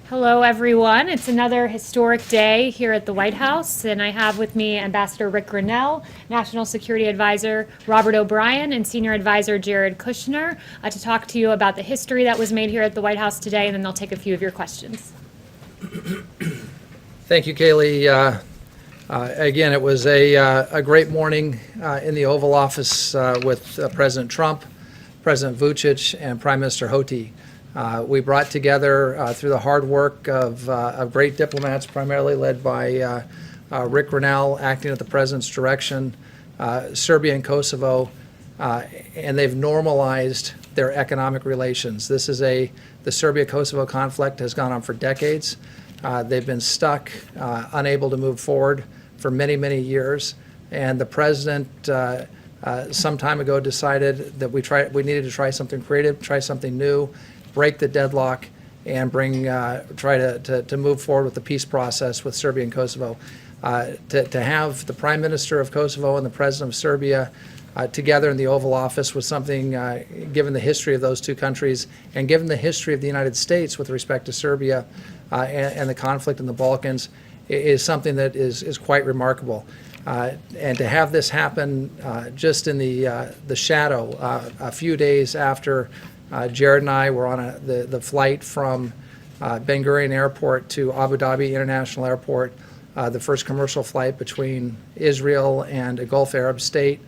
Hello, everyone. It's another historic day here at the White House, and I have with me Ambassador Rick Grenell, National Security Advisor Robert O'Brien, and Senior Advisor Jared Kushner to talk to you about the history that was made here at the White House today, and then they'll take a few of your questions. Thank you, Kaylee. Again, it was a great morning in the Oval Office with President Trump, President Vucic, and Prime Minister Hoti. We brought together, through the hard work of great diplomats, primarily led by Rick Grenell, acting at the President's direction, Serbia and Kosovo, and they've normalized their economic relations. The Serbia-Kosovo conflict has gone on for decades. They've been stuck, unable to move forward for many, many years. And the President, some time ago, decided that we needed to try something creative, try something new, break the deadlock, and try to move forward with the peace process with Serbia and Kosovo. To have the Prime Minister of Kosovo and the President of Serbia together in the Oval Office was something, given the history of those two countries and given the history of the United States with respect to Serbia and the conflict in the Balkans, is something that is quite remarkable. And to have this happen just in the shadow, a few days after Jared and I were on the flight from Ben Gurion Airport to Abu Dhabi International Airport, the first commercial flight between Israel and a Gulf Arab state.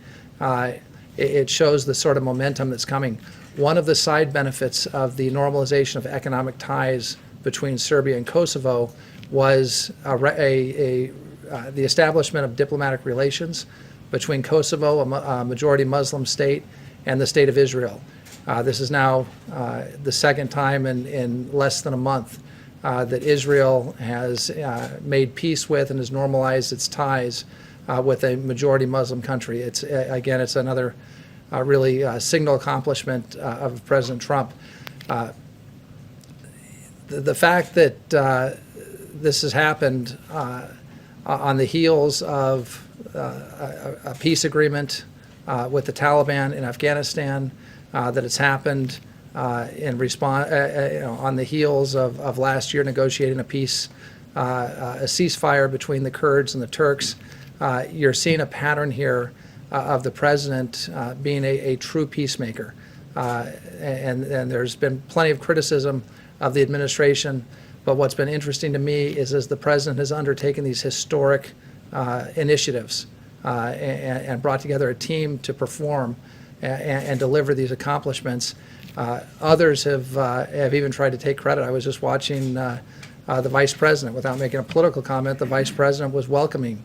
It shows the sort of momentum that's coming. One of the side benefits of the normalization of economic ties between Serbia and Kosovo was the establishment of diplomatic relations between Kosovo, a majority Muslim state, and the State of Israel. This is now the second time in less than a month that Israel has made peace with and has normalized its ties with a majority Muslim country. It's another really signal accomplishment of President Trump. The fact that this has happened on the heels of a peace agreement with the Taliban in Afghanistan, that it's happened in response on the heels of last year negotiating a ceasefire between the Kurds and the Turks. You're seeing a pattern here of the president being a true peacemaker, and there's been plenty of criticism of the administration. But what's been interesting to me is as the president has undertaken these historic initiatives and brought together a team to perform and deliver these accomplishments, others have even tried to take credit. I was just watching the vice president, without making a political comment, the vice president was welcoming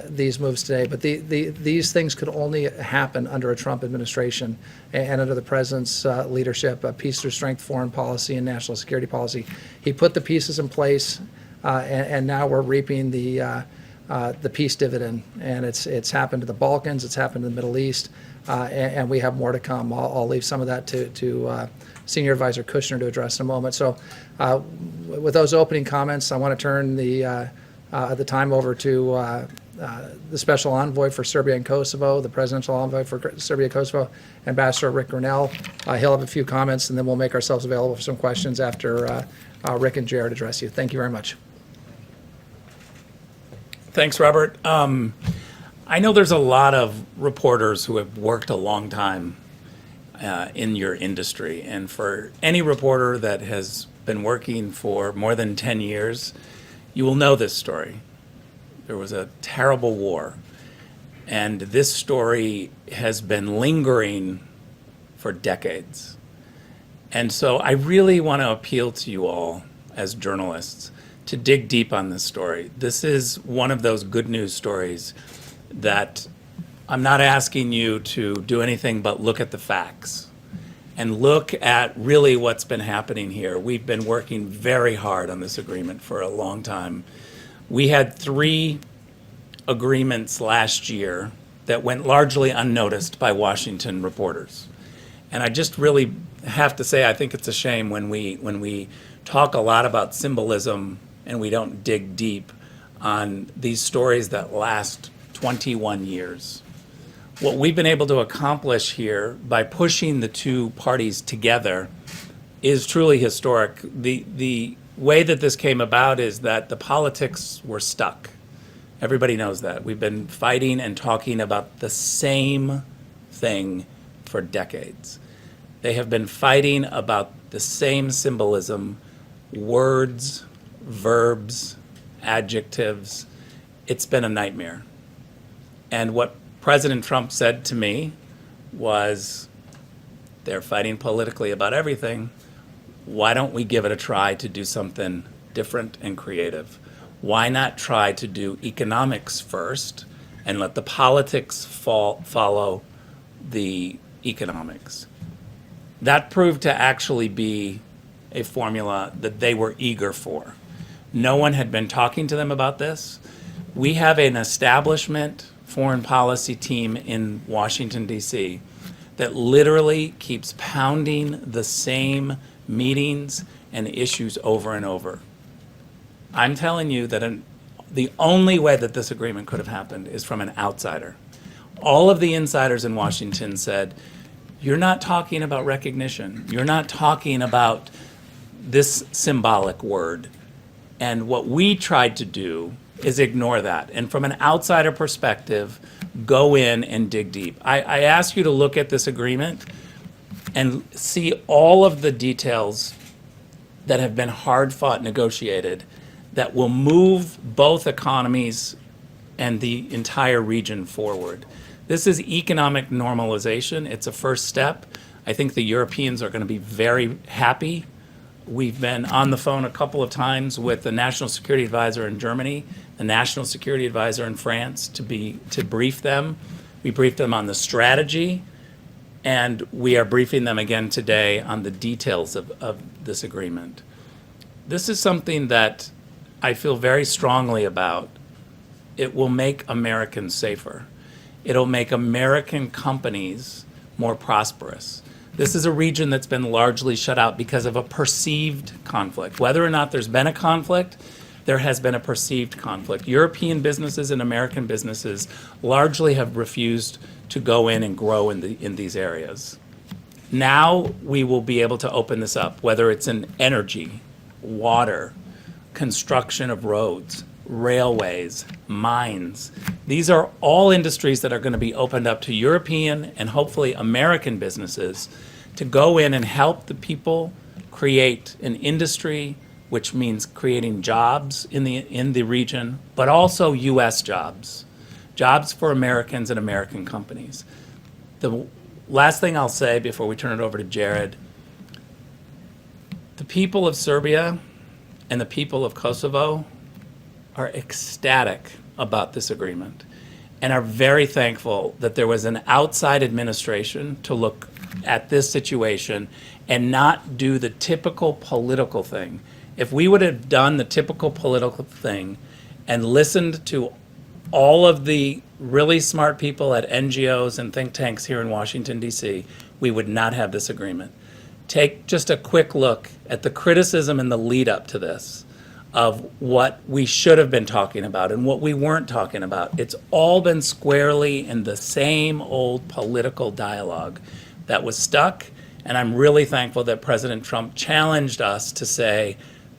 these moves today. But these things could only happen under a Trump administration and under the president's leadership, peace through strength foreign policy and national security policy. He put the pieces in place, and now we're reaping the peace dividend. And it's happened to the Balkans, it's happened to the Middle East, and we have more to come. I'll leave some of that to Senior Advisor Kushner to address in a moment. So with those opening comments, I want to turn the time over to the Special Envoy for Serbia and Kosovo, the Presidential Envoy for Serbia and Kosovo, Ambassador Rick Grenell. He'll have a few comments, and then we'll make ourselves available for some questions after Rick and Jared address you. Thank you very much. Thanks, Robert. I know there's a lot of reporters who have worked a long time in your industry, and for any reporter that has been working for more than 10 years, you will know this story. There was a terrible war, and this story has been lingering for decades. And so I really want to appeal to you all as journalists to dig deep on this story. This is one of those good news stories that I'm not asking you to do anything but look at the facts and look at really what's been happening here. We've been working very hard on this agreement for a long time. We had 3 agreements last year that went largely unnoticed by Washington reporters. And I just really have to say, I think it's a shame when we talk a lot about symbolism and we don't dig deep on these stories that last 21 years. What we've been able to accomplish here by pushing the two parties together is truly historic. The way that this came about is that the politics were stuck. Everybody knows that. We've been fighting and talking about the same thing for decades. They have been fighting about the same symbolism, words, verbs, adjectives. It's been a nightmare. And what President Trump said to me was, they're fighting politically about everything. Why don't we give it a try to do something different and creative? Why not try to do economics first and let the politics follow the economics? That proved to actually be a formula that they were eager for. No one had been talking to them about this. We have an establishment foreign policy team in Washington, D.C. that literally keeps pounding the same meetings and issues over and over. I'm telling you that the only way that this agreement could have happened is from an outsider. All of the insiders in Washington said, you're not talking about recognition. You're not talking about this symbolic word. And what we tried to do is ignore that. And from an outsider perspective, go in and dig deep. I ask you to look at this agreement and see all of the details that have been hard-fought negotiated that will move both economies and the entire region forward. This is economic normalization. It's a first step. I think the Europeans are going to be very happy. We've been on the phone a couple of times with the National Security Advisor in Germany, the National Security Advisor in France to brief them. We briefed them on the strategy, and we are briefing them again today on the details of this agreement. This is something that I feel very strongly about. It will make Americans safer. It'll make American companies more prosperous. This is a region that's been largely shut out because of a perceived conflict. Whether or not there's been a conflict, there has been a perceived conflict. European businesses and American businesses largely have refused to go in and grow in these areas. Now we will be able to open this up, whether it's in energy, water, construction of roads, railways, mines. These are all industries that are going to be opened up to European and hopefully American businesses to go in and help the people create an industry, which means creating jobs in the region, but also U.S. jobs for Americans and American companies. The last thing I'll say before we turn it over to Jared, the people of Serbia and the people of Kosovo are ecstatic about this agreement and are very thankful that there was an outside administration to look at this situation and not do the typical political thing. If we would have done the typical political thing and listened to all of the really smart people at NGOs and think tanks here in Washington, D.C., we would not have this agreement. Take just a quick look at the criticism and the lead up to this of what we should have been talking about and what we weren't talking about. It's all been squarely in the same old political dialogue that was stuck, and I'm really thankful that President Trump challenged us to say,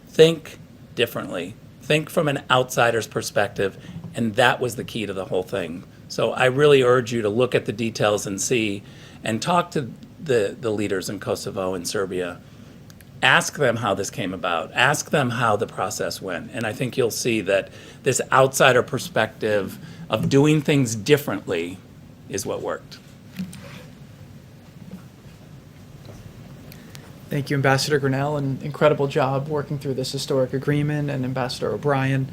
think differently, think from an outsider's perspective, and that was the key to the whole thing. So I really urge you to look at the details and see, and talk to the leaders in Kosovo and Serbia. Ask them how this came about. Ask them how the process went. And I think you'll see that this outsider perspective of doing things differently is what worked. Thank you, Ambassador Grinnell. An incredible job working through this historic agreement, and Ambassador O'Brien.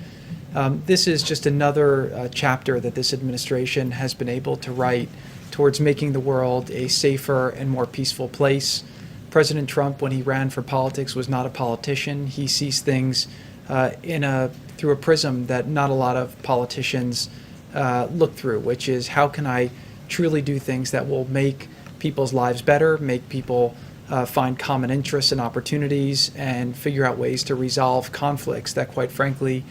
This is just another chapter that this administration has been able to write towards making the world a safer and more peaceful place. President Trump, when he ran for politics, was not a politician. He sees things through a prism that not a lot of politicians look through, which is, how can I truly do things that will make people's lives better, make people find common interests and opportunities, and figure out ways to resolve conflicts that, quite frankly,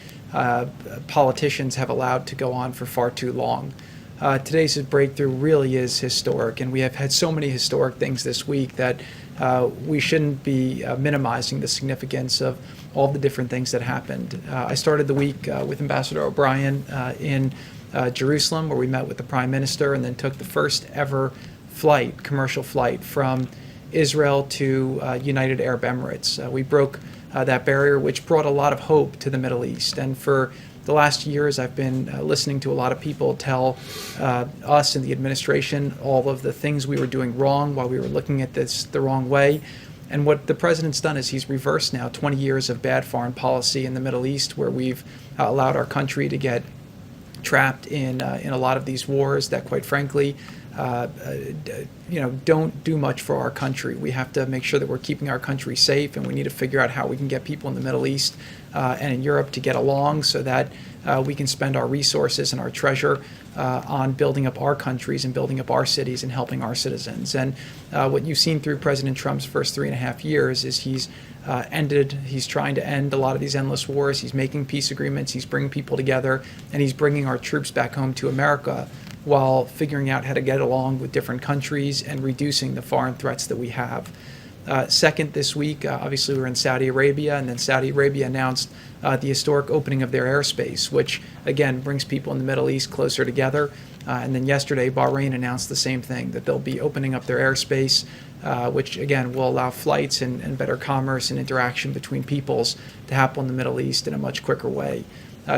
politicians have allowed to go on for far too long. Today's breakthrough really is historic, and we have had so many historic things this week that we shouldn't be minimizing the significance of all the different things that happened. I started the week with Ambassador O'Brien in Jerusalem, where we met with the Prime Minister, and then took the first ever flight, commercial flight, from Israel to United Arab Emirates. We broke that barrier, which brought a lot of hope to the Middle East. And for the last years, I've been listening to a lot of people tell us in the administration all of the things we were doing wrong while we were looking at this the wrong way. And what the president's done is he's reversed now 20 years of bad foreign policy in the Middle East, where we've allowed our country to get trapped in a lot of these wars that, quite frankly, don't do much for our country. We have to make sure that we're keeping our country safe, and we need to figure out how we can get people in the Middle East and in Europe to get along so that we can spend our resources and our treasure on building up our countries and building up our cities and helping our citizens. And what you've seen through President Trump's first 3.5 years is he's trying to end a lot of these endless wars. He's making peace agreements. He's bringing people together, and he's bringing our troops back home to America while figuring out how to get along with different countries and reducing the foreign threats that we have. Second, this week, obviously, we were in Saudi Arabia, and then Saudi Arabia announced the historic opening of their airspace, which, again, brings people in the Middle East closer together. And then yesterday, Bahrain announced the same thing, that they'll be opening up their airspace, which, again, will allow flights and better commerce and interaction between peoples to happen in the Middle East in a much quicker way.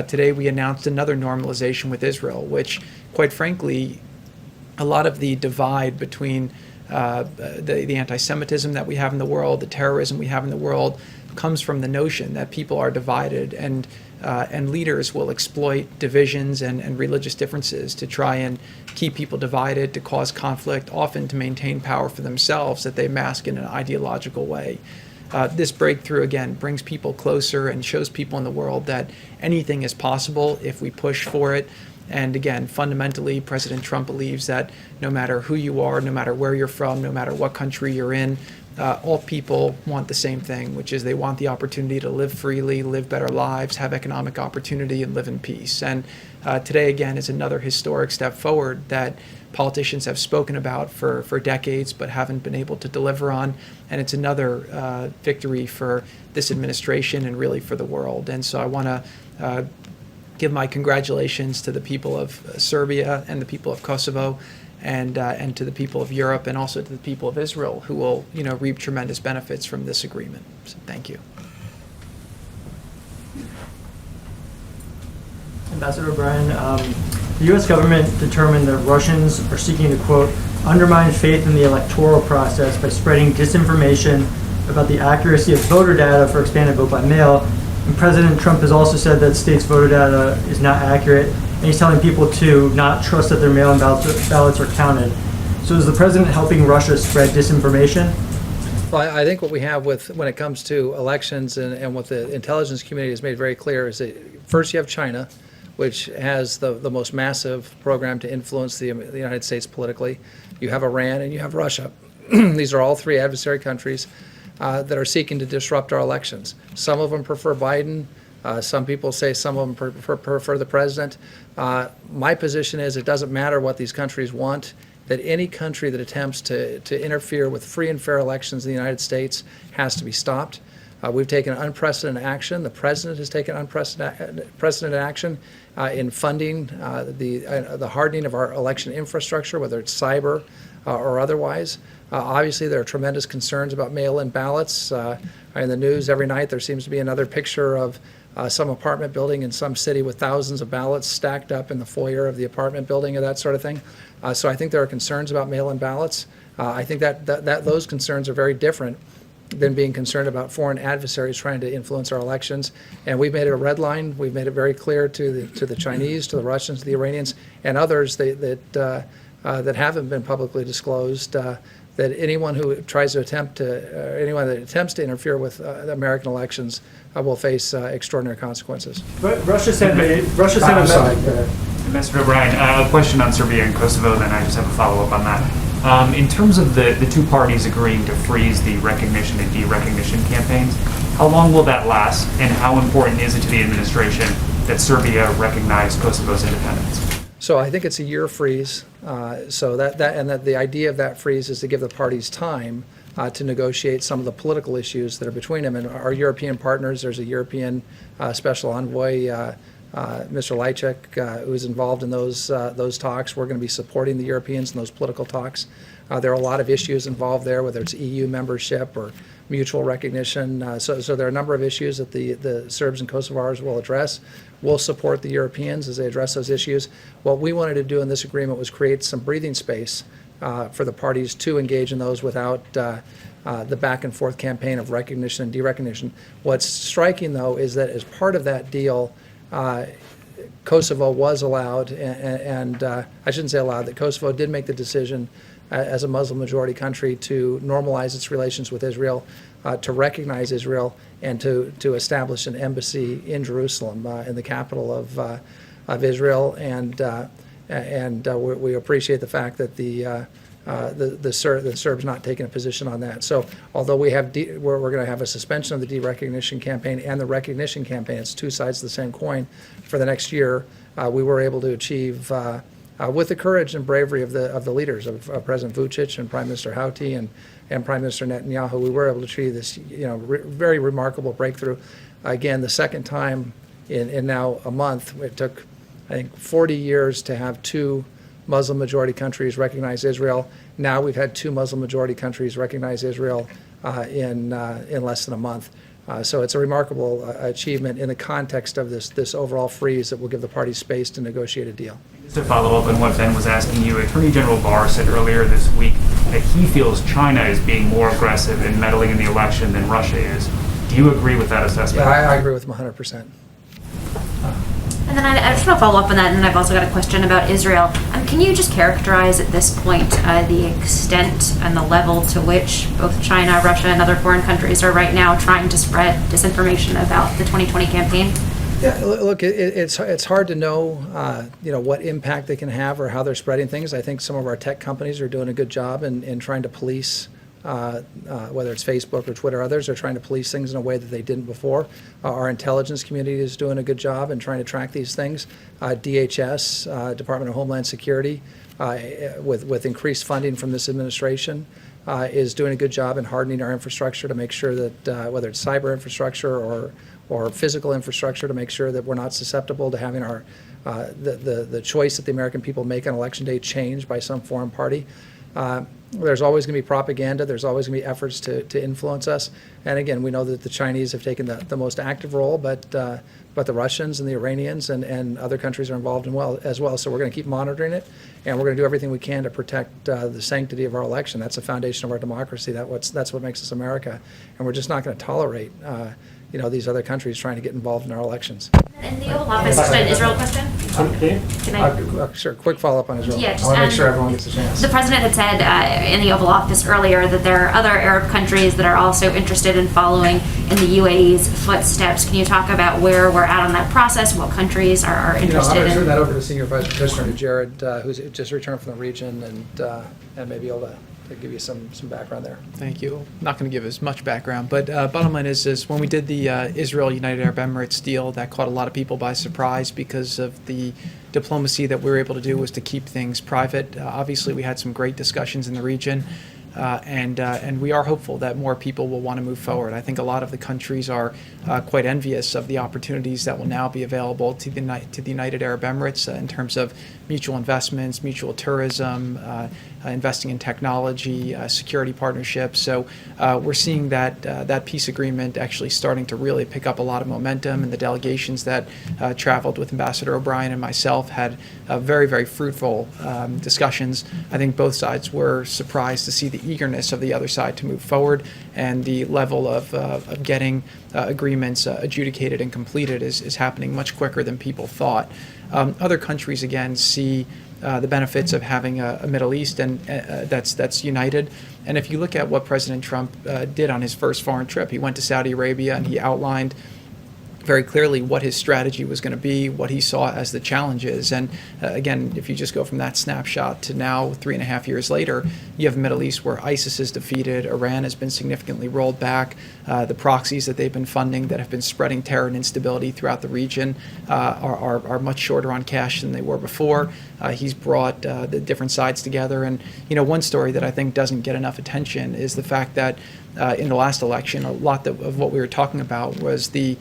Today, we announced another normalization with Israel, which, quite frankly, a lot of the divide between the anti-Semitism that we have in the world, the terrorism we have in the world, comes from the notion that people are divided, and leaders will exploit divisions and religious differences to try and keep people divided, to cause conflict, often to maintain power for themselves that they mask in an ideological way. This breakthrough, again, brings people closer and shows people in the world that anything is possible if we push for it. And again, fundamentally, President Trump believes that no matter who you are, no matter where you're from, no matter what country you're in, all people want the same thing, which is they want the opportunity to live freely, live better lives, have economic opportunity, and live in peace. And today, again, is another historic step forward that politicians have spoken about for decades but haven't been able to deliver on. And it's another victory for this administration and really for the world. And so I want to give my congratulations to the people of Serbia and the people of Kosovo, and to the people of Europe, and also to the people of Israel, who will reap tremendous benefits from this agreement. So thank you. Ambassador O'Brien, the U.S. government determined that Russians are seeking to, quote, undermine faith in the electoral process by spreading disinformation about the accuracy of voter data for expanded vote by mail. And President Trump has also said that states' voter data is not accurate, and he's telling people to not trust that their mail-in ballots are counted. So is the president helping Russia spread disinformation? Well, I think what we have when it comes to elections and what the intelligence community has made very clear is that first you have China, which has the most massive program to influence the United States politically. You have Iran and you have Russia. These are all three adversary countries that are seeking to disrupt our elections. Some of them prefer Biden. Some people say some of them prefer the president. My position is it doesn't matter what these countries want, that any country that attempts to interfere with free and fair elections in the United States has to be stopped. We've taken unprecedented action. The president has taken unprecedented action in funding the hardening of our election infrastructure, whether it's cyber or otherwise. Obviously, there are tremendous concerns about mail-in ballots. In the news every night, there seems to be another picture of some apartment building in some city with thousands of ballots stacked up in the foyer of the apartment building, or that sort of thing. So I think there are concerns about mail-in ballots. I think that those concerns are very different than being concerned about foreign adversaries trying to influence our elections. And we've made it a red line. We've made it very clear to the Chinese, to the Russians, to the Iranians, and others that haven't been publicly disclosed, that anyone who tries to anyone that attempts to interfere with American elections will face extraordinary consequences. But Russia sent a Ambassador O'Brien, a question on Serbia and Kosovo, then I just have a follow-up on that. In terms of the two parties agreeing to freeze the recognition and de-recognition campaigns, how long will that last, and how important is it to the administration that Serbia recognize Kosovo's independence? So I think it's a year freeze. So that the idea of that freeze is to give the parties time to negotiate some of the political issues that are between them. And our European partners, there's a European special envoy, Mr. Lajcik, who's involved in those talks. We're going to be supporting the Europeans in those political talks. There are a lot of issues involved there, whether it's EU membership or mutual recognition. So there are a number of issues that the Serbs and Kosovars will address. We'll support the Europeans as they address those issues. What we wanted to do in this agreement was create some breathing space for the parties to engage in those without the back and forth campaign of recognition and de-recognition. What's striking, though, is that as part of that deal, Kosovo was allowed, and I shouldn't say allowed, that Kosovo did make the decision as a Muslim majority country to normalize its relations with Israel, to recognize Israel, and to establish an embassy in Jerusalem, in the capital of Israel. And we appreciate the fact that the Serbs not taking a position on that. So although we're going to have a suspension of the de-recognition campaign and the recognition campaign, it's two sides of the same coin for the next year, we were able to achieve, with the courage and bravery of the leaders, of President Vučić and Prime Minister Houti and Prime Minister Netanyahu, we were able to achieve this very remarkable breakthrough. Again, the second time in now a month. It took, I think, 40 years to have two Muslim majority countries recognize Israel. Now we've had two Muslim majority countries recognize Israel in less than a month. So it's a remarkable achievement in the context of this overall freeze that will give the parties space to negotiate a deal. Just to follow up on what Ben was asking you, Attorney General Barr said earlier this week that he feels China is being more aggressive in meddling in the election than Russia is. Do you agree with that assessment? Yeah, I agree with him 100%. And then I just want to follow up on that, and then I've also got a question about Israel. Can you just characterize at this point the extent and the level to which both China, Russia, and other foreign countries are right now trying to spread disinformation about the 2020 campaign? Yeah, look, it's hard to know, what impact they can have or how they're spreading things. I think some of our tech companies are doing a good job in trying to police, whether it's Facebook or Twitter, others are trying to police things in a way that they didn't before. Our intelligence community is doing a good job in trying to track these things. DHS, Department of Homeland Security, with increased funding from this administration, is doing a good job in hardening our infrastructure to make sure that whether it's cyber infrastructure or physical infrastructure, to make sure that we're not susceptible to having our the choice that the American people make on Election Day changed by some foreign party. There's always going to be propaganda. There's always going to be efforts to influence us. And again, we know that the Chinese have taken the most active role, but the Russians and the Iranians and other countries are involved as well. So we're going to keep monitoring it, and we're going to do everything we can to protect the sanctity of our election. That's the foundation of our democracy. That's what makes us America, and we're just not going to tolerate these other countries trying to get involved in our elections. In the Oval Office, just an Israel question. Can I? Sure, quick follow-up on Israel. Yeah, I want to make sure everyone gets a chance. The president had said in the Oval Office earlier that there are other Arab countries that are also interested in following in the UAE's footsteps. Can you talk about where we're at on that process? What countries are I'm interested going to turn in? that over to Senior Vice President Jared, who's just returned from the region and may be able to give you some background there. Thank you. I'm not going to give as much background, but bottom line is when we did the Israel-United Arab Emirates deal, that caught a lot of people by surprise because of the diplomacy that we were able to do was to keep things private. Obviously, we had some great discussions in the region, and we are hopeful that more people will want to move forward. I think a lot of the countries are quite envious of the opportunities that will now be available to the United Arab Emirates in terms of mutual investments, mutual tourism, investing in technology, security partnerships. So we're seeing that peace agreement actually starting to really pick up a lot of momentum, and the delegations that traveled with Ambassador O'Brien and myself had very, very fruitful discussions. I think both sides were surprised to see the eagerness of the other side to move forward, and the level of getting agreements adjudicated and completed is happening much quicker than people thought. Other countries, again, see the benefits of having a Middle East and that's united. And if you look at what President Trump did on his first foreign trip, he went to Saudi Arabia and he outlined very clearly what his strategy was going to be, what he saw as the challenges. And again, if you just go from that snapshot to now, 3.5 years later, you have a Middle East where ISIS is defeated, Iran has been significantly rolled back, the proxies that they've been funding that have been spreading terror and instability throughout the region are much shorter on cash than they were before. He's brought the different sides together. And, one story that I think doesn't get enough attention is the fact that in the last election, a lot of what we were talking about was the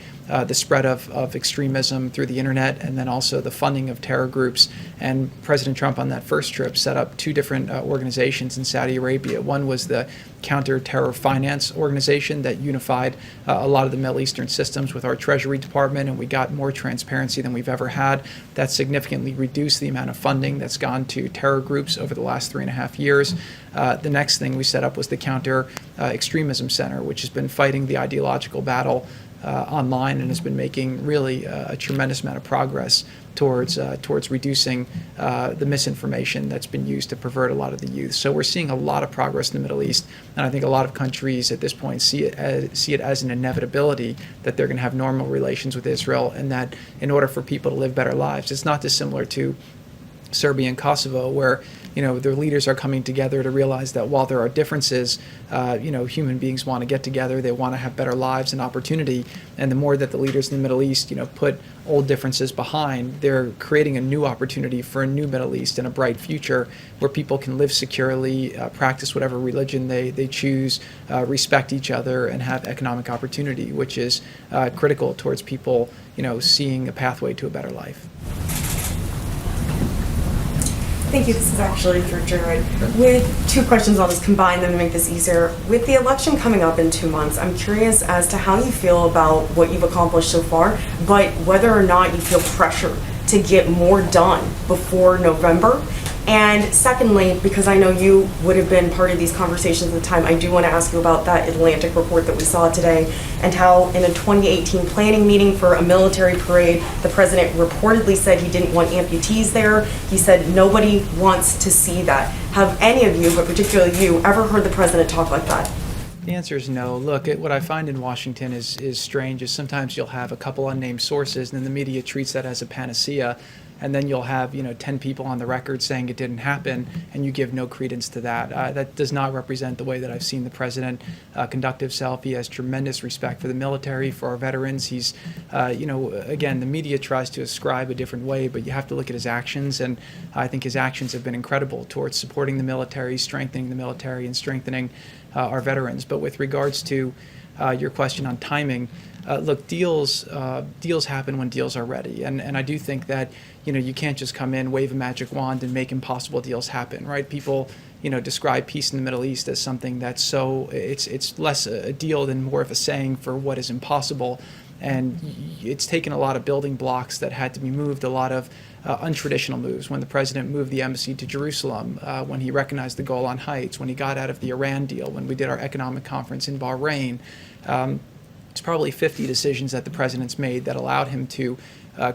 spread of extremism through the internet, and then also the funding of terror groups. And President Trump on that first trip set up 2 different organizations in Saudi Arabia. One was the Counter-Terror Finance Organization that unified a lot of the Middle Eastern systems with our Treasury Department, and we got more transparency than we've ever had. That significantly reduced the amount of funding that's gone to terror groups over the last 3.5 years. The next thing we set up was the Counter Extremism Center, which has been fighting the ideological battle online and has been making really a tremendous amount of progress towards reducing the misinformation that's been used to pervert a lot of the youth. So we're seeing a lot of progress in the Middle East, and I think a lot of countries at this point see it as an inevitability that they're going to have normal relations with Israel, and that in order for people to live better lives, it's not dissimilar to Serbia and Kosovo, where their leaders are coming together to realize that while there are differences, human beings want to get together, they want to have better lives and opportunity, and the more that the leaders in the Middle East, put old differences behind, they're creating a new opportunity for a new Middle East and a bright future where people can live securely, practice whatever religion they choose, respect each other, and have economic opportunity, which is critical towards people, seeing a pathway to a better life. Thank you. This is actually for Jared. With 2 questions, I'll just combine them to make this easier. With the election coming up in 2 months, I'm curious as to how you feel about what you've accomplished so far, but whether or not you feel pressure to get more done before November. And secondly, because I know you would have been part of these conversations at the time, I do want to ask you about that Atlantic report that we saw today, and how in a 2018 planning meeting for a military parade, the president reportedly said he didn't want amputees there. He said nobody wants to see that. Have any of you, but particularly you, ever heard the president talk like that? The answer is no. Look, what I find in Washington is strange is sometimes you'll have a couple unnamed sources, and then the media treats that as a panacea. And then you'll have 10 people on the record saying it didn't happen, and you give no credence to that. That does not represent the way that I've seen the president conduct himself. He has tremendous respect for the military, for our veterans. He's, again, the media tries to ascribe a different way, but you have to look at his actions, and I think his actions have been incredible towards supporting the military, strengthening the military, and strengthening our veterans. But with regards to your question on timing, look, deals happen when deals are ready, and I do think that you can't just come in, wave a magic wand, and make impossible deals happen, right? People describe peace in the Middle East as something that's it's less a deal than more of a saying for what is impossible, and it's taken a lot of building blocks that had to be moved, a lot of untraditional moves. When the president moved the embassy to Jerusalem, when he recognized the Golan Heights, when he got out of the Iran deal, when we did our economic conference in Bahrain. It's probably 50 decisions that the president's made that allowed him to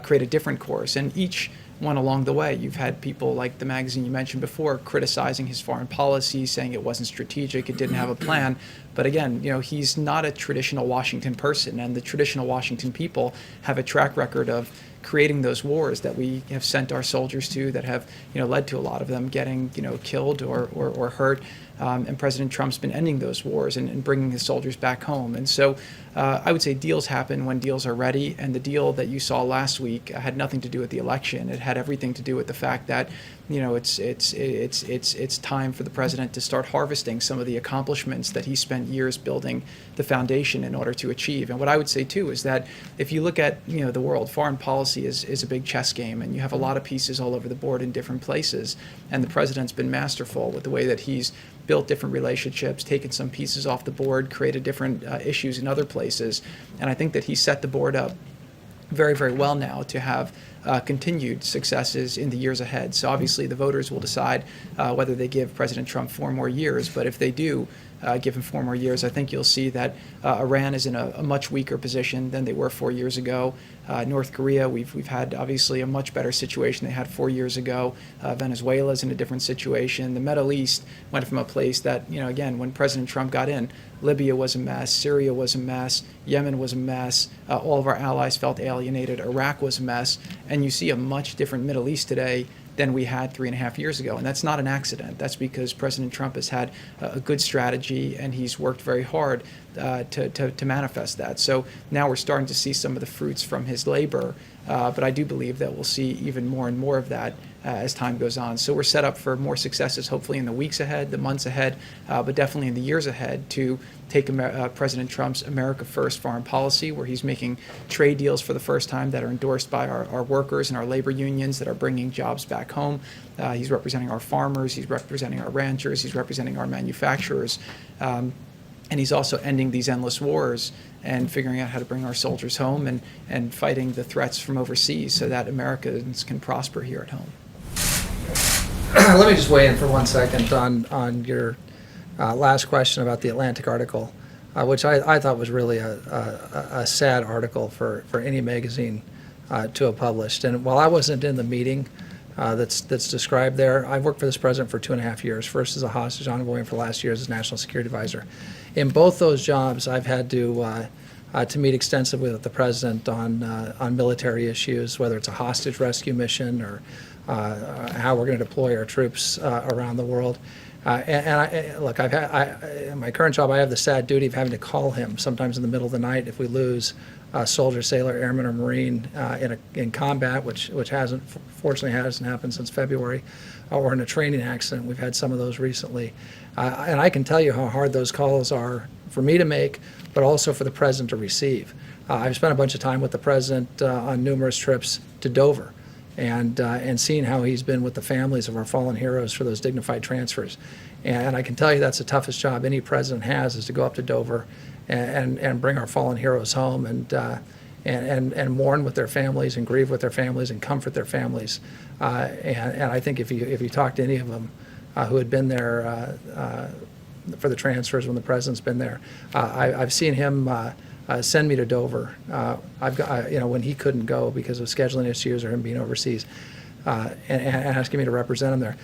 create a different course. And each one along the way, you've had people like the magazine you mentioned before criticizing his foreign policy, saying it wasn't strategic, it didn't have a plan. But again, he's not a traditional Washington person, and the traditional Washington people have a track record of creating those wars that we have sent our soldiers to, that have led to a lot of them getting killed or hurt. And President Trump's been ending those wars and bringing his soldiers back home. And so I would say deals happen when deals are ready. And the deal that you saw last week had nothing to do with the election. It had everything to do with the fact that it's time for the president to start harvesting some of the accomplishments that he spent years building the foundation in order to achieve. And what I would say too is that if you look at the world, foreign policy is a big chess game, and you have a lot of pieces all over the board in different places. And the president's been masterful with the way that he's built different relationships, taken some pieces off the board, created different issues in other places. And I think that he set the board up very, very well now to have continued successes in the years ahead. So obviously the voters will decide whether they give President Trump 4 more years, but if they do give him 4 more years, I think you'll see that Iran is in a much weaker position than they were 4 years ago. North Korea, we've had obviously a much better situation they had 4 years ago. Venezuela's in a different situation. The Middle East went from a place that, again, when President Trump got in, Libya was a mess, Syria was a mess, Yemen was a mess, all of our allies felt alienated, Iraq was a mess, and you see a much different Middle East today than we had 3.5 years ago. And that's not an accident. That's because President Trump has had a good strategy and he's worked very hard to manifest that. So now we're starting to see some of the fruits from his labor, but I do believe that we'll see even more and more of that as time goes on. So we're set up for more successes, hopefully in the weeks ahead, the months ahead, but definitely in the years ahead to take President Trump's America First foreign policy, where he's making trade deals for the first time that are endorsed by our workers and our labor unions that are bringing jobs back home. He's representing our farmers, he's representing our ranchers, he's representing our manufacturers. And he's also ending these endless wars and figuring out how to bring our soldiers home and fighting the threats from overseas so that Americans can prosper here at home. Let me just weigh in for 1 second on your last question about the Atlantic article, which I thought was really a sad article for any magazine to have published. And while I wasn't in the meeting that's described there, I've worked for this president for 2.5 years, first as a hostage envoy and for the last year as national security advisor. In both those jobs, I've had to meet extensively with the president on military issues, whether it's a hostage rescue mission or how we're going to deploy our troops around the world. Look, in my current job, I have the sad duty of having to call him sometimes in the middle of the night if we lose a soldier, sailor, airman, or Marine in combat, which fortunately hasn't happened since February, or in a training accident. We've had some of those recently. And I can tell you how hard those calls are for me to make, but also for the president to receive. I've spent a bunch of time with the president on numerous trips to Dover, and seeing how he's been with the families of our fallen heroes for those dignified transfers. And I can tell you that's the toughest job any president has, is to go up to Dover and bring our fallen heroes home and mourn with their families and grieve with their families and comfort their families. And I think if you talk to any of them who had been there for the transfers when the president's been there, I've seen him send me to Dover. I've got, when he couldn't go because of scheduling issues or him being overseas, and asking me to represent him there.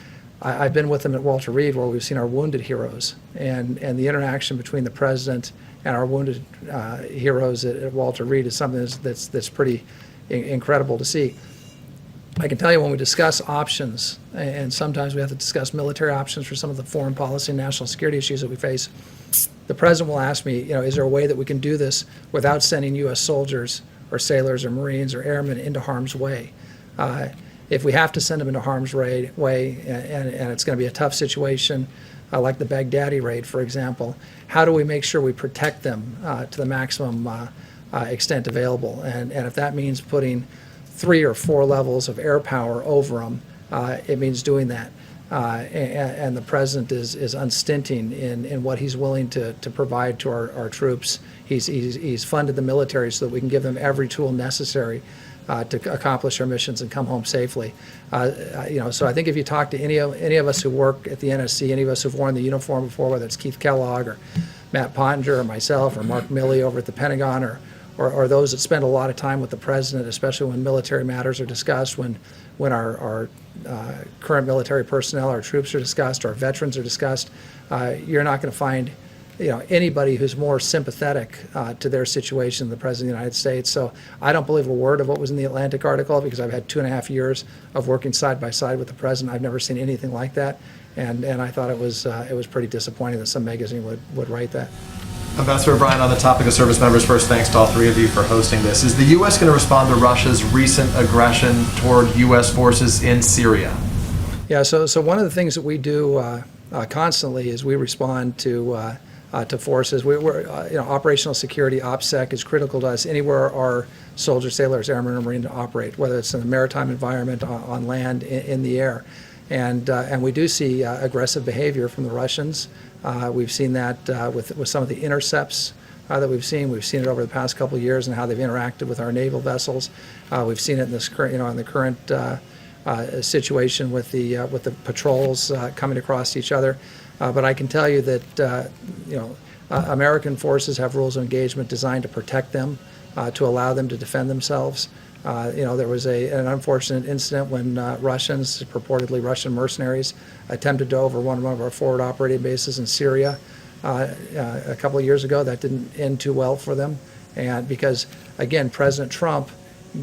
I've been with him at Walter Reed, where we've seen our wounded heroes, and the interaction between the president and our wounded heroes at Walter Reed is something that's pretty incredible to see. I can tell you when we discuss options, and sometimes we have to discuss military options for some of the foreign policy and national security issues that we face, the president will ask me, is there a way that we can do this without sending U.S. soldiers or sailors or Marines or airmen into harm's way? If we have to send them into harm's way, and it's going to be a tough situation, like the Baghdadi raid, for example, how do we make sure we protect them to the maximum extent available? And if that means putting 3 or 4 levels of air power over them, it means doing that. And the president is unstinting in what he's willing to provide to our troops. He's funded the military so that we can give them every tool necessary to accomplish our missions and come home safely. So I think if you talk to any of us who work at the NSC, any of us who've worn the uniform before, whether it's Keith Kellogg or Matt Pottinger or myself or Mark Milley over at the Pentagon, or those that spend a lot of time with the president, especially when military matters are discussed, when our current military personnel, our troops are discussed, our veterans are discussed, you're not going to find anybody who's more sympathetic to their situation than the President of the United States. So I don't believe a word of what was in the Atlantic article, because I've had 2.5 years of working side by side with the President. I've never seen anything like that, and I thought it was pretty disappointing that some magazine would write that. Ambassador O'Brien, on the topic of service members, first, thanks to all 3 of you for hosting this. Is the U.S. going to respond to Russia's recent aggression toward U.S. forces in Syria? Yeah, so one of the things that we do constantly is we respond to forces. We're operational security, OPSEC, is critical to us anywhere our soldiers, sailors, airmen, or Marine operate, whether it's in the maritime environment, on land, in the air. And we do see aggressive behavior from the Russians. We've seen that with some of the intercepts that we've seen. We've seen it over the past couple of years and how they've interacted with our naval vessels. We've seen it in this current, in the current situation with the patrols coming across each other. But I can tell you that American forces have rules of engagement designed to protect them, to allow them to defend themselves. There was an unfortunate incident when Russians, purportedly Russian mercenaries, attempted to overrun one of our forward operating bases in Syria a couple of years ago. That didn't end too well for them, and because again, President Trump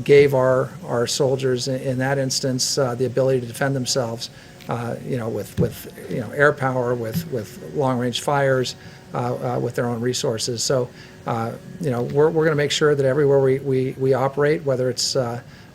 gave our soldiers in that instance the ability to defend themselves, with air power, with long-range fires, with their own resources. So, we're going to make sure that everywhere we operate, whether it's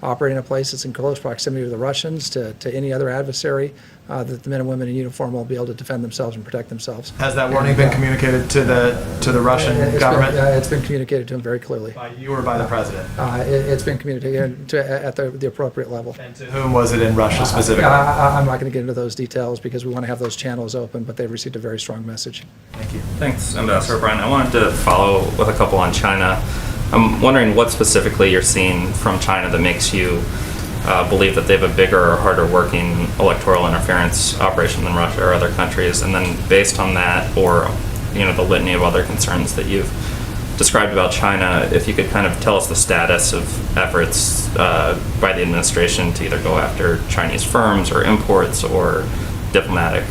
operating a place that's in close proximity to the Russians, to any other adversary, that the men and women in uniform will be able to defend themselves and protect themselves. Has that warning been communicated to the Russian government? It's been communicated to them very clearly. By you or by the president? It's been communicated at the appropriate level. And to whom was it in Russia specifically? I'm not going to get into those details because we want to have those channels open, but they've received a very strong message. Thank you. Thanks, Ambassador O'Brien. I wanted to follow with a couple on China. I'm wondering what specifically you're seeing from China that makes you believe that they have a bigger or harder working electoral interference operation than Russia or other countries, and then based on that, or the litany of other concerns that you've described about China, if you could kind of tell us the status of efforts by the administration to either go after Chinese firms or imports or diplomatic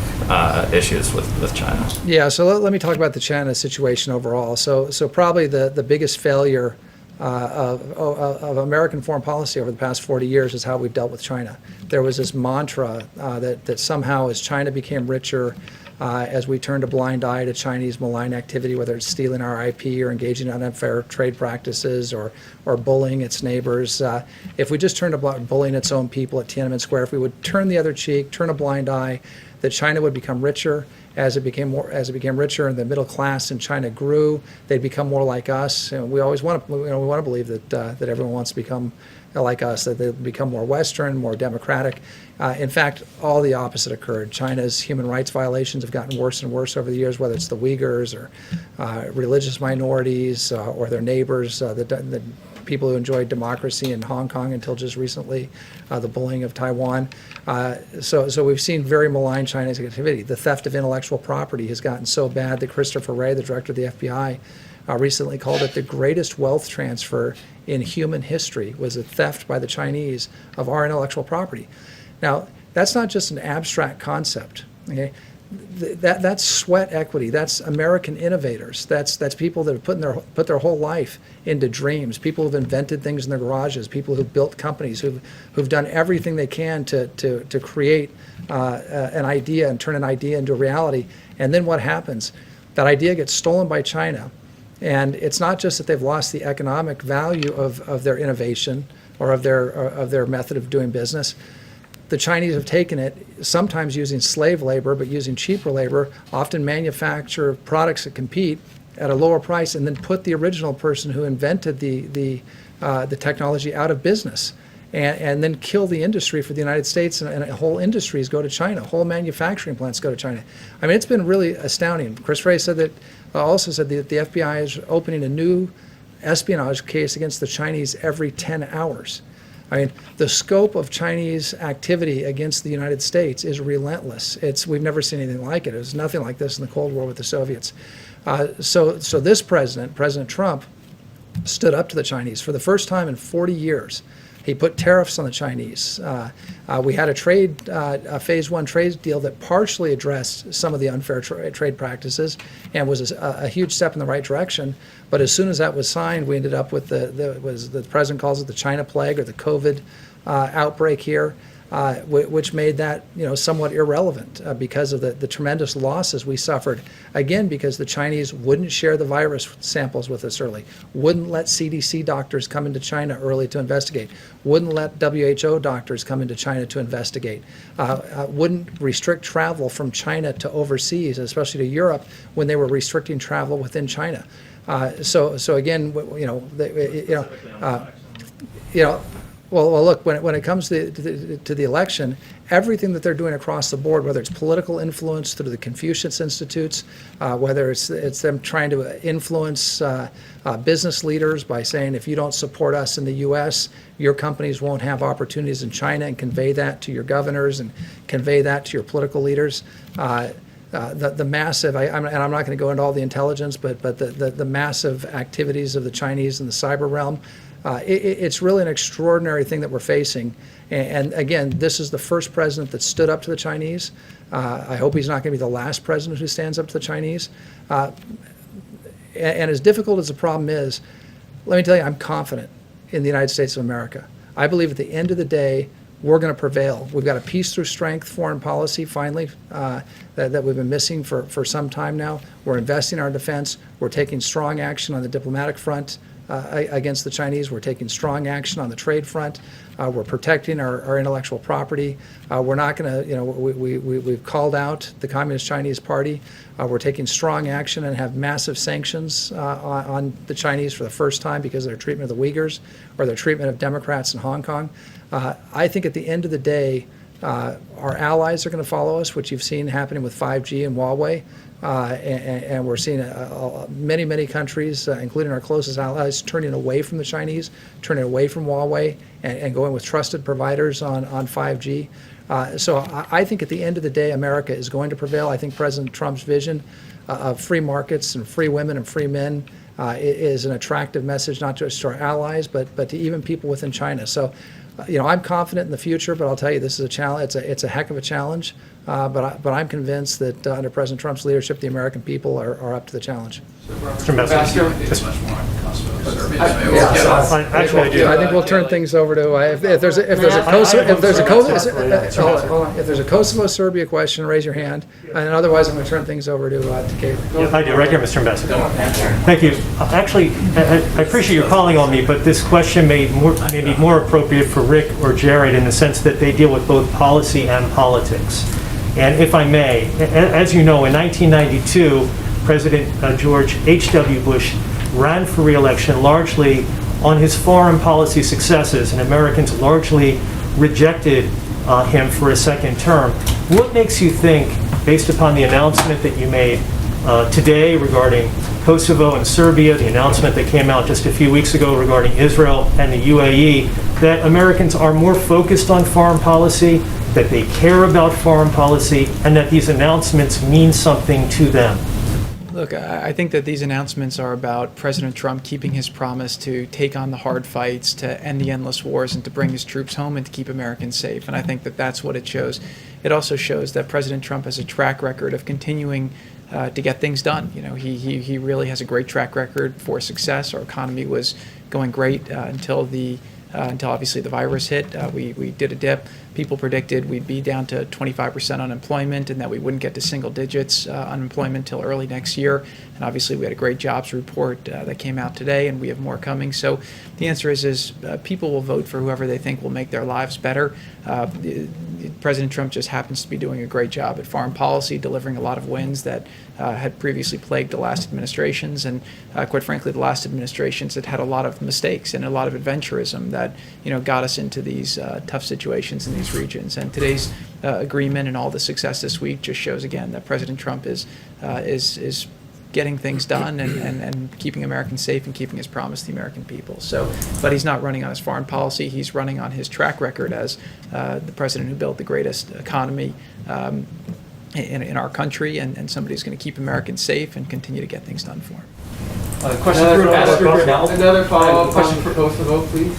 issues with China. Yeah, so let me talk about the China situation overall. So probably the biggest failure of American foreign policy over the past 40 years is how we've dealt with China. There was this mantra that somehow as China became richer, as we turned a blind eye to Chinese malign activity, whether it's stealing our IP or engaging in unfair trade practices or bullying its neighbors, if we just turned a bullying its own people at Tiananmen Square, if we would turn the other cheek, turn a blind eye, that China would become richer. As it became richer and the middle class in China grew, they'd become more like us. And we always want to, we want to believe that everyone wants to become like us, that they become more Western, more democratic. In fact, all the opposite occurred. China's human rights violations have gotten worse and worse over the years, whether it's the Uyghurs or religious minorities or their neighbors, the people who enjoyed democracy in Hong Kong until just recently, the bullying of Taiwan. So we've seen very malign Chinese activity. The theft of intellectual property has gotten so bad that Christopher Wray, the director of the FBI, recently called it the greatest wealth transfer in human history, was a theft by the Chinese of our intellectual property. Now, that's not just an abstract concept, okay? That's sweat equity. That's American innovators. That's people that have put their whole life into dreams. People who've invented things in their garages. People who've built companies. Who've done everything they can to create an idea and turn an idea into reality. And then what happens? That idea gets stolen by China, and it's not just that they've lost the economic value of their innovation or of their method of doing business. The Chinese have taken it, sometimes using slave labor, but using cheaper labor, often manufacture products that compete at a lower price, and then put the original person who invented the technology out of business, and then kill the industry for the United States, and whole industries go to China, whole manufacturing plants go to China. I mean, it's been really astounding. Chris Wray said that, also said that the FBI is opening a new espionage case against the Chinese every 10 hours. I mean, the scope of Chinese activity against the United States is relentless. We've never seen anything like it. It was nothing like this in the Cold War with the Soviets. So this president, President Trump, stood up to the Chinese for the first time in 40 years. He put tariffs on the Chinese. We had a phase one trade deal that partially addressed some of the unfair trade practices and was a huge step in the right direction. But as soon as that was signed, we ended up with the president calls it the China plague or the COVID outbreak here, which made that somewhat irrelevant because of the tremendous losses we suffered. Again, because the Chinese wouldn't share the virus samples with us early, wouldn't let CDC doctors come into China early to investigate, wouldn't let WHO doctors come into China to investigate, wouldn't restrict travel from China to overseas, especially to Europe, when they were restricting travel within China. So again, Well, look, when it comes to the election, everything that they're doing across the board, whether it's political influence through the Confucius Institutes, whether it's them trying to influence business leaders by saying, if you don't support us in the U.S., your companies won't have opportunities in China, and convey that to your governors and convey that to your political leaders. The massive, and I'm not going to go into all the intelligence, but the massive activities of the Chinese in the cyber realm, it's really an extraordinary thing that we're facing. And again, this is the first president that stood up to the Chinese. I hope he's not going to be the last president who stands up to the Chinese. And as difficult as the problem is, let me tell you, I'm confident in the United States of America. I believe at the end of the day, we're going to prevail. We've got a peace through strength foreign policy, finally, that we've been missing for some time now. We're investing in our defense. We're taking strong action on the diplomatic front against the Chinese. We're taking strong action on the trade front. We're protecting our intellectual property. We're not going to, we've called out the Communist Chinese Party. We're taking strong action and have massive sanctions on the Chinese for the first time because of their treatment of the Uyghurs or their treatment of Democrats in Hong Kong. I think at the end of the day, our allies are going to follow us, which you've seen happening with 5G and Huawei. And we're seeing many countries, including our closest allies, turning away from the Chinese, turning away from Huawei, and going with trusted providers on 5G. So I think at the end of the day, America is going to prevail. I think President Trump's vision of free markets and free women and free men is an attractive message, not just to our allies, but to even people within China. So, I'm confident in the future, but I'll tell you, this is a challenge. It's a heck of a challenge. But I'm convinced that under President Trump's leadership, the American people are up to the challenge. Actually, I do. I think we'll turn things over to if there's a Kosovo-Serbia question, raise your hand, and otherwise I'm going to turn things over to Kate. I do, right here, Mr. Ambassador. Thank you. Actually, I appreciate your calling on me, but this question may be more appropriate for Rick or Jared in the sense that they deal with both policy and politics. And if I may, as you know, in 1992, President George H.W. Bush ran for re-election largely on his foreign policy successes, and Americans largely rejected him for a second term. What makes you think, based upon the announcement that you made today regarding Kosovo and Serbia, the announcement that came out just a few weeks ago regarding Israel and the UAE, that Americans are more focused on foreign policy, that they care about foreign policy, and that these announcements mean something to them? Look, I think that these announcements are about President Trump keeping his promise to take on the hard fights, to end the endless wars, and to bring his troops home and to keep Americans safe. And I think that that's what it shows. It also shows that President Trump has a track record of continuing to get things done. He really has a great track record for success. Our economy was going great until obviously the virus hit. We did a dip. People predicted we'd be down to 25% unemployment and that we wouldn't get to single digits unemployment until early next year. And obviously we had a great jobs report that came out today, and we have more coming. So the answer is people will vote for whoever they think will make their lives better. President Trump just happens to be doing a great job at foreign policy, delivering a lot of wins that had previously plagued the last administrations, and quite frankly, the last administrations that had a lot of mistakes and a lot of adventurism that got us into these tough situations in these regions. And today's agreement and all the success this week just shows again that President Trump is getting things done and keeping Americans safe and keeping his promise to the American people. So, but he's not running on his foreign policy. He's running on his track record as the president who built the greatest economy in our country, and somebody who's going to keep Americans safe and continue to get things done for him. Question for Ambassador Grinnell. Another follow-up question for Kosovo, please.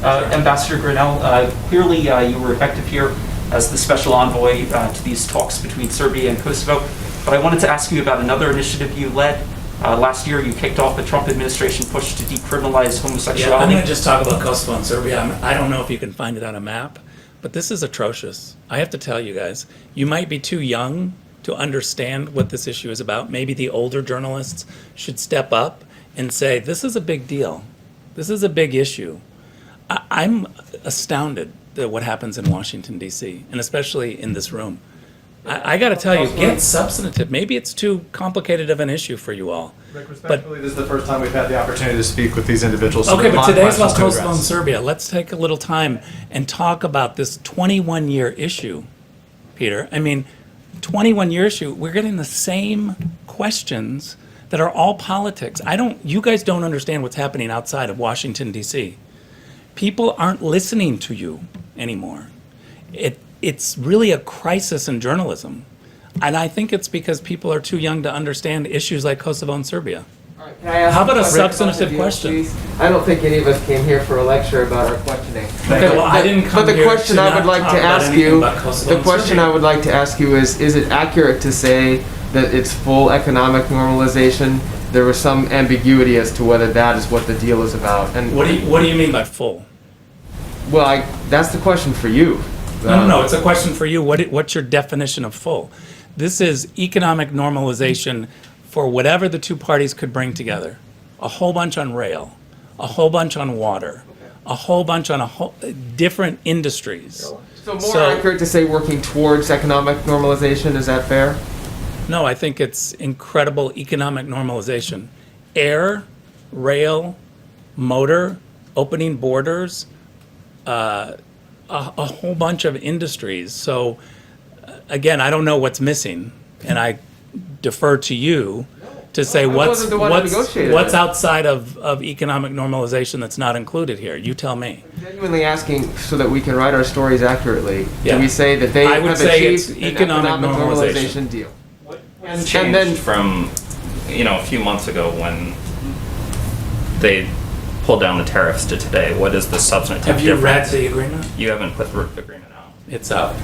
Ambassador Grinnell, clearly you were effective here as the special envoy to these talks between Serbia and Kosovo. But I wanted to ask you about another initiative you led. Last year, you kicked off the Trump administration push to decriminalize homosexuality. Yeah, I'm going to just talk about Kosovo and Serbia. I don't know if you can find it on a map, but this is atrocious. I have to tell you guys, you might be too young to understand what this issue is about. Maybe the older journalists should step up and say, this is a big deal. This is a big issue. I'm astounded at what happens in Washington, D.C., and especially in this room. I got to tell you, get substantive. Maybe it's too complicated of an issue for you all. Rick, respectfully, this is the first time we've had the opportunity to speak with these individuals. so Okay, we but have today's about questions to Kosovo and address. Serbia. Let's take a little time and talk about this 21-year issue, Peter. I mean, 21-year issue, we're getting the same questions that are all politics. You guys don't understand what's happening outside of Washington, D.C. People aren't listening to you anymore. It's really a crisis in journalism. And I think it's because people are too young to understand issues like Kosovo and Serbia. Can I ask How about a question substantive to you, question? please? I don't think any of us came here for a lecture about our questioning. Okay, well, I didn't come But the here question to I not would like talk to about ask anything you, about Kosovo the and question Serbia. I would like to ask you is it accurate to say that it's full economic normalization? There was some ambiguity as to whether that is what the deal is about. And What do you mean by full? well, that's the question for you. No, it's a question for you. What's your definition of full? This is economic normalization for whatever the two parties could bring together. A whole bunch on rail, a whole bunch on water, a whole bunch on different industries. So more accurate to say working towards economic normalization, is that fair? No, I think it's incredible economic normalization. Air, rail, motor, opening borders, a whole bunch of industries. So again, I don't know what's missing, and I defer to you to say wasn't the one who negotiated what's it. outside of economic normalization that's not included here. You tell me. Genuinely asking so that we can write our stories accurately. Yeah. Do we say that they I would have say it's achieved an economic normalization normalization. deal? It's And changed then- from, a few months ago when they pulled down the tariffs to today. What is the substantive Have you read difference? the agreement? You haven't put the agreement out. It's up.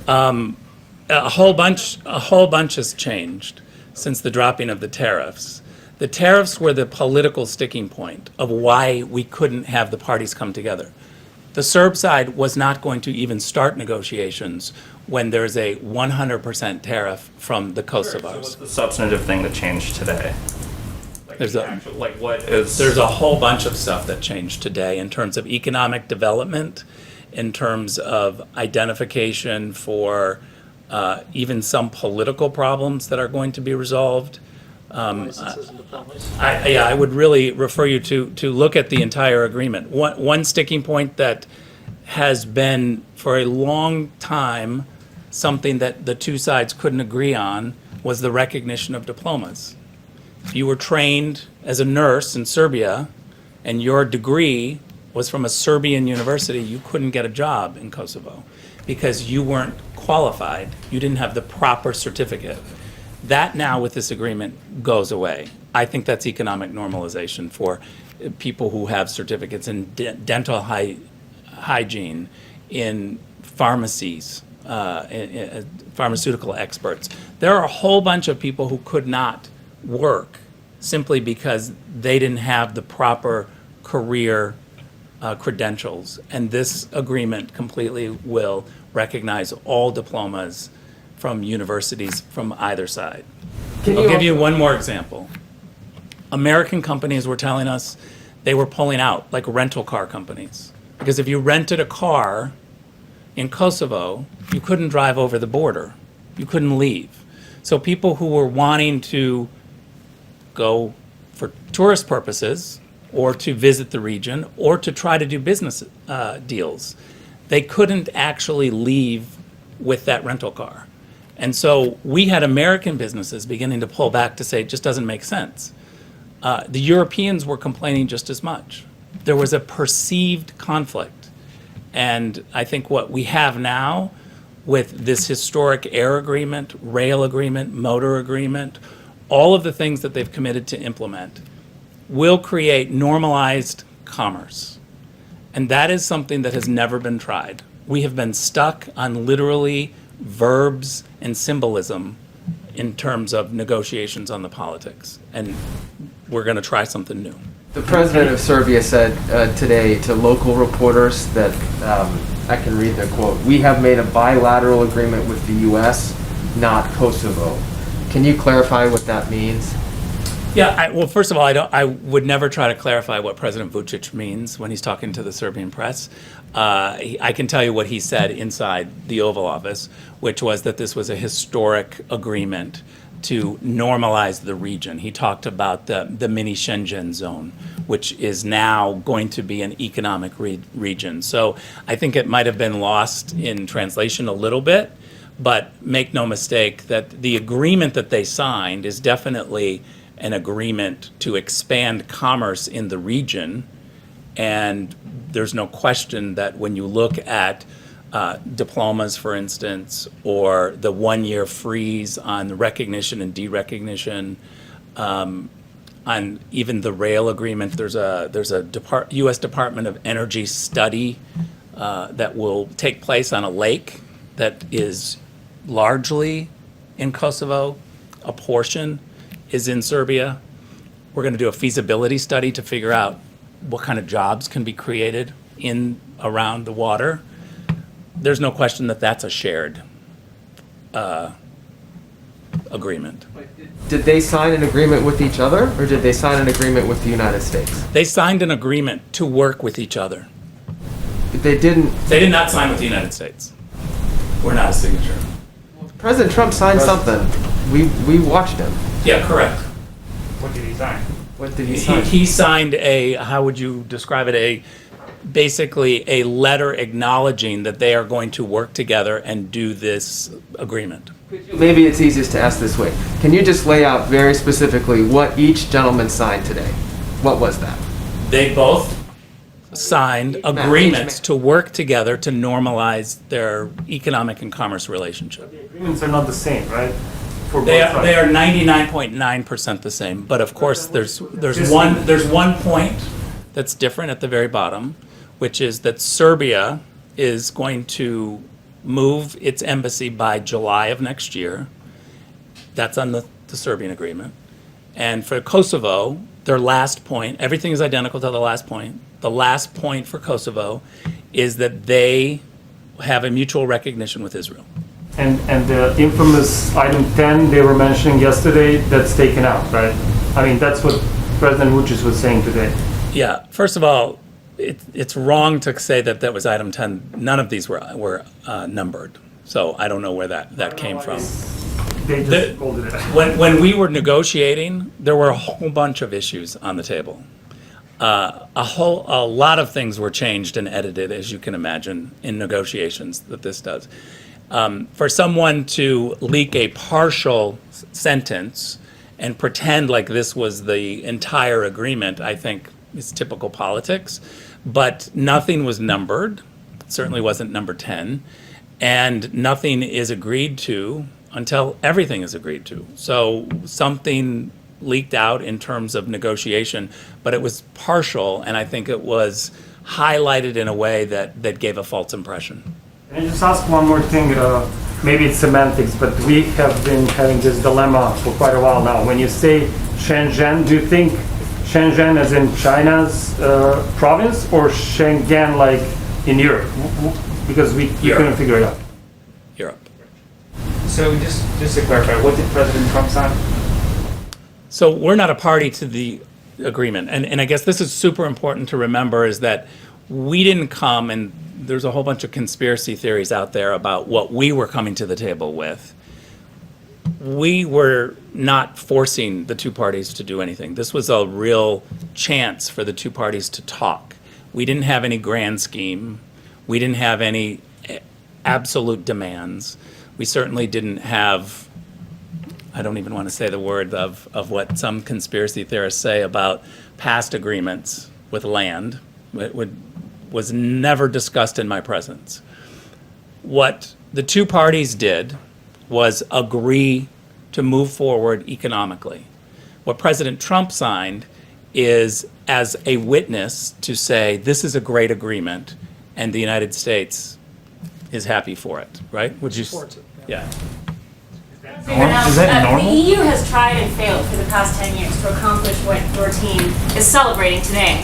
A whole bunch has changed since the dropping of the tariffs. The tariffs were the political sticking point of why we couldn't have the parties come together. The Serb side was not going to even start negotiations when there's a 100% tariff from the Kosovars. What's the substantive thing that changed today? There's a What is? There's a whole bunch of stuff that changed today in terms of economic development, in terms of identification for even some political problems that are going to be resolved. I would really refer you to look at the entire agreement. One sticking point that has been for a long time something that the two sides couldn't agree on was the recognition of diplomas. If you were trained as a nurse in Serbia and your degree was from a Serbian university, you couldn't get a job in Kosovo because you weren't qualified. You didn't have the proper certificate. That now with this agreement goes away. I think that's economic normalization for people who have certificates in dental hygiene, in pharmacies, in pharmaceutical experts. There are a whole bunch of people who could not work simply because they didn't have the proper career credentials. And this agreement completely will recognize all diplomas from universities from either side. I'll give you one more example. American companies were telling us they were pulling out, like rental car companies. Because if you rented a car in Kosovo, you couldn't drive over the border. You couldn't leave. So people who were wanting to go for tourist purposes or to visit the region or to try to do business deals, they couldn't actually leave with that rental car. And so we had American businesses beginning to pull back to say it just doesn't make sense. The Europeans were complaining just as much. There was a perceived conflict. And I think what we have now with this historic air agreement, rail agreement, motor agreement, all of the things that they've committed to implement will create normalized commerce. And that is something that has never been tried. We have been stuck on literally verbs and symbolism in terms of negotiations on the politics. And we're going to try something new. The president of Serbia said today to local reporters that, I can read the quote, "We have made a bilateral agreement with the U.S., not Kosovo." Can you clarify what that means? Yeah, well, first of all, I would never try to clarify what President Vučić means when he's talking to the Serbian press. I can tell you what he said inside the Oval Office, which was that this was a historic agreement to normalize the region. He talked about the mini Schengen zone, which is now going to be an economic region. So I think it might have been lost in translation a little bit, but make no mistake that the agreement that they signed is definitely an agreement to expand commerce in the region. And there's no question that when you look at diplomas, for instance, or the one-year freeze on the recognition and derecognition, on even the rail agreement, there's a U.S. Department of Energy study that will take place on a lake that is largely in Kosovo. A portion is in Serbia. We're going to do a feasibility study to figure out what kind of jobs can be created in around the water. There's no question that that's a shared agreement. Did they sign an agreement with each other, or did they sign an agreement with the United States? They signed an agreement to work with each other. They didn't. They did not sign with the United States. We're not a signature. President Trump signed something. We watched him. Yeah, correct. What did he sign? What did he sign? He signed a, how would you describe it, basically a letter acknowledging that they are going to work together and do this agreement. Maybe it's easiest to ask this way. Can you just lay out very specifically what each gentleman signed today? What was that? They both signed agreements to work together to normalize their economic and commerce relationship. The agreements are not the same, right? For both They sides. are 99.9% the same, but of course there's one point that's different at the very bottom, which is that Serbia is going to move its embassy by July of next year. That's on the Serbian agreement. And for Kosovo, their last point, everything is identical to the last point. The last point for Kosovo is that they have a mutual recognition with Israel. And the infamous item 10 they were mentioning yesterday, that's taken out, right? I mean, that's what President Vučić was saying today. Yeah, first of all, it's wrong to say that that was item 10. None of these were numbered. So I don't know where that came from. They just called it. When we were negotiating, there were a whole bunch of issues on the table. A lot of things were changed and edited, as you can imagine, in negotiations that this does. For someone to leak a partial sentence and pretend like this was the entire agreement, I think is typical politics. But nothing was numbered, certainly wasn't number 10, and nothing is agreed to until everything is agreed to. So something leaked out in terms of negotiation, but it was partial, and I think it was highlighted in a way that gave a false impression. Can I just ask one more thing? Maybe it's semantics, but we have been having this dilemma for quite a while now. When you say Shenzhen, do you think Shenzhen as in China's province, or Schengen like in Europe? Because we couldn't figure it out. Europe. So just to clarify, what did President Trump sign? So we're not a party to the agreement. And I guess this is super important to remember, is that we didn't come, and there's a whole bunch of conspiracy theories out there about what we were coming to the table with. We were not forcing the two parties to do anything. This was a real chance for the two parties to talk. We didn't have any grand scheme. We didn't have any absolute demands. We certainly didn't have, I don't even want to say the word of what some conspiracy theorists say about past agreements with land. It was never discussed in my presence. What the two parties did was agree to move forward economically. What President Trump signed is as a witness to say this is a great agreement and the United States is happy for it, right? Would you Supports it, yeah. Is that normal? The EU has tried and failed for the past 10 years to accomplish what your team is celebrating today.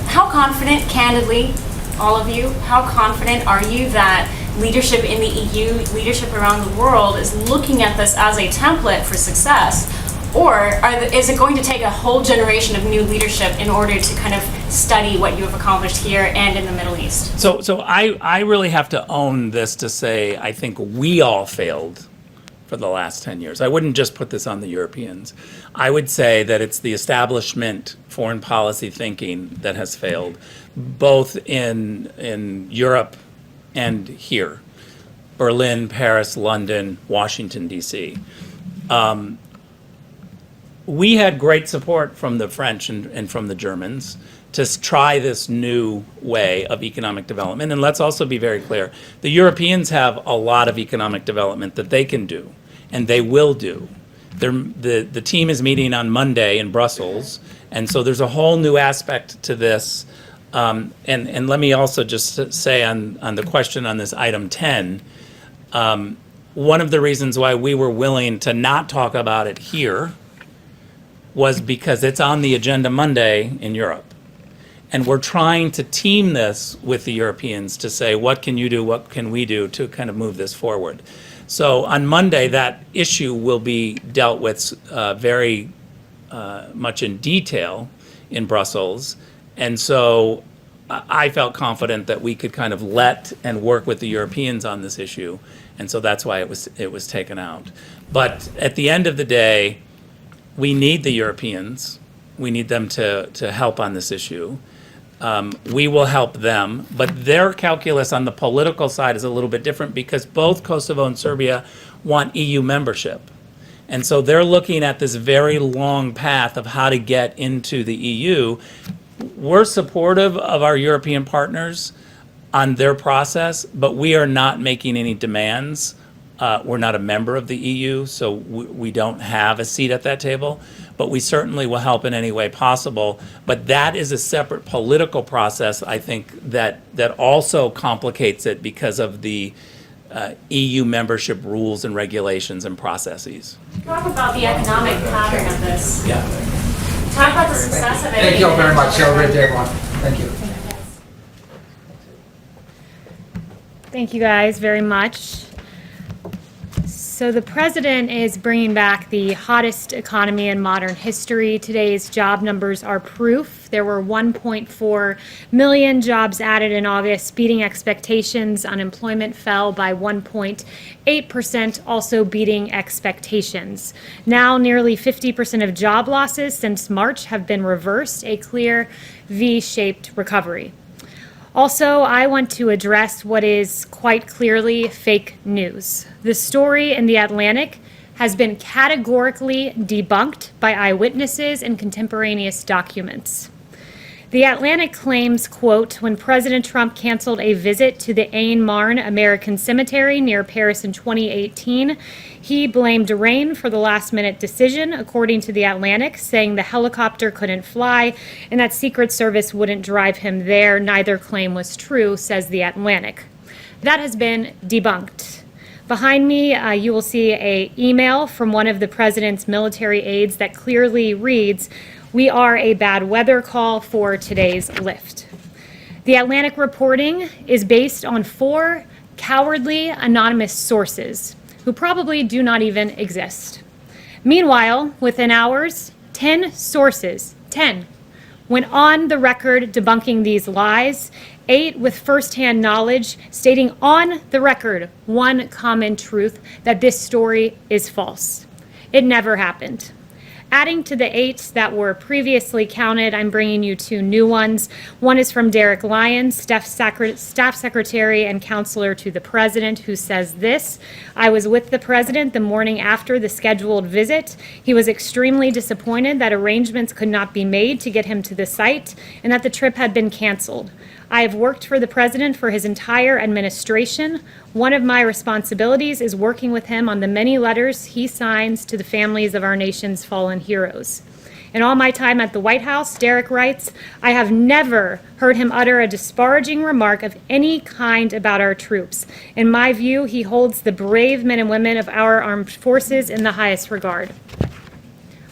How confident, candidly, all of you, how confident are you that leadership in the EU, leadership around the world is looking at this as a template for success? Or is it going to take a whole generation of new leadership in order to kind of study what you have accomplished here and in the Middle East? So I really have to own this to say I think we all failed for the last 10 years. I wouldn't just put this on the Europeans. I would say that it's the establishment foreign policy thinking that has failed, both in Europe and here. Berlin, Paris, London, Washington, D.C. We had great support from the French and from the Germans to try this new way of economic development. And let's also be very clear, the Europeans have a lot of economic development that they can do, and they will do. The team is meeting on Monday in Brussels, and so there's a whole new aspect to this. And let me also just say on the question on this item 10, one of the reasons why we were willing to not talk about it here was because it's on the agenda Monday in Europe. And we're trying to team this with the Europeans to say, what can you do, what can we do to kind of move this forward? So on Monday, that issue will be dealt with very much in detail in Brussels. And so I felt confident that we could kind of let and work with the Europeans on this issue. And so that's why it was taken out. But at the end of the day, we need the Europeans. We need them to help on this issue. We will help them, but their calculus on the political side is a little bit different because both Kosovo and Serbia want EU membership. And so they're looking at this very long path of how to get into the EU. We're supportive of our European partners on their process, but we are not making any demands. We're not a member of the EU, so we don't have a seat at that table, but we certainly will help in any way possible. But that is a separate political process, I think, that also complicates it because of the EU membership rules and regulations and processes. Talk about the economic pattern of this. Yeah. Talk about the success of it. Thank you all very much. Have a great day, everyone. Thank you. Thank you guys very much. So the president is bringing back the hottest economy in modern history. Today's job numbers are proof. There were 1.4 million jobs added in August, beating expectations. Unemployment fell by 1.8%, also beating expectations. Now, nearly 50% of job losses since March have been reversed, a clear V-shaped recovery. Also, I want to address what is quite clearly fake news. The story in The Atlantic has been categorically debunked by eyewitnesses and contemporaneous documents. The Atlantic claims, quote, when President Trump canceled a visit to the Ain Marne American Cemetery near Paris in 2018, he blamed rain for the last-minute decision, according to The Atlantic, saying the helicopter couldn't fly and that Secret Service wouldn't drive him there. Neither claim was true, says The Atlantic. That has been debunked. Behind me, you will see an email from one of the president's military aides that clearly reads, "We are a bad weather call for today's lift." The Atlantic reporting is based on 4 cowardly anonymous sources who probably do not even exist. Meanwhile, within hours, 10 sources, 10, went on the record debunking these lies, 8 with firsthand knowledge, stating on the record one common truth, that this story is false. It never happened. Adding to the 8 that were previously counted, I'm bringing you 2 new ones. One is from Derek Lyons, staff secretary and counselor to the president, who says this: I was with the president the morning after the scheduled visit. He was extremely disappointed that arrangements could not be made to get him to the site and that the trip had been canceled. I have worked for the president for his entire administration. One of my responsibilities is working with him on the many letters he signs to the families of our nation's fallen heroes. In all my time at the White House, Derek writes, I have never heard him utter a disparaging remark of any kind about our troops. In my view, he holds the brave men and women of our armed forces in the highest regard.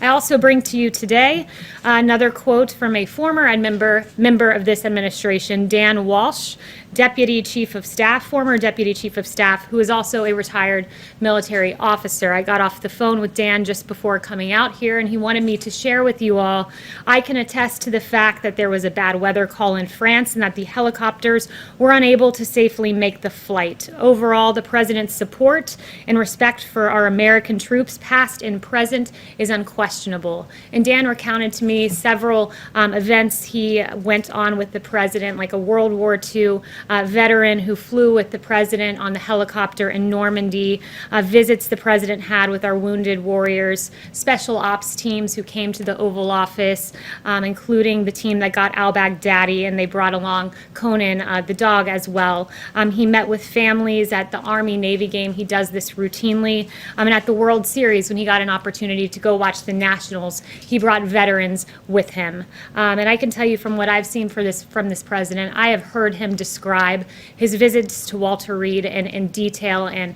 I also bring to you today another quote from a former member of this administration, Dan Walsh, former Deputy Chief of Staff, who is also a retired military officer. I got off the phone with Dan just before coming out here, and he wanted me to share with you all, I can attest to the fact that there was a bad weather call in France and that the helicopters were unable to safely make the flight. Overall, the President's support and respect for our American troops, past and present, is unquestionable. And Dan recounted to me several events he went on with the President, like a World War II veteran who flew with the President on the helicopter in Normandy, visits the President had with our wounded warriors, special ops teams who came to the Oval Office, including the team that got al-Baghdadi, and they brought along Conan, the dog, as well. He met with families at the Army-Navy game. He does this routinely. And at the World Series, when he got an opportunity to go watch the Nationals, he brought veterans with him. And I can tell you from what I've seen from this President, I have heard him describe his visits to Walter Reed in detail, and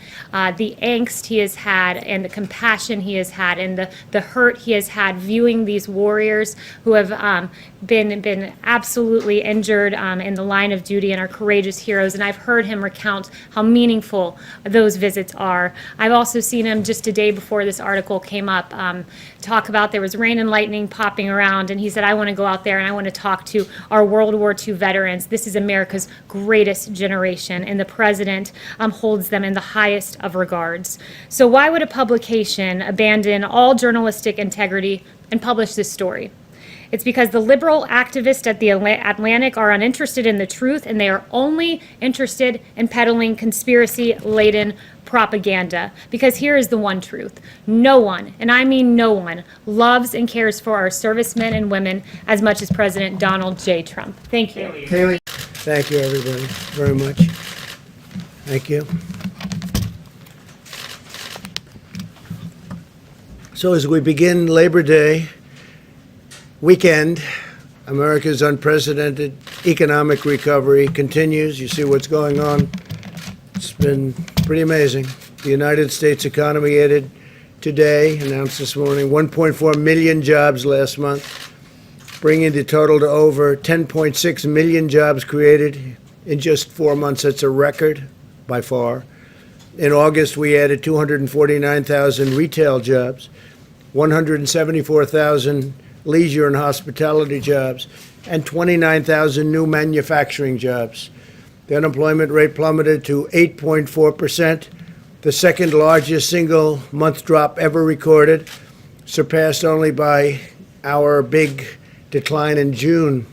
the angst he has had and the compassion he has had and the hurt he has had viewing these warriors who have been absolutely injured in the line of duty and are courageous heroes. And I've heard him recount how meaningful those visits are. I've also seen him just a day before this article came up talk about there was rain and lightning popping around, and he said, I want to go out there and I want to talk to our World War II veterans. This is America's greatest generation, and the President holds them in the highest of regards. So why would a publication abandon all journalistic integrity and publish this story? It's because the liberal activists at the Atlantic are uninterested in the truth, and they are only interested in peddling conspiracy-laden propaganda. Because here is the one truth. No one, and I mean no one, loves and cares for our servicemen and women as much as President Donald J. Trump. Thank you. Haley. Thank you, everybody, very much. Thank you. So as we begin Labor Day weekend, America's unprecedented economic recovery continues. You see what's going on. It's been pretty amazing. The United States economy added today, announced this morning, 1.4 million jobs last month, bringing the total to over 10.6 million jobs created in just 4 months. That's a record by far. In August, we added 249,000 retail jobs, 174,000 leisure and hospitality jobs, and 29,000 new manufacturing jobs. The unemployment rate plummeted to 8.4%, the second largest single month drop ever recorded, surpassed only by our big decline in June.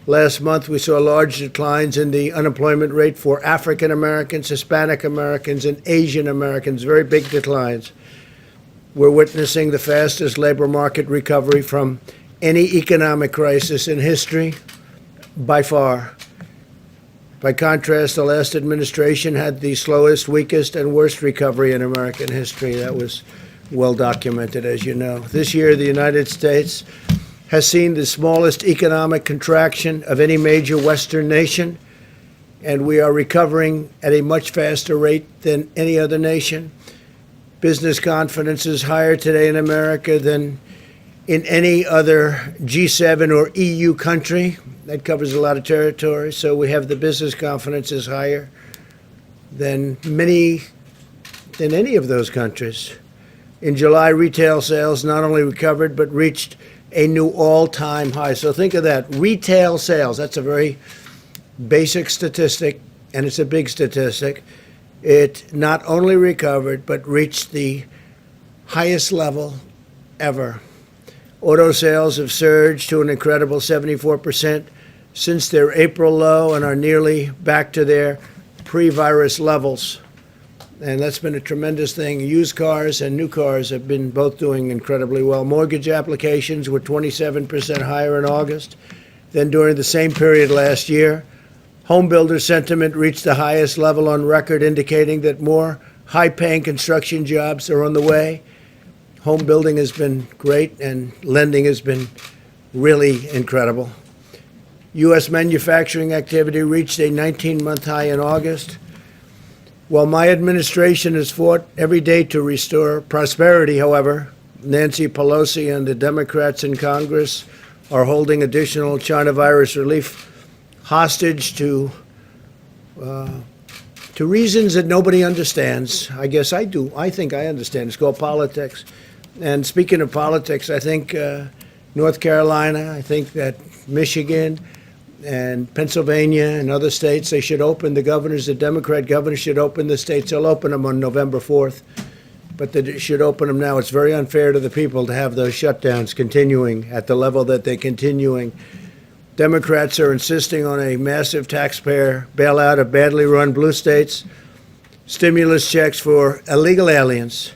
Last month, we saw large declines in the unemployment rate for African Americans, Hispanic Americans, and Asian Americans, very big declines. We're witnessing the fastest labor market recovery from any economic crisis in history, by far. By contrast, the last administration had the slowest, weakest, and worst recovery in American history. That was well documented, as you know. This year, the United States has seen the smallest economic contraction of any major Western nation, and we are recovering at a much faster rate than any other nation. Business confidence is higher today in America than in any other G7 or EU country. That covers a lot of territory. So we have the business confidence is higher than any of those countries. In July, retail sales not only recovered, but reached a new all-time high. So think of that. Retail sales, that's a very basic statistic, and it's a big statistic. It not only recovered, but reached the highest level ever. Auto sales have surged to an incredible 74% since their April low and are nearly back to their pre-virus levels. And that's been a tremendous thing. Used cars and new cars have been both doing incredibly well. Mortgage applications were 27% higher in August than during the same period last year. Home builder sentiment reached the highest level on record, indicating that more high-paying construction jobs are on the way. Home building has been great, and lending has been really incredible. U.S. manufacturing activity reached a 19-month high in August. While my administration has fought every day to restore prosperity, however, Nancy Pelosi and the Democrats in Congress are holding additional China virus relief hostage to reasons that nobody understands. I guess I do. I think I understand. It's called politics. And speaking of politics, I think North Carolina, I think that Michigan and Pennsylvania and other states, they should open, the Democrat governors should open the states. They'll open them on November 4th, but they should open them now. It's very unfair to the people to have those shutdowns continuing at the level that they're continuing. Democrats are insisting on a massive taxpayer bailout of badly run blue states, stimulus checks for illegal aliens,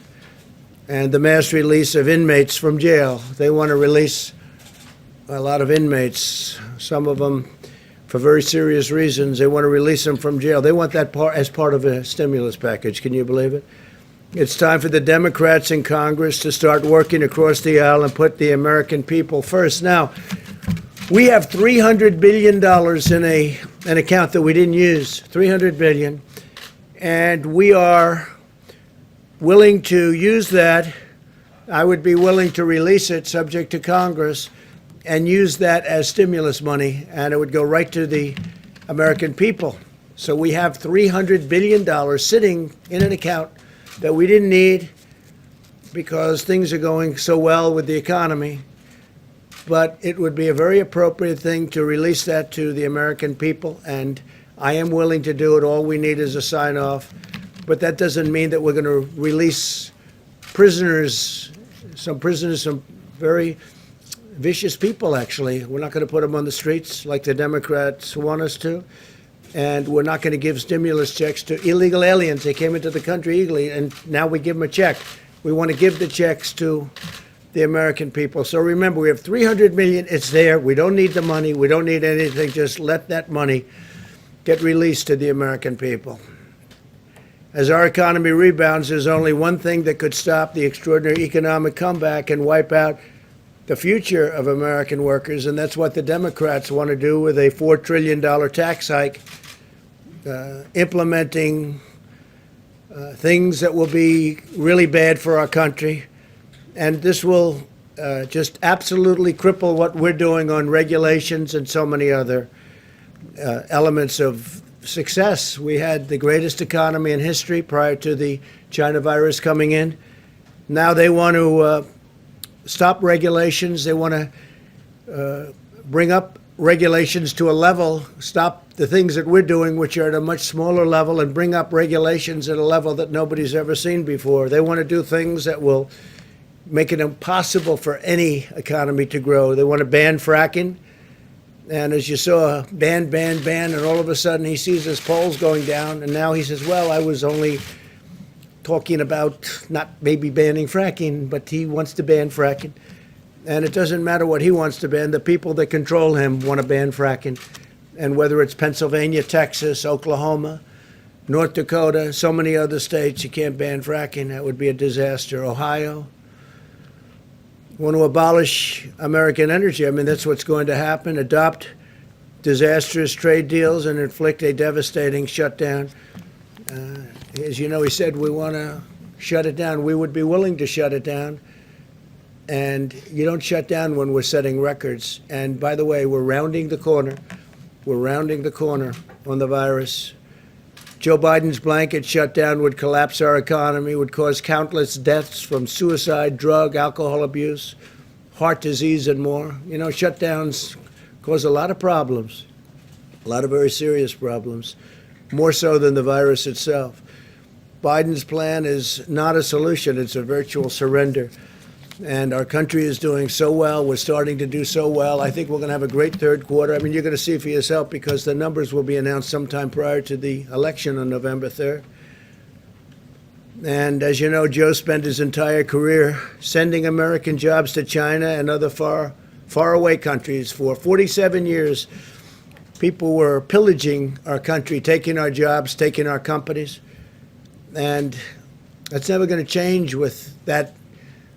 and the mass release of inmates from jail. They want to release a lot of inmates, some of them for very serious reasons. They want to release them from jail. They want that as part of a stimulus package. Can you believe it? It's time for the Democrats in Congress to start working across the aisle and put the American people first. Now, we have $300 billion in an account that we didn't use, $300 billion, and we are willing to use that. I would be willing to release it, subject to Congress, and use that as stimulus money, and it would go right to the American people. So we have $300 billion sitting in an account that we didn't need because things are going so well with the economy. But it would be a very appropriate thing to release that to the American people, and I am willing to do it. All we need is a sign-off. But that doesn't mean that we're going to release prisoners, some very vicious people, actually. We're not going to put them on the streets like the Democrats want us to. And we're not going to give stimulus checks to illegal aliens. They came into the country illegally, and now we give them a check. We want to give the checks to the American people. So remember, we have $300 million. It's there. We don't need the money. We don't need anything. Just let that money get released to the American people. As our economy rebounds, there's only one thing that could stop the extraordinary economic comeback and wipe out the future of American workers, and that's what the Democrats want to do with a $4 trillion tax hike, implementing things that will be really bad for our country. And this will just absolutely cripple what we're doing on regulations and so many other elements of success. We had the greatest economy in history prior to the China virus coming in. Now they want to stop regulations. They want to bring up regulations to a level, stop the things that we're doing, which are at a much smaller level, and bring up regulations at a level that nobody's ever seen before. They want to do things that will make it impossible for any economy to grow. They want to ban fracking. And as you saw, ban, and all of a sudden he sees his polls going down, and now he says, well, I was only talking about not maybe banning fracking, but he wants to ban fracking. And it doesn't matter what he wants to ban. The people that control him want to ban fracking. And whether it's Pennsylvania, Texas, Oklahoma, North Dakota, so many other states, you can't ban fracking. That would be a disaster. Ohio want to abolish American energy. I mean, that's what's going to happen. Adopt disastrous trade deals and inflict a devastating shutdown. As you know, he said we want to shut it down. We would be willing to shut it down. And you don't shut down when we're setting records. And by the way, we're rounding the corner. We're rounding the corner on the virus. Joe Biden's blanket shutdown would collapse our economy, would cause countless deaths from suicide, drug, alcohol abuse, heart disease, and more. You know, shutdowns cause a lot of problems, a lot of very serious problems, more so than the virus itself. Biden's plan is not a solution. It's a virtual surrender. And our country is doing so well. We're starting to do so well. I think we're going to have a great third quarter. I mean, you're going to see for yourself because the numbers will be announced sometime prior to the election on November 3rd. And as you know, Joe spent his entire career sending American jobs to China and other far away countries. For 47 years, people were pillaging our country, taking our jobs, taking our companies. And that's never going to change with that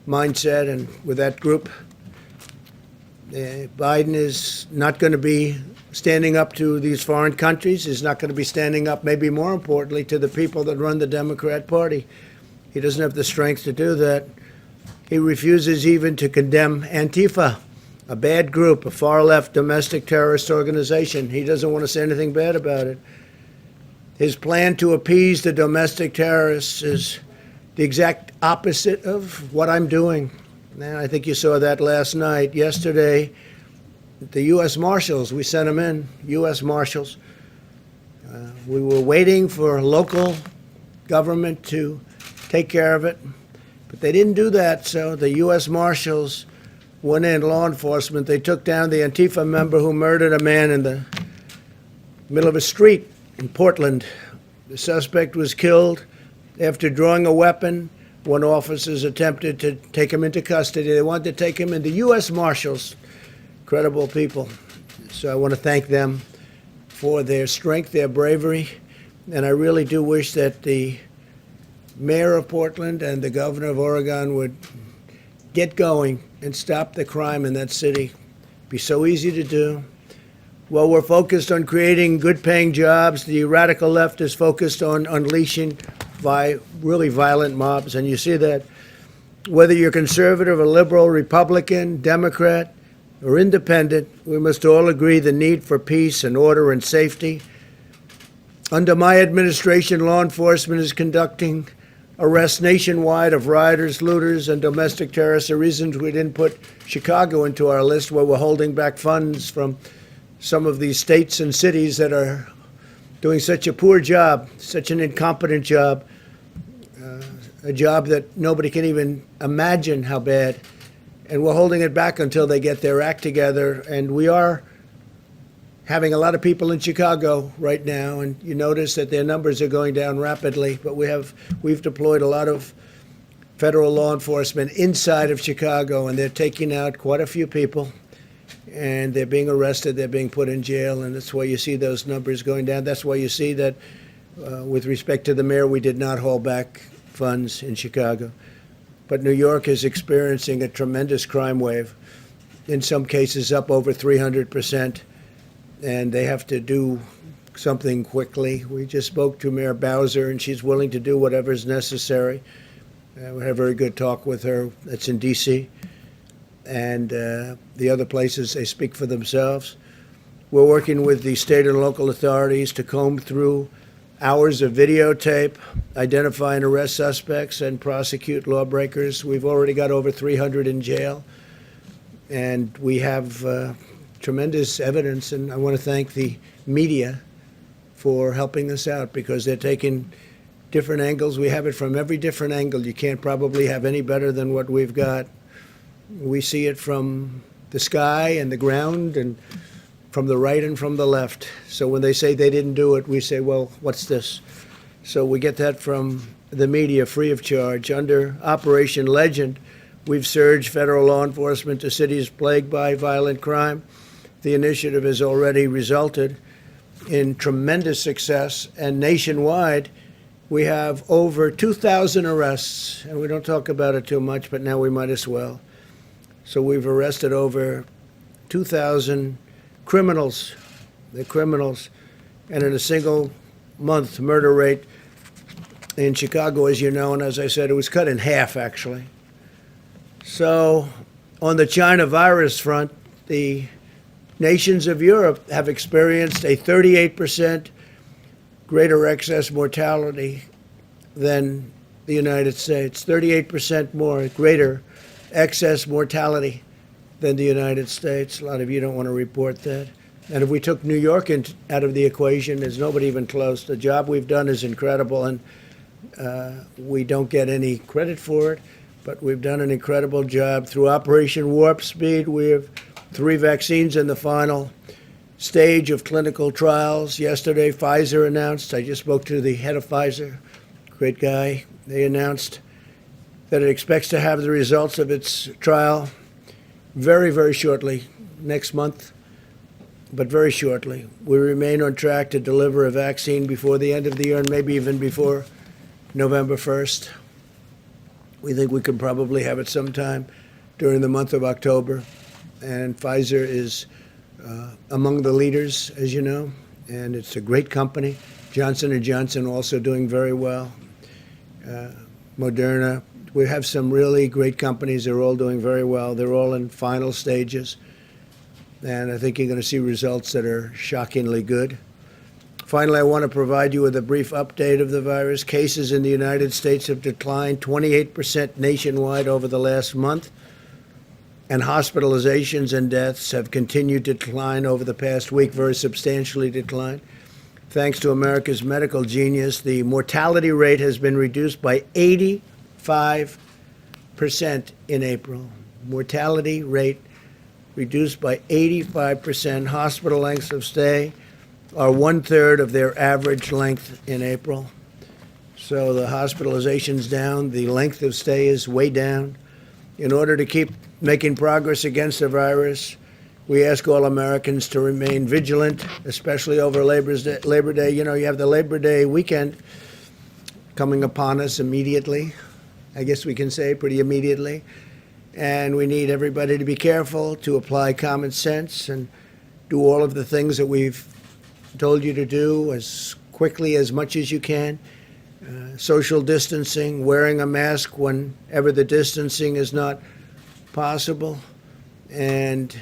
mindset and with that group. Biden is not going to be standing up to these foreign countries. He's not going to be standing up, maybe more importantly, to the people that run the Democrat Party. He doesn't have the strength to do that. He refuses even to condemn Antifa, a bad group, a far-left domestic terrorist organization. He doesn't want to say anything bad about it. His plan to appease the domestic terrorists is the exact opposite of what I'm doing. And I think you saw that last night. Yesterday, the U.S. Marshals, we sent them in, U.S. Marshals. We were waiting for local government to take care of it, but they didn't do that, so the U.S. Marshals went in, law enforcement. They took down the Antifa member who murdered a man in the middle of a street in Portland. The suspect was killed after drawing a weapon when officers attempted to take him into custody. They wanted to take him in. The U.S. Marshals, credible people. So I want to thank them for their strength, their bravery, and I really do wish that the mayor of Portland and the governor of Oregon would get going and stop the crime in that city. It'd be so easy to do. Well, we're focused on creating good-paying jobs. The radical left is focused on unleashing really violent mobs, and you see that whether you're conservative or liberal, Republican, Democrat, or independent, we must all agree the need for peace and order and safety. Under my administration, law enforcement is conducting arrests nationwide of rioters, looters, and domestic terrorists. The reasons we didn't put Chicago into our list, where we're holding back funds from some of these states and cities that are doing such a poor job, such an incompetent job, a job that nobody can even imagine how bad. And we're holding it back until they get their act together. And we are having a lot of people in Chicago right now, and you notice that their numbers are going down rapidly. But we've deployed a lot of federal law enforcement inside of Chicago, and they're taking out quite a few people. And they're being arrested, they're being put in jail, and that's why you see those numbers going down. That's why you see that, with respect to the mayor, we did not hold back funds in Chicago. But New York is experiencing a tremendous crime wave, in some cases up over 300%, and they have to do something quickly. We just spoke to Mayor Bowser, and she's willing to do whatever is necessary. We had a very good talk with her. That's in D.C., and the other places, they speak for themselves. We're working with the state and local authorities to comb through hours of videotape, identify and arrest suspects, and prosecute lawbreakers. We've already got over 300 in jail, and we have tremendous evidence, and I want to thank the media for helping us out, because they're taking different angles. We have it from every different angle. You can't probably have any better than what we've got. We see it from the sky and the ground, and from the right and from the left. So when they say they didn't do it, we say, well, what's this? So we get that from the media free of charge. Under Operation Legend, we've surged federal law enforcement to cities plagued by violent crime. The initiative has already resulted in tremendous success, and nationwide, we have over 2,000 arrests, and we don't talk about it too much, but now we might as well. So we've arrested over 2,000 criminals. They're criminals. And in a single month, murder rate in Chicago, as you know, and as I said, it was cut in half, actually. So on the China virus front, the nations of Europe have experienced a 38% greater excess mortality than the United States. 38% more greater excess mortality than the United States. A lot of you don't want to report that. And if we took New York out of the equation, there's nobody even close. The job we've done is incredible, and we don't get any credit for it, but we've done an incredible job. Through Operation Warp Speed, we have 3 vaccines in the final stage of clinical trials. Yesterday, Pfizer announced, I just spoke to the head of Pfizer, great guy. They announced that it expects to have the results of its trial very, very shortly, next month, but very shortly. We remain on track to deliver a vaccine before the end of the year, and maybe even before November 1st. We think we can probably have it sometime during the month of October. And Pfizer is among the leaders, as you know, and it's a great company. Johnson & Johnson also doing very well. Moderna, We have some really great companies. They're all doing very well. They're all in final stages. And I think you're going to see results that are shockingly good. Finally, I want to provide you with a brief update of the virus. Cases in the United States have declined 28% nationwide over the last month, and hospitalizations and deaths have continued to decline over the past week, very substantially declined. Thanks to America's medical genius, the mortality rate has been reduced by 85% in April. Mortality rate reduced by 85%. Hospital lengths of stay are 1/3 of their average length in April. So the hospitalization's down, the length of stay is way down. In order to keep making progress against the virus, we ask all Americans to remain vigilant, especially over Labor Day. You know, you have the Labor Day weekend coming upon us immediately. I guess we can say pretty immediately. And we need everybody to be careful, to apply common sense, and do all of the things that we've told you to do as quickly, as much as you can. Social distancing, wearing a mask whenever the distancing is not possible, and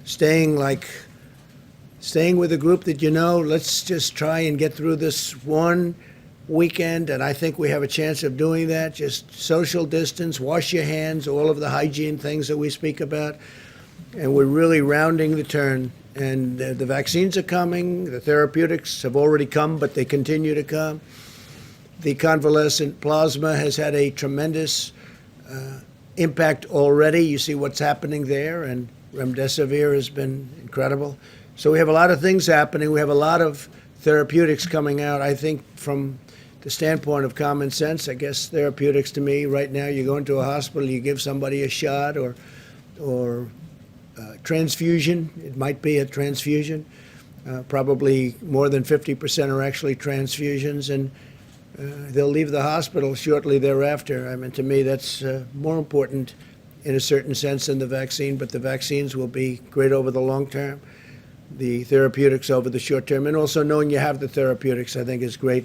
staying with a group that you know. Let's just try and get through this one weekend, and I think we have a chance of doing that. Just social distance, wash your hands, all of the hygiene things that we speak about, and we're really rounding the turn. And the vaccines are coming, the therapeutics have already come, but they continue to come. The convalescent plasma has had a tremendous impact already. You see what's happening there, and remdesivir has been incredible. So we have a lot of things happening. We have a lot of therapeutics coming out. I think from the standpoint of common sense, I guess therapeutics to me right now, you go into a hospital, you give somebody a shot or transfusion. It might be a transfusion. Probably more than 50% are actually transfusions, and they'll leave the hospital shortly thereafter. I mean, to me, that's more important in a certain sense than the vaccine, but the vaccines will be great over the long term, the therapeutics over the short term, and also knowing you have the therapeutics, I think, is great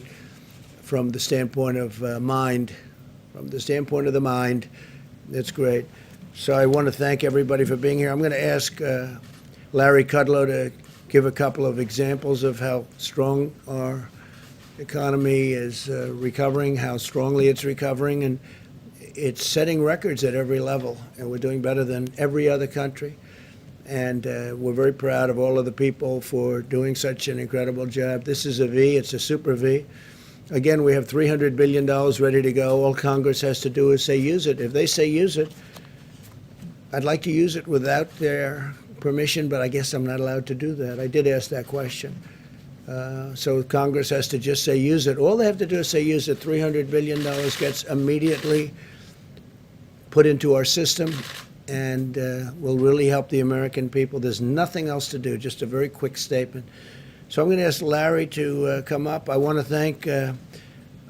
from the standpoint of mind. From the standpoint of the mind, it's great. So I want to thank everybody for being here. I'm going to ask Larry Kudlow to give a couple of examples of how strong our economy is recovering, how strongly it's recovering, and it's setting records at every level, and we're doing better than every other country. And we're very proud of all of the people for doing such an incredible job. This is a V, it's a super V. Again, we have $300 billion ready to go. All Congress has to do is say use it. If they say use it, I'd like to use it without their permission, but I guess I'm not allowed to do that. I did ask that question. So Congress has to just say use it. All they have to do is say use it. $300 billion gets immediately put into our system and will really help the American people. There's nothing else to do, just a very quick statement. So I'm going to ask Larry to come up. I want to thank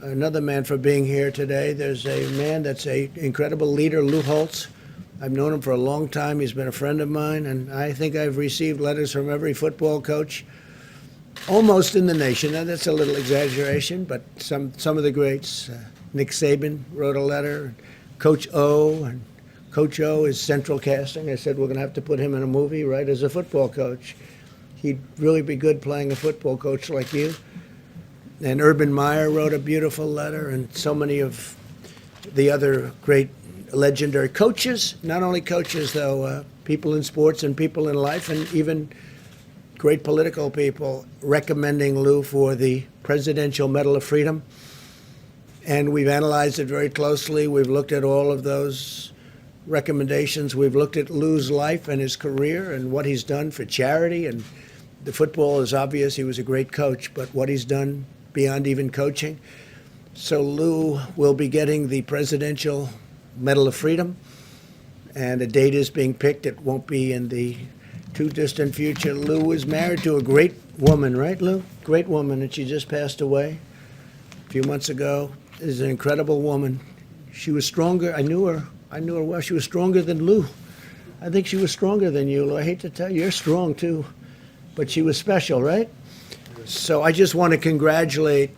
another man for being here today. There's a man that's an incredible leader, Lou Holtz. I've known him for a long time. He's been a friend of mine, and I think I've received letters from every football coach almost in the nation. Now, that's a little exaggeration, but some of the greats. Nick Saban wrote a letter. Coach O, and Coach O is central casting. I said we're going to have to put him in a movie, right, as a football coach. He'd really be good playing a football coach like you. And Urban Meyer wrote a beautiful letter, and so many of the other great legendary coaches, not only coaches, though, people in sports and people in life, and even great political people recommending Lou for the Presidential Medal of Freedom. And we've analyzed it very closely. We've looked at all of those recommendations. We've looked at Lou's life and his career and what he's done for charity. And the football is obvious. He was a great coach, but what he's done beyond even coaching. So Lou will be getting the Presidential Medal of Freedom, and a date is being picked. It won't be in the too distant future. Lou was married to a great woman, right, Lou? Great woman, and she just passed away a few months ago. Is an incredible woman. She was stronger. I knew her well. She was stronger than Lou. I think she was stronger than you, Lou. I hate to tell you, you're strong too, but she was special, right? So I just want to congratulate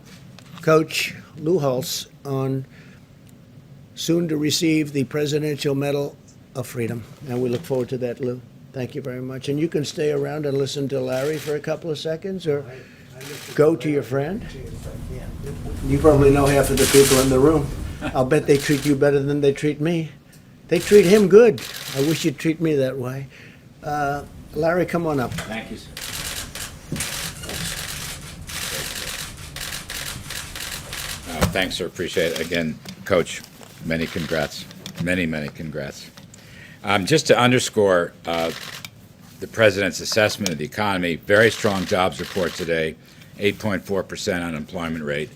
Coach Lou Holtz on soon to receive the Presidential Medal of Freedom. And we look forward to that, Lou. Thank you very much. And you can stay around and listen to Larry for a couple of seconds, or go to your friend. You probably know half of the people in the room. I'll bet they treat you better than they treat me. They treat him good. I wish you'd treat me that way. Larry, come on up. Thank you, sir. Thanks, sir. Appreciate it. Again, Coach, many congrats. Many, many congrats. Just to underscore the President's assessment of the economy, very strong jobs report today, 8.4% unemployment rate,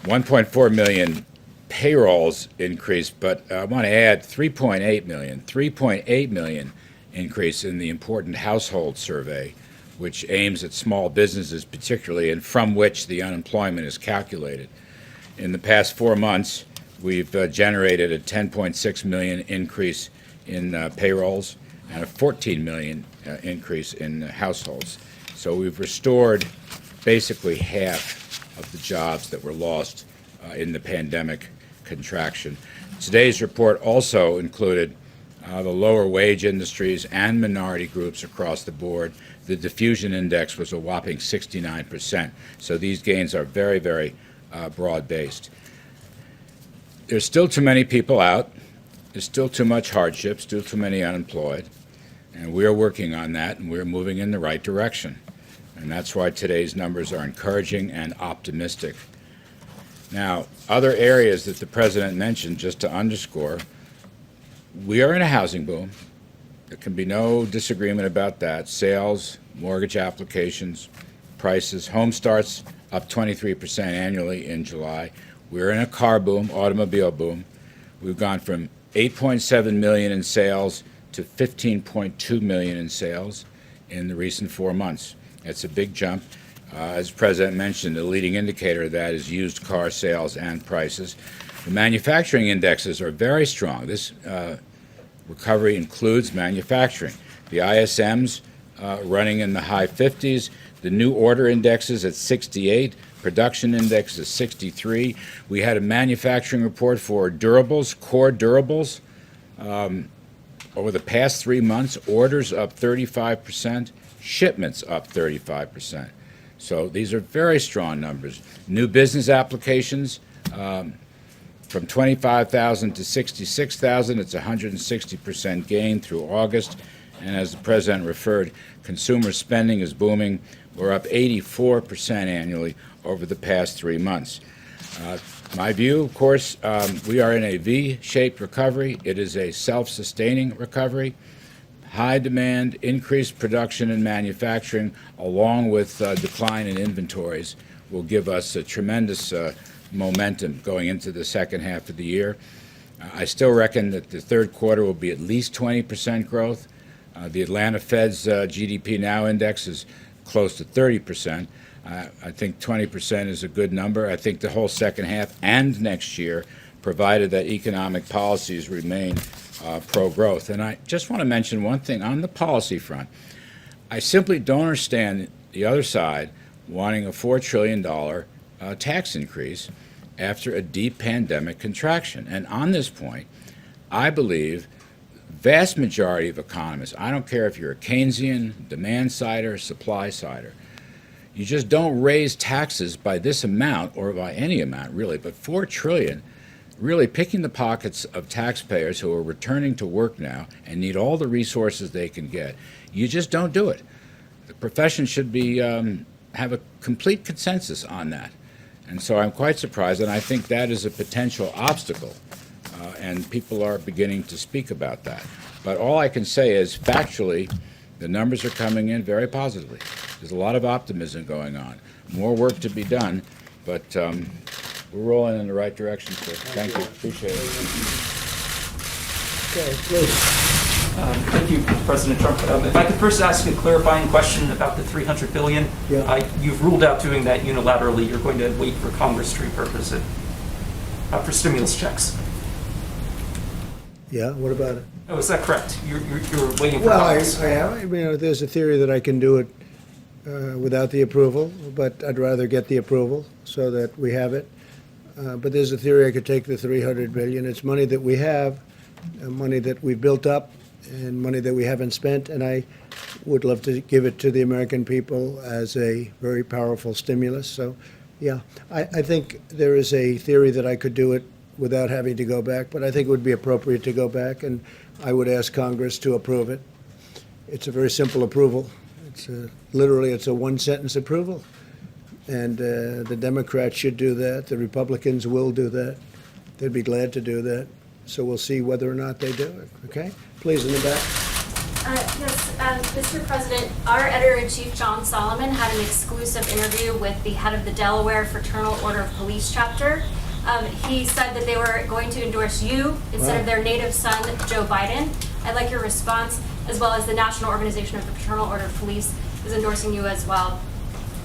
1.4 million payrolls increased, but I want to add 3.8 million increase in the important household survey, which aims at small businesses particularly, and from which the unemployment is calculated. In the past 4 months, we've generated a 10.6 million increase in payrolls and a 14 million increase in households. So we've restored basically half of the jobs that were lost in the pandemic contraction. Today's report also included the lower wage industries and minority groups across the board. The diffusion index was a whopping 69%. So these gains are very, very broad-based. There's still too many people out. There's still too much hardship, still too many unemployed. And we're working on that, and we're moving in the right direction. And that's why today's numbers are encouraging and optimistic. Now, other areas that the President mentioned, just to underscore, we are in a housing boom. There can be no disagreement about that. Sales, mortgage applications, prices, home starts up 23% annually in July. We're in a car boom, automobile boom. We've gone from 8.7 million in sales to 15.2 million in sales in the recent 4 months. It's a big jump. As the President mentioned, the leading indicator of that is used car sales and prices. The manufacturing indexes are very strong. This recovery includes manufacturing. The ISM's running in the high 50s. The new order index is at 68. Production index is 63. We had a manufacturing report for durables, core durables. Over the past 3 months, orders up 35%, shipments up 35%. So these are very strong numbers. New business applications from 25,000 to 66,000. It's a 160% gain through August. And as the President referred, consumer spending is booming. We're up 84% annually over the past 3 months. My view, of course, we are in a V-shaped recovery. It is a self-sustaining recovery. High demand, increased production and manufacturing, along with decline in inventories, will give us a tremendous momentum going into the second half of the year. I still reckon that the third quarter will be at least 20% growth. The Atlanta Fed's GDP Now index is close to 30%. I think 20% is a good number. I think the whole second half and next year, provided that economic policies remain pro-growth. And I just want to mention one thing on the policy front. I simply don't understand the other side wanting a $4 trillion tax increase after a deep pandemic contraction. And on this point, I believe vast majority of economists, I don't care if you're a Keynesian, demand sider, supply sider, you just don't raise taxes by this amount or by any amount really, but $4 trillion, really picking the pockets of taxpayers who are returning to work now and need all the resources they can get. You just don't do it. The profession should be have a complete consensus on that. And so I'm quite surprised, and I think that is a potential obstacle, and people are beginning to speak about that. But all I can say is, factually, the numbers are coming in very positively. There's a lot of optimism going on. More work to be done, but we're rolling in the right direction, sir. Thank you. Appreciate it. Okay, please. Thank you, President Trump. If I could first ask a clarifying question about the $300 billion. Yeah. You've ruled out doing that unilaterally. You're going to wait for Congress to repurpose it for stimulus checks. Yeah, what about it? Oh, is that correct? You're waiting for Well, Congress? there's a theory that I can do it without the approval, but I'd rather get the approval so that we have it. But there's a theory I could take the $300 billion. It's money that we have, money that we've built up, and money that we haven't spent. And I would love to give it to the American people as a very powerful stimulus. So, yeah, I think there is a theory that I could do it without having to go back, but I think it would be appropriate to go back, and I would ask Congress to approve it. It's a very simple approval. Literally, it's a one-sentence approval. And the Democrats should do that. The Republicans will do that. They'd be glad to do that. So we'll see whether or not they do it. Okay? Please, in the back. Mr. President, our editor-in-chief, John Solomon, had an exclusive interview with the head of the Delaware Fraternal Order of Police chapter. He said that they were going to endorse you instead of their native son, Joe Biden. I'd like your response, as well as the National Organization of the Fraternal Order of Police is endorsing you as well.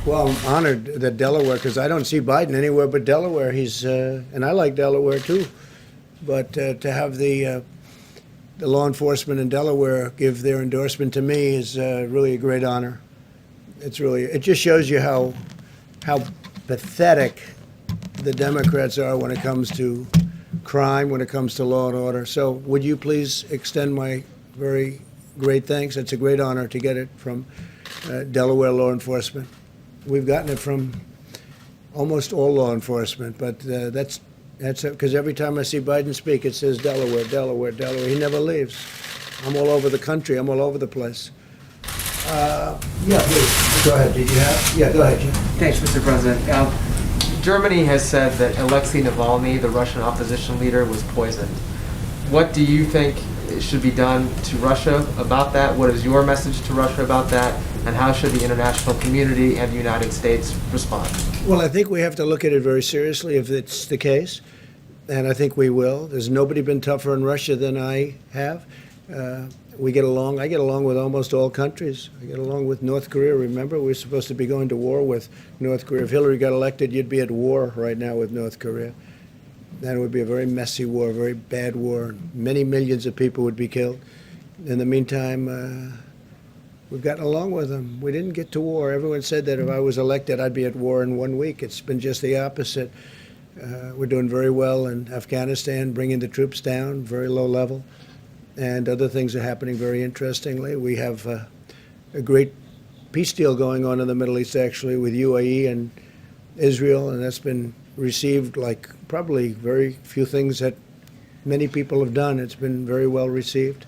Well, I'm honored that Delaware, because I don't see Biden anywhere but Delaware. And I like Delaware too. But to have the law enforcement in Delaware give their endorsement to me is really a great honor. It just shows you how pathetic the Democrats are when it comes to crime, when it comes to law and order. So would you please extend my very great thanks? It's a great honor to get it from Delaware law enforcement. We've gotten it from almost all law enforcement, but that's because every time I see Biden speak, it says Delaware, Delaware, Delaware. He never leaves. I'm all over the country. I'm all over the place. Yeah, please. Go ahead. Did you have? Yeah, go ahead, Jim. Thanks, Mr. President. Germany has said that Alexei Navalny, the Russian opposition leader, was poisoned. What do you think should be done to Russia about that? What is your message to Russia about that? And how should the international community and the United States respond? Well, I think we have to look at it very seriously if it's the case, and I think we will. There's nobody been tougher in Russia than I have. We get along. I get along with almost all countries. I get along with North Korea. Remember, we're supposed to be going to war with North Korea. If Hillary got elected, you'd be at war right now with North Korea. That would be a very messy war, a very bad war. Many millions of people would be killed. In the meantime, we've gotten along with them. We didn't get to war. Everyone said that if I was elected, I'd be at war in 1 week. It's been just the opposite. We're doing very well in Afghanistan, bringing the troops down, very low level. And other things are happening very interestingly. We have a great peace deal going on in the Middle East, actually, with UAE and Israel, and that's been received like probably very few things that many people have done. It's been very well received.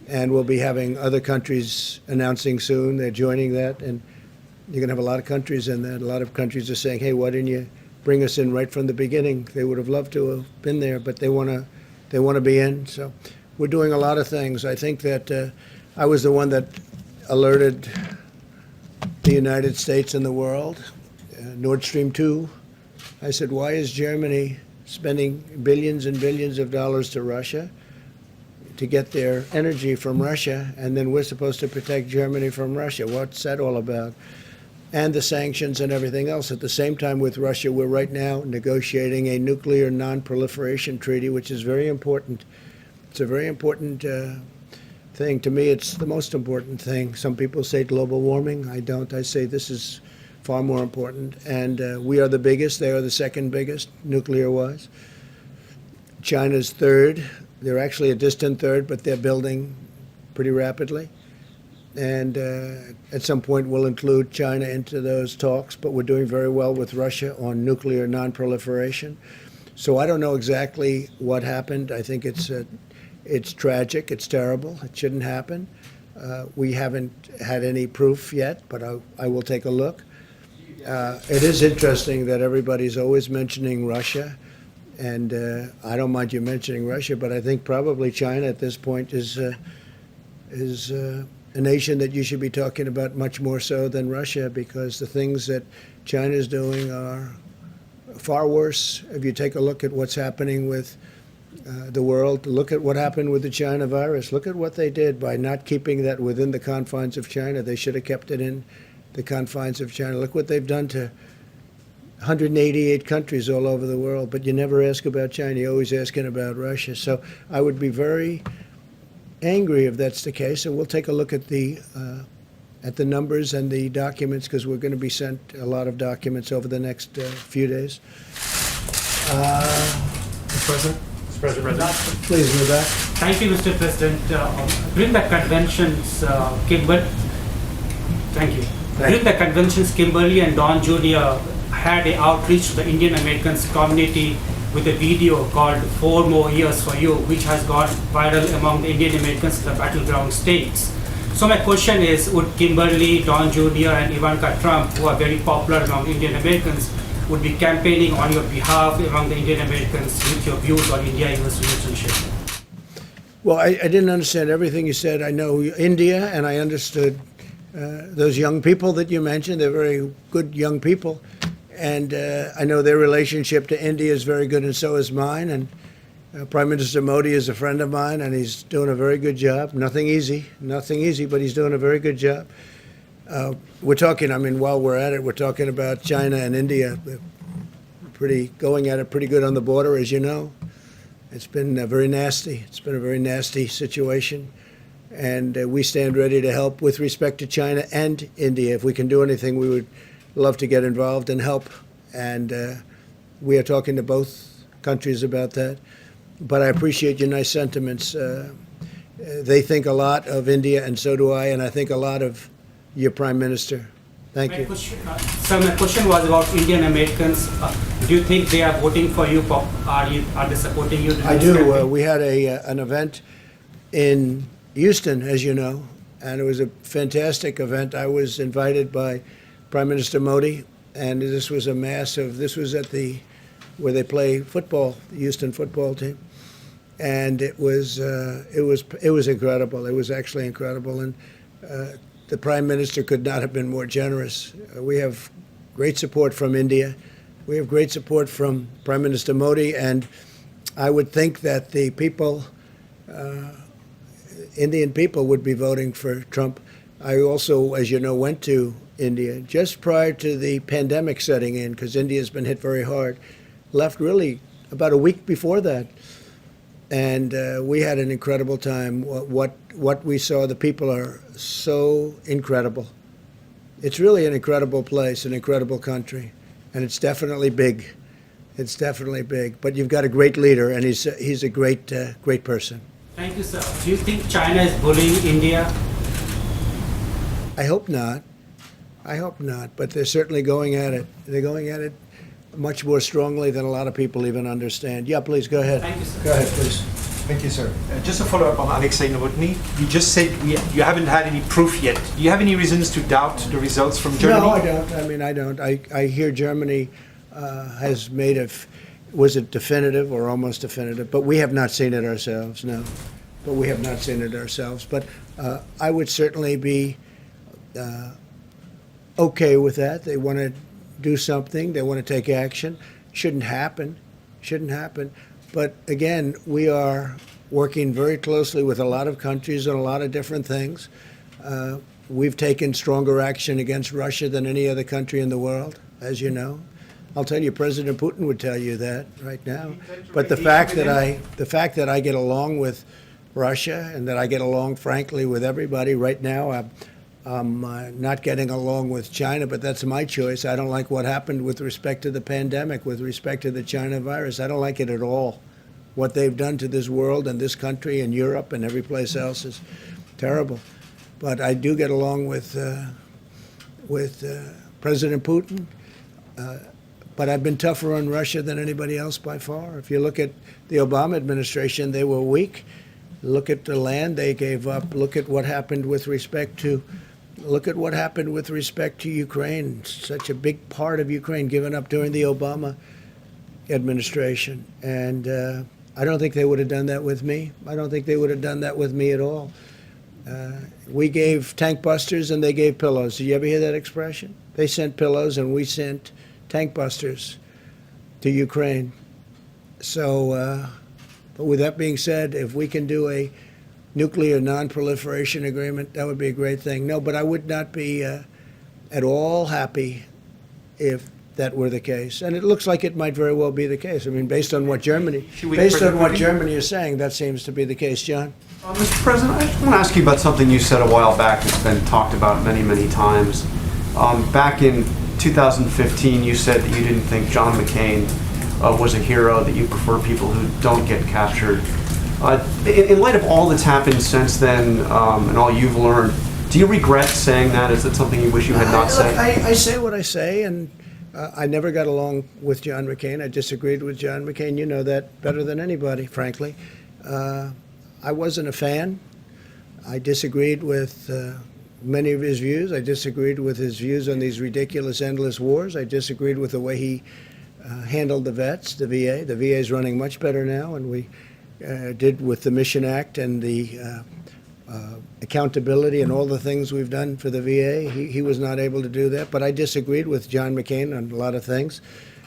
And we'll be having other countries announcing soon. They're joining that, and you're going to have a lot of countries in that. A lot of countries are saying, hey, why didn't you bring us in right from the beginning? They would have loved to have been there, but they want to be in. So we're doing a lot of things. I think that I was the one that alerted the United States and the world, Nord Stream 2. I said, why is Germany spending billions and billions of dollars to Russia to get their energy from Russia, and then we're supposed to protect Germany from Russia? What's that all about? And the sanctions and everything else. At the same time with Russia, we're right now negotiating a nuclear non-proliferation treaty, which is very important. It's a very important thing. To me, it's the most important thing. Some people say global warming. I don't. I say this is far more important. And we are the biggest. They are the second biggest, nuclear-wise. China's third. They're actually a distant third, but they're building pretty rapidly. And at some point, we'll include China into those talks, but we're doing very well with Russia on nuclear non-proliferation. So I don't know exactly what happened. I think it's tragic. It's terrible. It shouldn't happen. We haven't had any proof yet, but I will take a look. It is interesting that everybody's always mentioning Russia. And I don't mind you mentioning Russia, but I think probably China at this point is a nation that you should be talking about much more so than Russia, because the things that China's doing are far worse. If you take a look at what's happening with the world, look at what happened with the China virus. Look at what they did by not keeping that within the confines of China. They should have kept it in the confines of China. Look what they've done to 188 countries all over the world, but you never ask about China. You're always asking about Russia. So I would be very angry if that's the case, and we'll take a look at the numbers and the documents, because we're going to be sent a lot of documents over the next few days. President? Please, Rebecca. Thank you, Mr. President. During the conventions, During the conventions, Kimberly and Don Jr. had an outreach to the Indian Americans community with a video called 4 More Years for You, which has gone viral among the Indian Americans in the battleground states. So my question is, would Kimberly, Don Jr. and Ivanka Trump, who are very popular among Indian Americans, would be campaigning on your behalf among the Indian Americans with your views on India-US relationship? Well, I didn't understand everything you said. I know India, and I understood those young people that you mentioned. They're very good young people. And I know their relationship to India is very good, and so is mine. And Prime Minister Modi is a friend of mine, and he's doing a very good job. Nothing easy, but he's doing a very good job. We're talking, while we're at it, we're talking about China and India. Going at it pretty good on the border, as you know. It's been very nasty. It's been a very nasty situation. And we stand ready to help with respect to China and India. If we can do anything, we would love to get involved and help. And we are talking to both countries about that. But I appreciate your nice sentiments. They think a lot of India, and so do I, and I think a lot of your Prime Minister. Thank you. So my question was about Indian Americans. Do you think they are voting for you? Are they supporting you? I do. We had an event in Houston, as you know, and it was a fantastic event. I was invited by Prime Minister Modi, and this was this was at where they play football, the Houston football team. And it was incredible. It was actually incredible. And the Prime Minister could not have been more generous. We have great support from India. We have great support from Prime Minister Modi, and I would think that the people, Indian people, would be voting for Trump. I also, as you know, went to India just prior to the pandemic setting in, because India's been hit very hard. Left really about a week before that. And we had an incredible time. What we saw, the people are so incredible. It's really an incredible place, an incredible country, and it's definitely big. It's definitely big. But you've got a great leader, and he's a great person. Thank you, sir. Do you think China is bullying India? I hope not. I hope not. But they're certainly going at it. They're going at it much more strongly than a lot of people even understand. Yeah, please, go ahead. Thank you, sir. Go ahead, please. Thank you, sir. Just a follow-up on Alexei Novotny. You just said you haven't had any proof yet. Do you have any reasons to doubt the results from Germany? No, I don't. I don't. I hear Germany has made was it definitive or almost definitive? But we have not seen it ourselves, no. But we have not seen it ourselves. But I would certainly be okay with that. They want to do something. They want to take action. Shouldn't happen. But again, we are working very closely with a lot of countries on a lot of different things. We've taken stronger action against Russia than any other country in the world, as you know. I'll tell you, President Putin would tell you that right now. But the fact that I get along with Russia and that I get along, frankly, with everybody right now, I'm not getting along with China, but that's my choice. I don't like what happened with respect to the pandemic, with respect to the China virus. I don't like it at all. What they've done to this world and this country and Europe and every place else is terrible. But I do get along with President Putin. But I've been tougher on Russia than anybody else by far. If you look at the Obama administration, they were weak. Look at the land they gave up. Look at what happened with respect to Ukraine. Such a big part of Ukraine given up during the Obama administration. And I don't think they would have done that with me. I don't think they would have done that with me at all. We gave tank busters and they gave pillows. Did you ever hear that expression? They sent pillows and we sent tank busters to Ukraine. So, but with that being said, if we can do a nuclear non-proliferation agreement, that would be a great thing. No, but I would not be at all happy if that were the case. And it looks like it might very well be the case. I mean, based on what Germany is saying, that seems to be the case. John? Mr. President, I just want to ask you about something you said a while back that's been talked about many, many times. Back in 2015, you said that you didn't think John McCain was a hero, that you prefer people who don't get captured. In light of all that's happened since then and all you've learned, do you regret saying that? Is it something you wish you had not said? I say what I say, and I never got along with John McCain. I disagreed with John McCain. You know that better than anybody, frankly. I wasn't a fan. I disagreed with many of his views. I disagreed with his views on these ridiculous, endless wars. I disagreed with the way he handled the vets, the VA. The VA is running much better now, and we did with the Mission Act and the accountability and all the things we've done for the VA. He was not able to do that, but I disagreed with John McCain on a lot of things.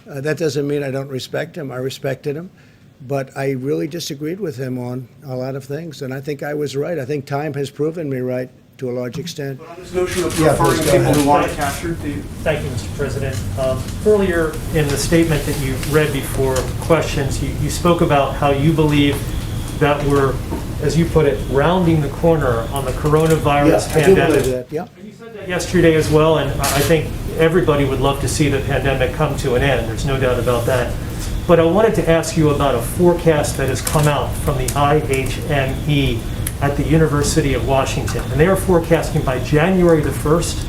That doesn't mean I don't respect him. I respected him, but I really disagreed with him on a lot of things, and I think I was right. I think time has proven me right to a large extent. This notion of preferring people who want to capture, do you? Thank you, Mr. President. Earlier in the statement that you read before questions, you spoke about how you believe that we're, as you put it, rounding the corner on the coronavirus pandemic. I do believe that, yeah. You said that yesterday as well, and I think everybody would love to see the pandemic come to an end. There's no doubt about that. But I wanted to ask you about a forecast that has come out from the IHME at the University of Washington. And they are forecasting by January the 1st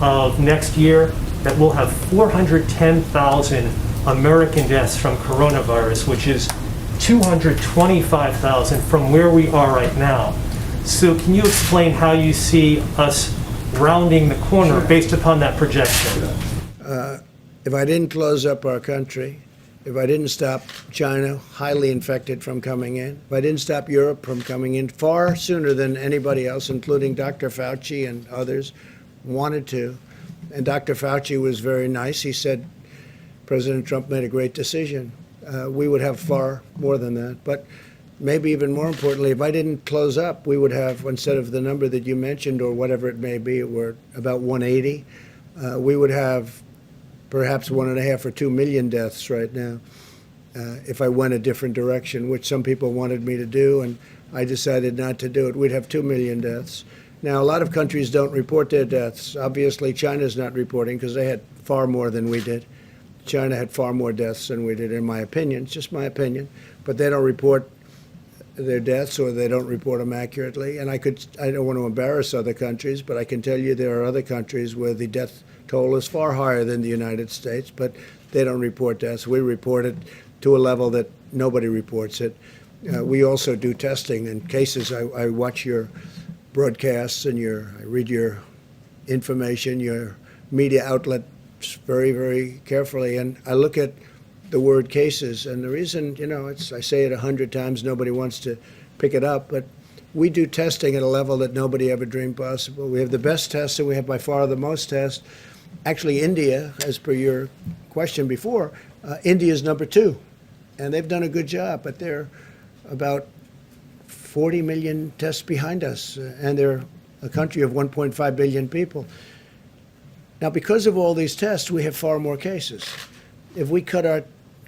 of next year that we'll have 410,000 American deaths from coronavirus, which is 225,000 from where we are right now. So can you explain how you see us rounding the corner based upon that projection? If I didn't close up our country, if I didn't stop China, highly infected, from coming in, if I didn't stop Europe from coming in far sooner than anybody else, including Dr. Fauci and others, wanted to, and Dr. Fauci was very nice. He said President Trump made a great decision. We would have far more than that. But maybe even more importantly, if I didn't close up, we would have, instead of the number that you mentioned or whatever it may be, we're about 180, we would have perhaps 1.5 or 2 million deaths right now if I went a different direction, which some people wanted me to do, and I decided not to do it. We'd have 2 million deaths. Now, a lot of countries don't report their deaths. Obviously, China's not reporting because they had far more than we did. China had far more deaths than we did, in my opinion. It's just my opinion. But they don't report their deaths, or they don't report them accurately. And I don't want to embarrass other countries, but I can tell you there are other countries where the death toll is far higher than the United States, but they don't report deaths. We report it to a level that nobody reports it. We also do testing in cases. I watch your broadcasts and I read your information, your media outlets very, very carefully, and I look at the word cases. And the reason, I say it 100 times, nobody wants to pick it up, but we do testing at a level that nobody ever dreamed possible. We have the best tests, and we have by far the most tests. Actually, India, as per your question before, India is number 2, and they've done a good job, but they're about 40 million tests behind us, and they're a country of 1.5 billion people. Now, because of all these tests, we have far more cases. If we cut our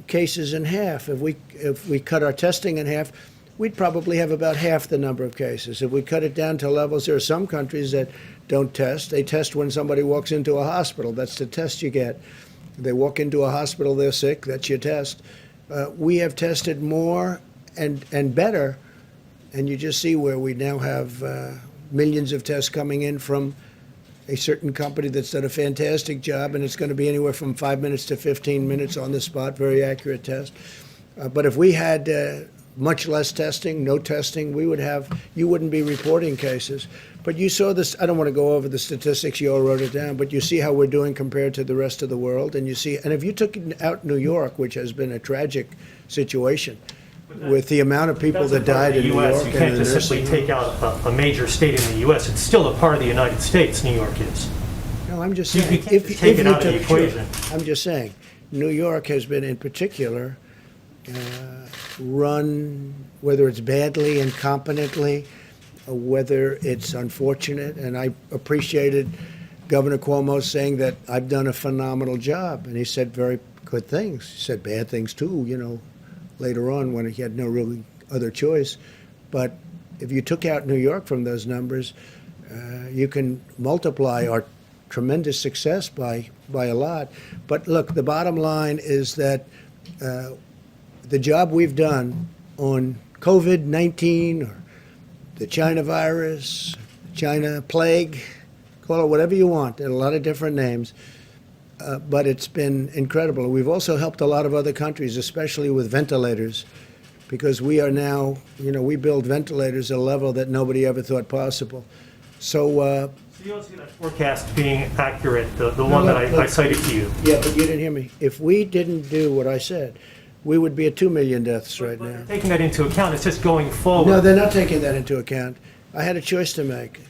cases in half, if we cut our testing in half, we'd probably have about half the number of cases. If we cut it down to levels, there are some countries that don't test. They test when somebody walks into a hospital. That's the test you get. They walk into a hospital, they're sick, that's your test. We have tested more and better, and you just see where we now have millions of tests coming in from a certain company that's done a fantastic job, and it's going to be anywhere from 5 minutes to 15 minutes on the spot, very accurate test. But if we had much less testing, no testing, you wouldn't be reporting cases. But you saw this, I don't want to go over the statistics, you all wrote it down, but you see how we're doing compared to the rest of the world, and if you took out New York, which has been a tragic situation, with the amount of people that died in New York. You can't just simply take out a major state in the U.S. It's still a part of the United States, New York is. No, I'm just saying. You can't just take it out of the equation. I'm just saying, New York has been in particular run, whether it's badly, incompetently, or whether it's unfortunate, and I appreciated Governor Cuomo saying that I've done a phenomenal job, and he said very good things. He said bad things too, later on when he had no really other choice. But if you took out New York from those numbers, you can multiply our tremendous success by a lot. But look, the bottom line is that the job we've done on COVID-19 or the China virus, China plague, call it whatever you want. There are a lot of different names, but it's been incredible. We've also helped a lot of other countries, especially with ventilators, because we are now, we build ventilators at a level that nobody ever thought possible. So So you don't see that forecast being accurate, the one that I cited to you? Yeah, but you didn't hear me. If we didn't do what I said, we would be at 2 million deaths right now. Taking that into account, it's just going forward. No, they're not taking that into account. I had a choice to make.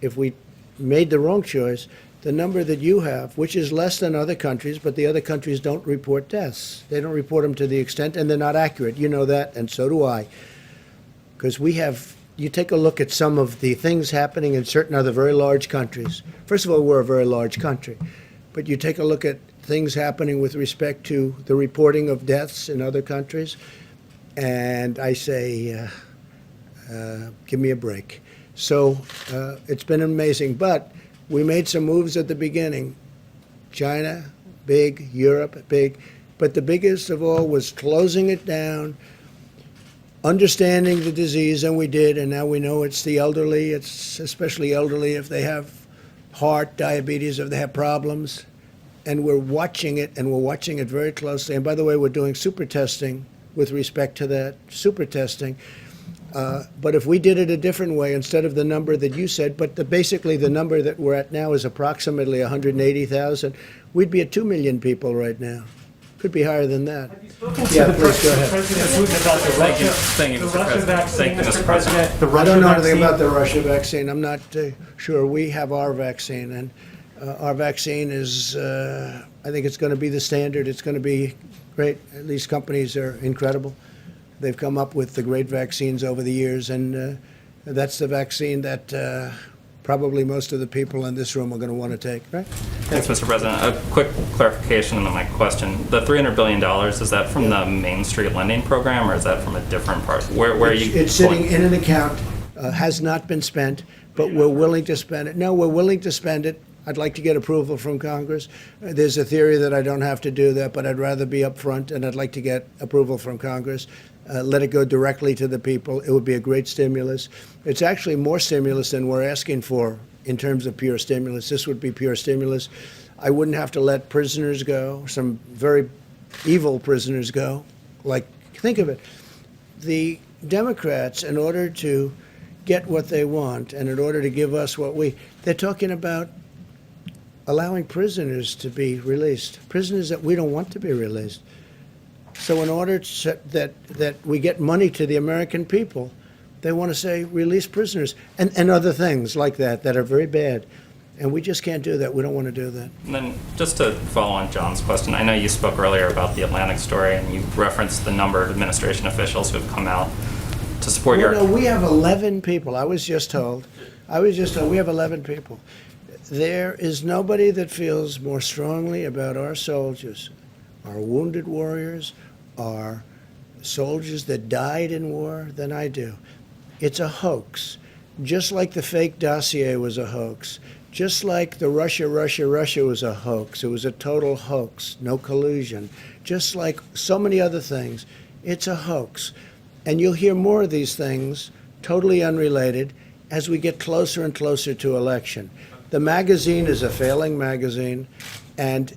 If we made the wrong choice, the number that you have, which is less than other countries, but the other countries don't report deaths. They don't report them to the extent, and they're not accurate. You know that, and so do I. Because you take a look at some of the things happening in certain other very large countries. First of all, we're a very large country. But you take a look at things happening with respect to the reporting of deaths in other countries, and I say, give me a break. So it's been amazing. But we made some moves at the beginning. China, big. Europe, big. But the biggest of all was closing it down, understanding the disease, and we did, and now we know it's the elderly. It's especially elderly if they have heart, diabetes, if they have problems. And we're watching it, and we're watching it very closely. And by the way, we're doing super testing with respect to that, super testing. But if we did it a different way, instead of the number that you said, but basically the number that we're at now is approximately 180,000, we'd be at 2 million people right now. Could be higher than that. Yeah, please go ahead. President Putin about the Russia, Thank you, the Mr. Russia President. vaccine, Thank you, Mr. Mr. President. The I Russia don't know anything vaccine. about the Russia vaccine. I'm not sure. We have our vaccine, and our vaccine is, I think it's going to be the standard. It's going to be great. These companies are incredible. They've come up with the great vaccines over the years, and that's the vaccine that probably most of the people in this room are going to want to take, right? Thanks, Mr. President. A quick clarification on my question. The $300 billion, is that from the Main Street lending program, or is that from a different part? Where are you? It's sitting in an account, has not been spent, but we're willing to spend it. No, we're willing to spend it. I'd like to get approval from Congress. There's a theory that I don't have to do that, but I'd rather be upfront, and I'd like to get approval from Congress. Let it go directly to the people. It would be a great stimulus. It's actually more stimulus than we're asking for in terms of pure stimulus. This would be pure stimulus. I wouldn't have to let prisoners go, some very evil prisoners go. Like, think of it. The Democrats, in order to get what they want and in order to give us what they're talking about allowing prisoners to be released, prisoners that we don't want to be released. So in order that we get money to the American people, they want to say release prisoners and other things like that are very bad. And we just can't do that. We don't want to do that. And then just to follow on John's question, I know you spoke earlier about the Atlantic story, and you referenced the number of administration officials who have come out to support your... No, we have 11 people. I was just told we have 11 people. There is nobody that feels more strongly about our soldiers, our wounded warriors, our soldiers that died in war than I do. It's a hoax. Just like the fake dossier was a hoax. Just like the Russia was a hoax. It was a total hoax, no collusion. Just like so many other things, it's a hoax. And you'll hear more of these things, totally unrelated, as we get closer and closer to election. The magazine is a failing magazine, and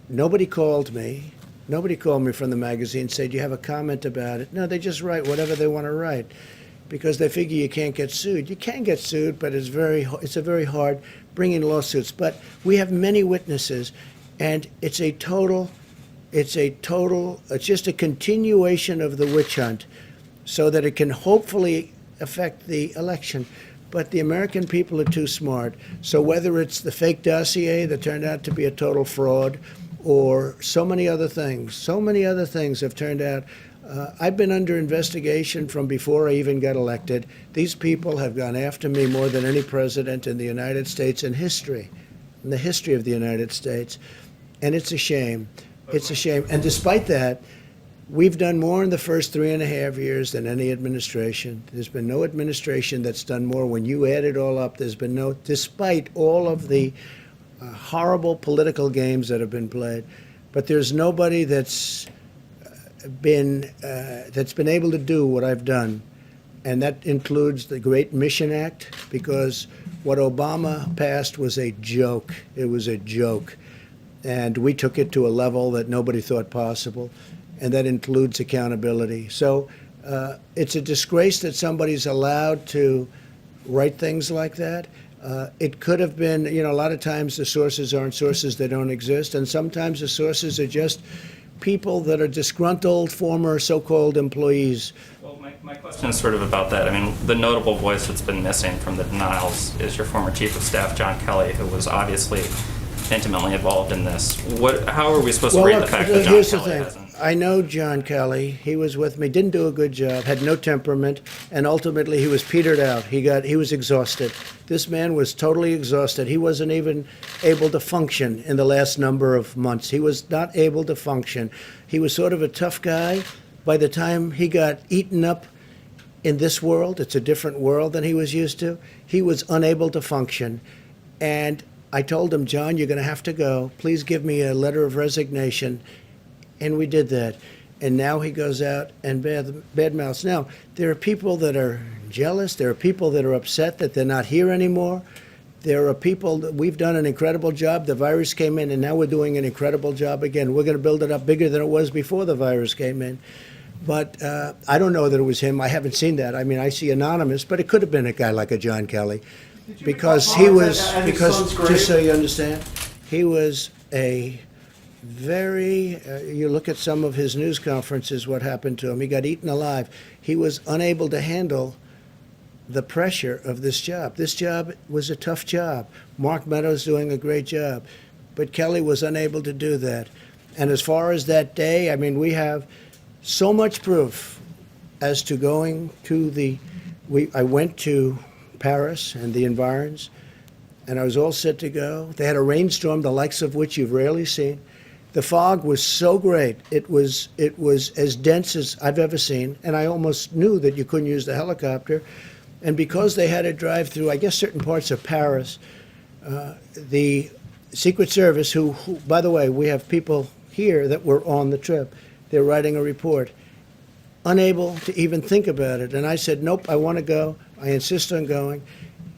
nobody called me. Nobody called me from the magazine and said, "Do you have a comment about it?" No, they just write whatever they want to write because they figure you can't get sued. You can get sued, but it's a very hard bringing lawsuits. But we have many witnesses, and it's just a continuation of the witch hunt so that it can hopefully affect the election. But the American people are too smart. So whether it's the fake dossier that turned out to be a total fraud or so many other things have turned out. I've been under investigation from before I even got elected. These people have gone after me more than any president in the United States in the history of the United States. And it's a shame. It's a shame. And despite that, we've done more in the first 3.5 years than any administration. There's been no administration that's done more. When you add it all up, there's been no, despite all of the horrible political games that have been played, but there's nobody that's that's been able to do what I've done, and that includes the Great Mission Act, because what Obama passed was a joke. It was a joke. And we took it to a level that nobody thought possible, and that includes accountability. So it's a disgrace that somebody's allowed to write things like that. It could have been, a lot of times the sources aren't sources that don't exist, and sometimes the sources are just people that are disgruntled former so-called employees. Well, my question is sort of about that. I mean, the notable voice that's been missing from the denials is your former Chief of Staff, John Kelly, who was obviously intimately involved in this. How are we supposed to read the fact that John here's the Kelly thing. hasn't? I know John Kelly. He was with me, didn't do a good job, had no temperament, and ultimately he was petered out. He was exhausted. This man was totally exhausted. He wasn't even able to function in the last number of months. He was not able to function. He was sort of a tough guy. By the time he got eaten up in this world, it's a different world than he was used to, he was unable to function. And I told him, John, you're going to have to go. Please give me a letter of resignation. And we did that. And now he goes out and badmouths. Now, there are people that are jealous. There are people that are upset that they're not here anymore. There are people that we've done an incredible job. The virus came in, and now we're doing an incredible job again. We're going to build it up bigger than it was before the virus came in. But I don't know that it was him. I haven't seen that. I mean, I see anonymous, but it could have been a guy like a John Kelly. Because he was, just so you understand, he was a very, you look at some of his news conferences, what happened to him. He got eaten alive. He was unable to handle the pressure of this job. This job was a tough job. Mark Meadows doing a great job. But Kelly was unable to do that. And as far as that day, I mean, we have so much proof as to going to I went to Paris and the environs, and I was all set to go. They had a rainstorm, the likes of which you've rarely seen. The fog was so great. It was as dense as I've ever seen, and I almost knew that you couldn't use the helicopter. And because they had to drive through, I guess, certain parts of Paris, the Secret Service, who, by the way, we have people here that were on the trip. They're writing a report, unable to even think about it. And I said, nope, I want to go. I insist on going.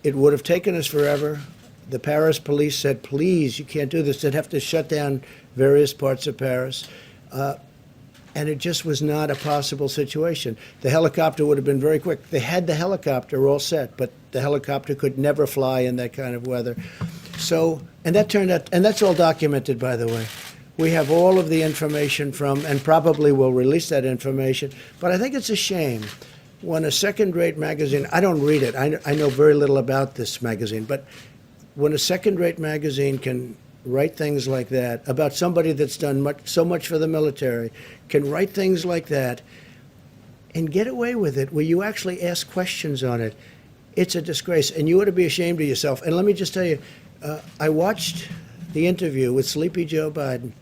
It would have taken us forever. The Paris police said, please, you can't do this. They'd have to shut down various parts of Paris. And it just was not a possible situation. The helicopter would have been very quick. They had the helicopter all set, but the helicopter could never fly in that kind of weather. So, and that turned out, and that's all documented, by the way. We have all of the information from, and probably will release that information, but I think it's a shame when a second-rate magazine, I don't read it, I know very little about this magazine, but when a second-rate magazine can write things like that about somebody that's done so much for the military, can write things like that and get away with it where you actually ask questions on it, it's a disgrace, and you ought to be ashamed of yourself. And let me just tell you, I watched the interview with Sleepy Joe Biden,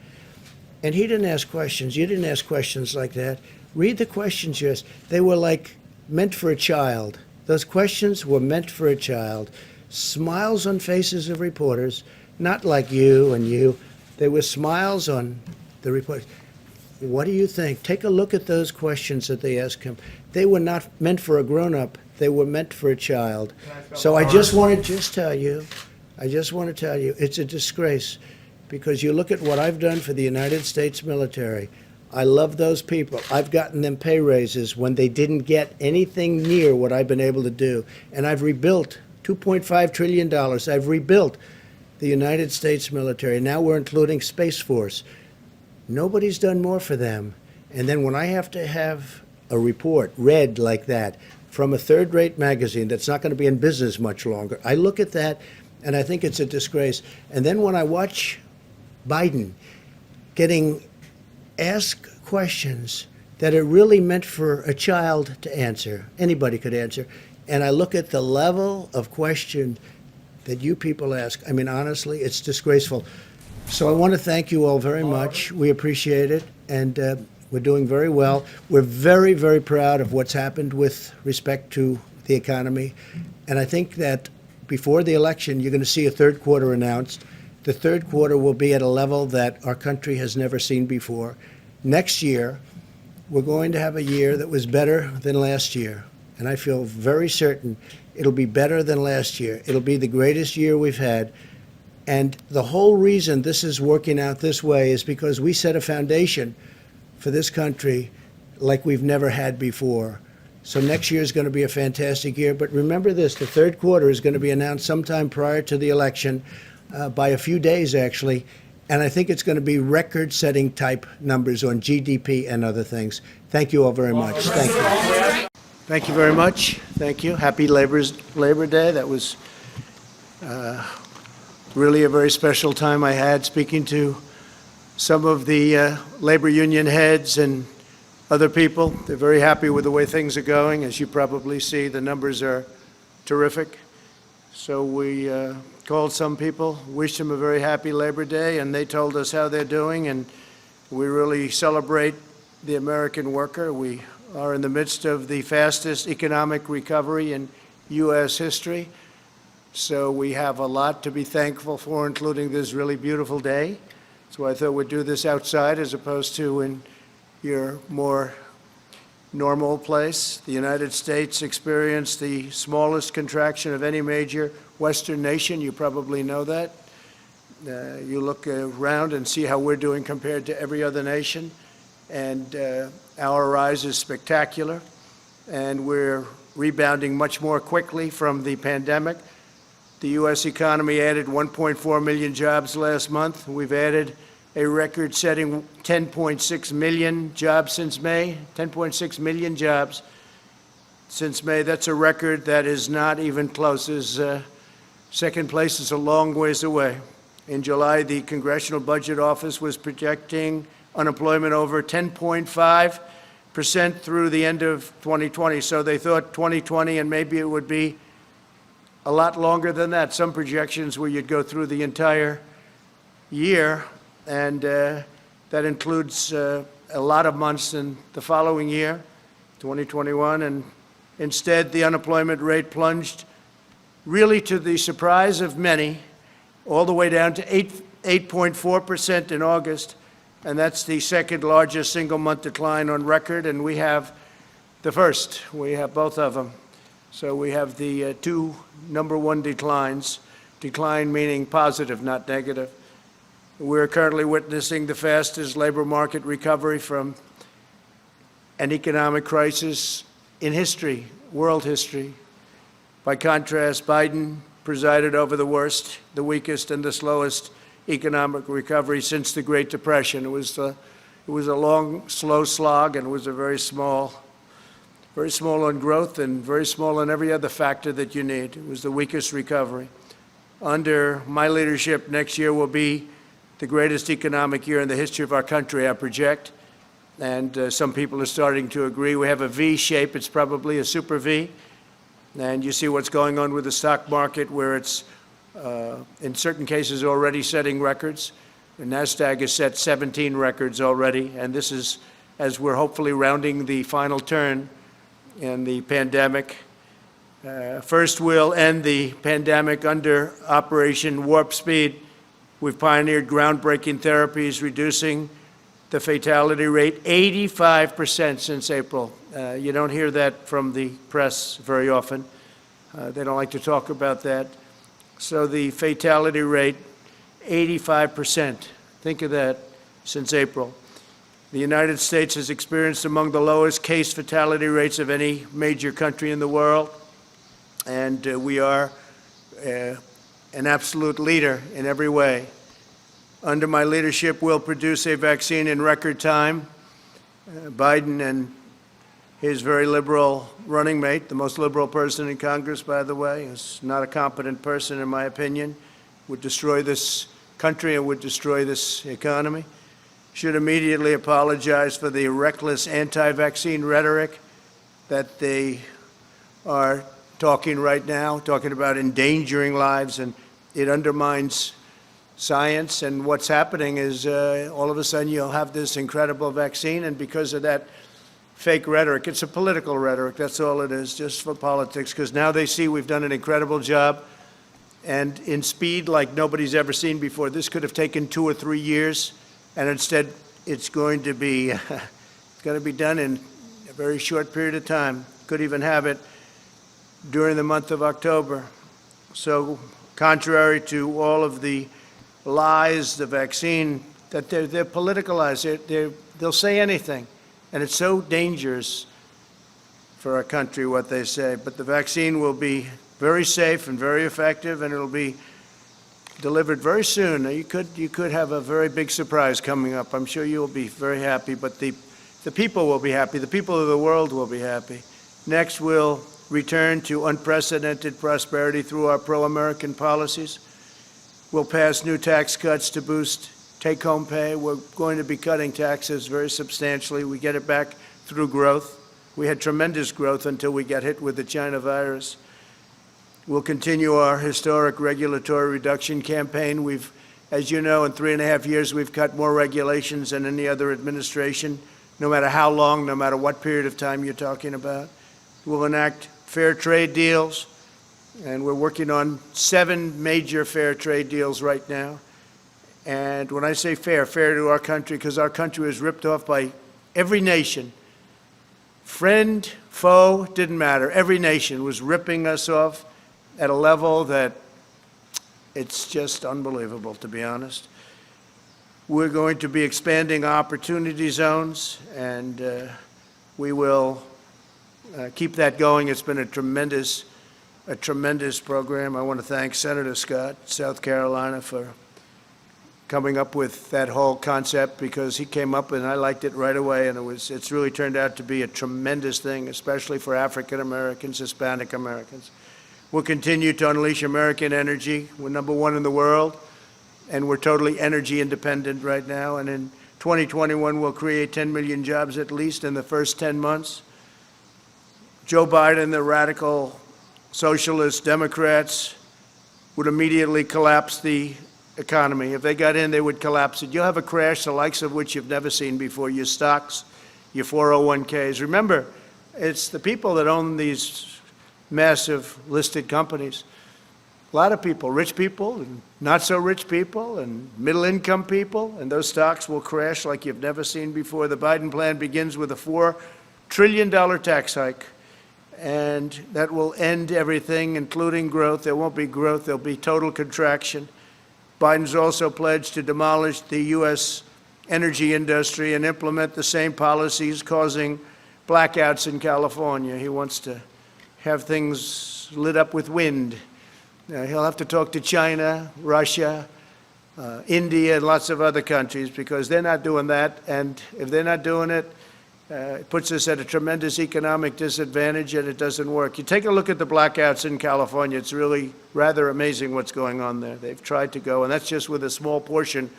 and he didn't ask questions. You didn't ask questions like that. Read the questions, yes. They were like meant for a child. Those questions were meant for a child. Smiles on faces of reporters, not like you and you. There were smiles on the reporters. What do you think? Take a look at those questions that they asked him. They were not meant for a grown-up. They were meant for a child. So I just want to tell you, it's a disgrace, because you look at what I've done for the United States military. I love those people. I've gotten them pay raises when they didn't get anything near what I've been able to do. And I've rebuilt $2.5 trillion. I've rebuilt the United States military. Now we're including Space Force. Nobody's done more for them. And then when I have to have a report read like that from a third-rate magazine that's not going to be in business much longer, I look at that and I think it's a disgrace. And then when I watch Biden getting asked questions that are really meant for a child to answer, anybody could answer, and I look at the level of question that you people ask, I mean, honestly, it's disgraceful. So I want to thank you all very much. We appreciate it, and we're doing very well. We're very, very proud of what's happened with respect to the economy, and I think that before the election, you're going to see a third quarter announced. The third quarter will be at a level that our country has never seen before. Next year, we're going to have a year that was better than last year. And I feel very certain it'll be better than last year. It'll be the greatest year we've had. And the whole reason this is working out this way is because we set a foundation for this country like we've never had before. So next year is going to be a fantastic year. But remember this, the third quarter is going to be announced sometime prior to the election, by a few days actually. And I think it's going to be record-setting type numbers on GDP and other things. Thank you all very much. Thank you. Thank you very much. Thank you. Happy Labor Day. That was really a very special time I had speaking to some of the labor union heads and other people. They're very happy with the way things are going. As you probably see, the numbers are terrific. So we called some people, wished them a very happy Labor Day, and they told us how they're doing, and we really celebrate the American worker. We are in the midst of the fastest economic recovery in U.S. history. So we have a lot to be thankful for, including this really beautiful day. So I thought we'd do this outside as opposed to in your more normal place. The United States experienced the smallest contraction of any major Western nation. You probably know that. You look around and see how we're doing compared to every other nation. And our rise is spectacular. And we're rebounding much more quickly from the pandemic. The U.S. economy added 1.4 million jobs last month. We've added a record-setting 10.6 million jobs since May, 10.6 million jobs since May. That's a record that is not even close. Second place is a long ways away. In July, the Congressional Budget Office was projecting unemployment over 10.5% through the end of 2020. So they thought 2020, and maybe it would be a lot longer than that. Some projections where you'd go through the entire year, and that includes a lot of months in the following year, 2021. And instead, the unemployment rate plunged, really to the surprise of many, all the way down to 8.4% in August. And that's the second largest single-month decline on record, and we have the first. We have both of them. So we have the two number one declines, decline meaning positive, not negative. We're currently witnessing the fastest labor market recovery from an economic crisis in history, world history. By contrast, Biden presided over the worst, the weakest, and the slowest economic recovery since the Great Depression. It was a long, slow slog, and it was a very small on growth and very small on every other factor that you need. It was the weakest recovery. Under my leadership, next year will be the greatest economic year in the history of our country, I project. And some people are starting to agree. We have a V shape. It's probably a super V. And you see what's going on with the stock market, where it's, in certain cases, already setting records. The NASDAQ has set 17 records already. And this is as we're hopefully rounding the final turn in the pandemic. First, we'll end the pandemic under Operation Warp Speed. We've pioneered groundbreaking therapies, reducing the fatality rate 85% since April. You don't hear that from the press very often. They don't like to talk about that. So the fatality rate, 85%. Think of that, since April. The United States has experienced among the lowest case fatality rates of any major country in the world. And we are an absolute leader in every way. Under my leadership, we'll produce a vaccine in record time. Biden and his very liberal running mate, the most liberal person in Congress, by the way, is not a competent person, in my opinion, would destroy this country and would destroy this economy, should immediately apologize for the reckless anti-vaccine rhetoric that they are talking right now, talking about endangering lives, and it undermines science. And what's happening is all of a sudden you'll have this incredible vaccine, and because of that fake rhetoric, it's a political rhetoric, that's all it is, just for politics, because now they see we've done an incredible job, and in speed like nobody's ever seen before. This could have taken 2 or 3 years, and instead it's going to be got to be done in a very short period of time. Could even have it during the month of October. So contrary to all of the lies, the vaccine, that they're politicalized. They'll say anything. And it's so dangerous for our country what they say. But the vaccine will be very safe and very effective, and it'll be delivered very soon. You could have a very big surprise coming up. I'm sure you'll be very happy, but the people will be happy. The people of the world will be happy. Next, we'll return to unprecedented prosperity through our pro-American policies. We'll pass new tax cuts to boost take-home pay. We're going to be cutting taxes very substantially. We get it back through growth. We had tremendous growth until we got hit with the China virus. We'll continue our historic regulatory reduction campaign. We've, as you know, in 3.5 years, we've cut more regulations than any other administration, no matter how long, no matter what period of time you're talking about. We'll enact fair trade deals, and we're working on 7 major fair trade deals right now. And when I say fair, fair to our country, because our country was ripped off by every nation. Friend, foe, didn't matter. Every nation was ripping us off at a level that it's just unbelievable, to be honest. We're going to be expanding opportunity zones, and we will keep that going. It's been a tremendous program. I want to thank Senator Scott, South Carolina, for coming up with that whole concept, because he came up and I liked it right away, and it's really turned out to be a tremendous thing, especially for African Americans, Hispanic Americans. We'll continue to unleash American energy. We're #1 in the world, and we're totally energy independent right now. And in 2021, we'll create 10 million jobs at least in the first 10 months. Joe Biden, the radical socialist Democrats, would immediately collapse the economy. If they got in, they would collapse it. You'll have a crash the likes of which you've never seen before. Your stocks, your 401ks. Remember, it's the people that own these massive listed companies. A lot of people, rich people and not so rich people and middle income people, and those stocks will crash like you've never seen before. The Biden plan begins with a $4 trillion tax hike, and that will end everything, including growth. There won't be growth. There'll be total contraction. Biden's also pledged to demolish the U.S. energy industry and implement the same policies causing blackouts in California. He wants to have things lit up with wind. He'll have to talk to China, Russia, India, and lots of other countries, because they're not doing that. And if they're not doing it, it puts us at a tremendous economic disadvantage, and it doesn't work. You take a look at the blackouts in California. It's really rather amazing what's going on there. They've tried to go, and that's just with a small portion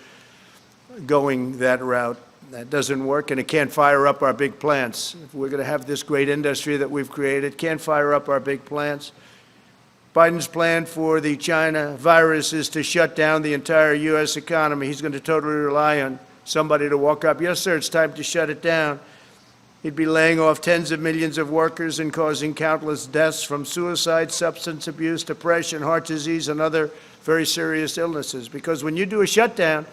going that route. That doesn't work, and it can't fire up our big plants. If we're going to have this great industry that we've created, it can't fire up our big plants. Biden's plan for the China virus is to shut down the entire U.S. economy. He's going to totally rely on somebody to walk up. Yes, sir, it's time to shut it down. He'd be laying off tens of millions of workers and causing countless deaths from suicide, substance abuse, depression, heart disease, and other very serious illnesses. Because when you do a shutdown,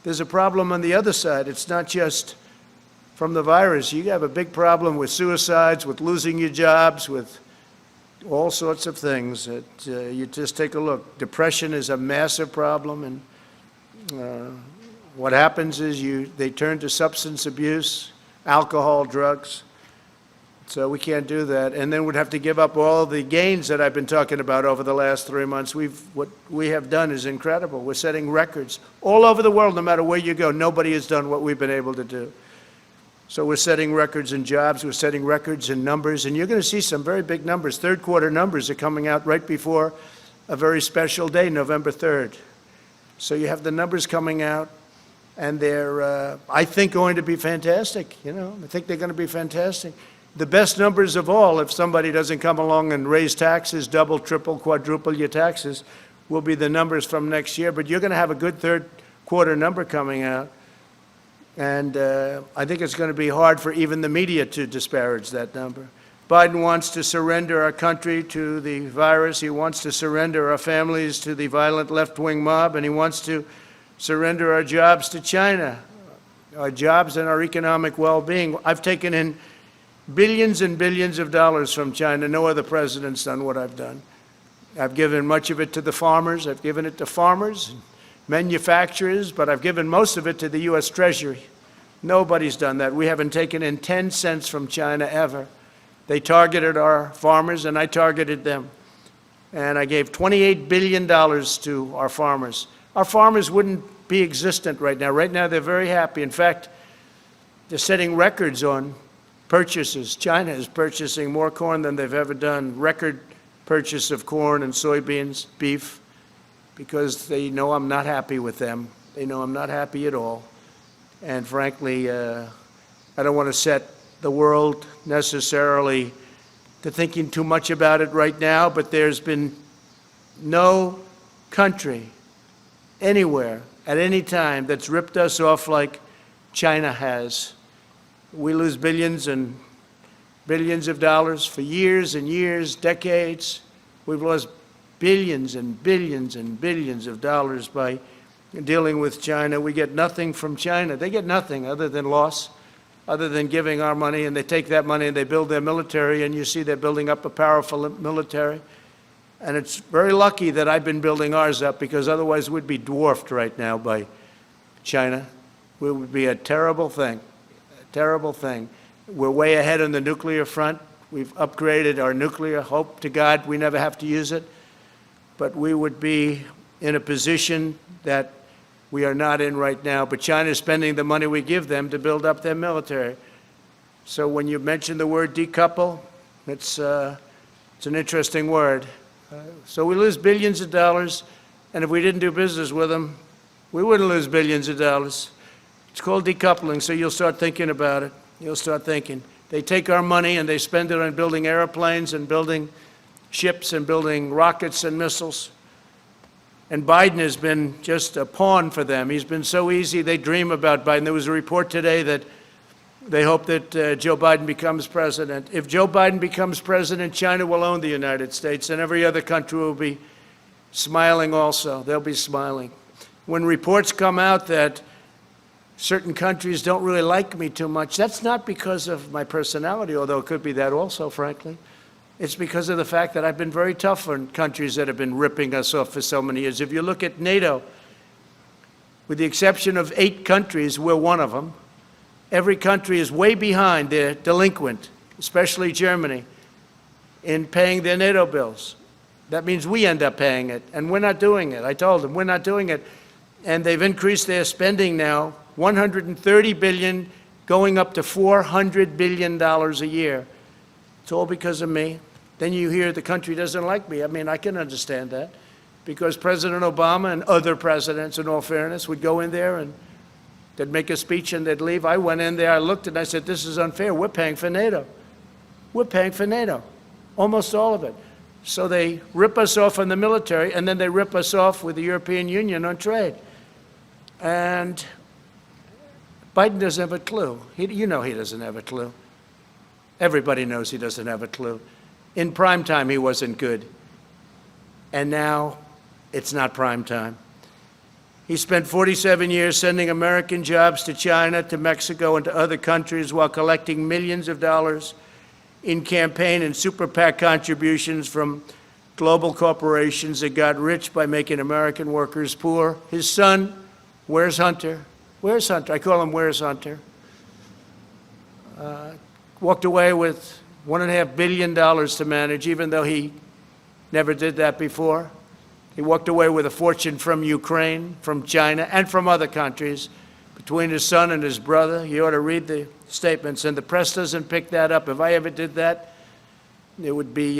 there's a problem on the other side. It's not just from the virus. You have a big problem with suicides, with losing your jobs, with all sorts of things. You just take a look. Depression is a massive problem, and what happens is they turn to substance abuse, alcohol, drugs. So we can't do that. And then we'd have to give up all the gains that I've been talking about over the last 3 months. What we have done is incredible. We're setting records all over the world. No matter where you go, nobody has done what we've been able to do. So we're setting records in jobs. We're setting records in numbers. And you're going to see some very big numbers. Third quarter numbers are coming out right before a very special day, November 3rd. So you have the numbers coming out. And they're, I think, going to be fantastic. I think they're going to be fantastic. The best numbers of all, if somebody doesn't come along and raise taxes, double, triple, quadruple your taxes, will be the numbers from next year. But you're going to have a good third quarter number coming out. And I think it's going to be hard for even the media to disparage that number. Biden wants to surrender our country to the virus. He wants to surrender our families to the violent left-wing mob. And he wants to surrender our jobs to China. our jobs and our economic well-being. I've taken in billions and billions of dollars from China. No other president's done what I've done. I've given much of it to the farmers. I've given it to farmers and manufacturers, but I've given most of it to the U.S. Treasury. Nobody's done that. We haven't taken in 10 cents from China ever. They targeted our farmers, and I targeted them. And I gave $28 billion to our farmers. Our farmers wouldn't be existent right now. Right now, they're very happy. In fact, they're setting records on purchases. China is purchasing more corn than they've ever done. Record purchase of corn and soybeans, beef, because they know I'm not happy with them. They know I'm not happy at all. And frankly, I don't want to set the world necessarily to thinking too much about it right now, but there's been no country anywhere at any time that's ripped us off like China has. We lose billions and billions of dollars for years and years, decades. We've lost billions and billions and billions of dollars by dealing with China. We get nothing from China. They get nothing other than loss, other than giving our money, and they take that money and they build their military, and you see they're building up a powerful military. And it's very lucky that I've been building ours up, because otherwise we'd be dwarfed right now by China. It would be a terrible thing, a terrible thing. We're way ahead on the nuclear front. We've upgraded our nuclear. Hope to God we never have to use it. But we would be in a position that we are not in right now. But China is spending the money we give them to build up their military. So when you mention the word decouple, it's an interesting word. So we lose billions of dollars, and if we didn't do business with them, we wouldn't lose billions of dollars. It's called decoupling, so you'll start thinking about it. You'll start thinking. They take our money and they spend it on building airplanes and building ships and building rockets and missiles. And Biden has been just a pawn for them. He's been so easy. They dream about Biden. There was a report today that they hope that Joe Biden becomes president. If Joe Biden becomes president, China will own the United States, and every other country will be smiling also. They'll be smiling. When reports come out that certain countries don't really like me too much, that's not because of my personality, although it could be that also, frankly. It's because of the fact that I've been very tough on countries that have been ripping us off for so many years. If you look at NATO, with the exception of 8 countries, we're one of them. Every country is way behind. They're delinquent, especially Germany, in paying their NATO bills. That means we end up paying it, and we're not doing it. I told them, we're not doing it. And they've increased their spending now, $130 billion, going up to $400 billion a year. It's all because of me. Then you hear the country doesn't like me. I mean, I can understand that, because President Obama and other presidents, in all fairness, would go in there and they'd make a speech and they'd leave. I went in there, I looked, and I said, this is unfair. We're paying for NATO. We're paying for NATO, almost all of it. So they rip us off on the military, and then they rip us off with the European Union on trade. And Biden doesn't have a clue. You know he doesn't have a clue. Everybody knows he doesn't have a clue. In prime time, he wasn't good. And now it's not prime time. He spent 47 years sending American jobs to China, to Mexico, and to other countries while collecting millions of dollars in campaign and super PAC contributions from global corporations that got rich by making American workers poor. His son, where's Hunter? Where's Hunter? I call him Where's Hunter. Walked away with $1.5 billion to manage, even though he never did that before. He walked away with a fortune from Ukraine, from China, and from other countries. Between his son and his brother, you ought to read the statements, and the press doesn't pick that up. If I ever did that, it would be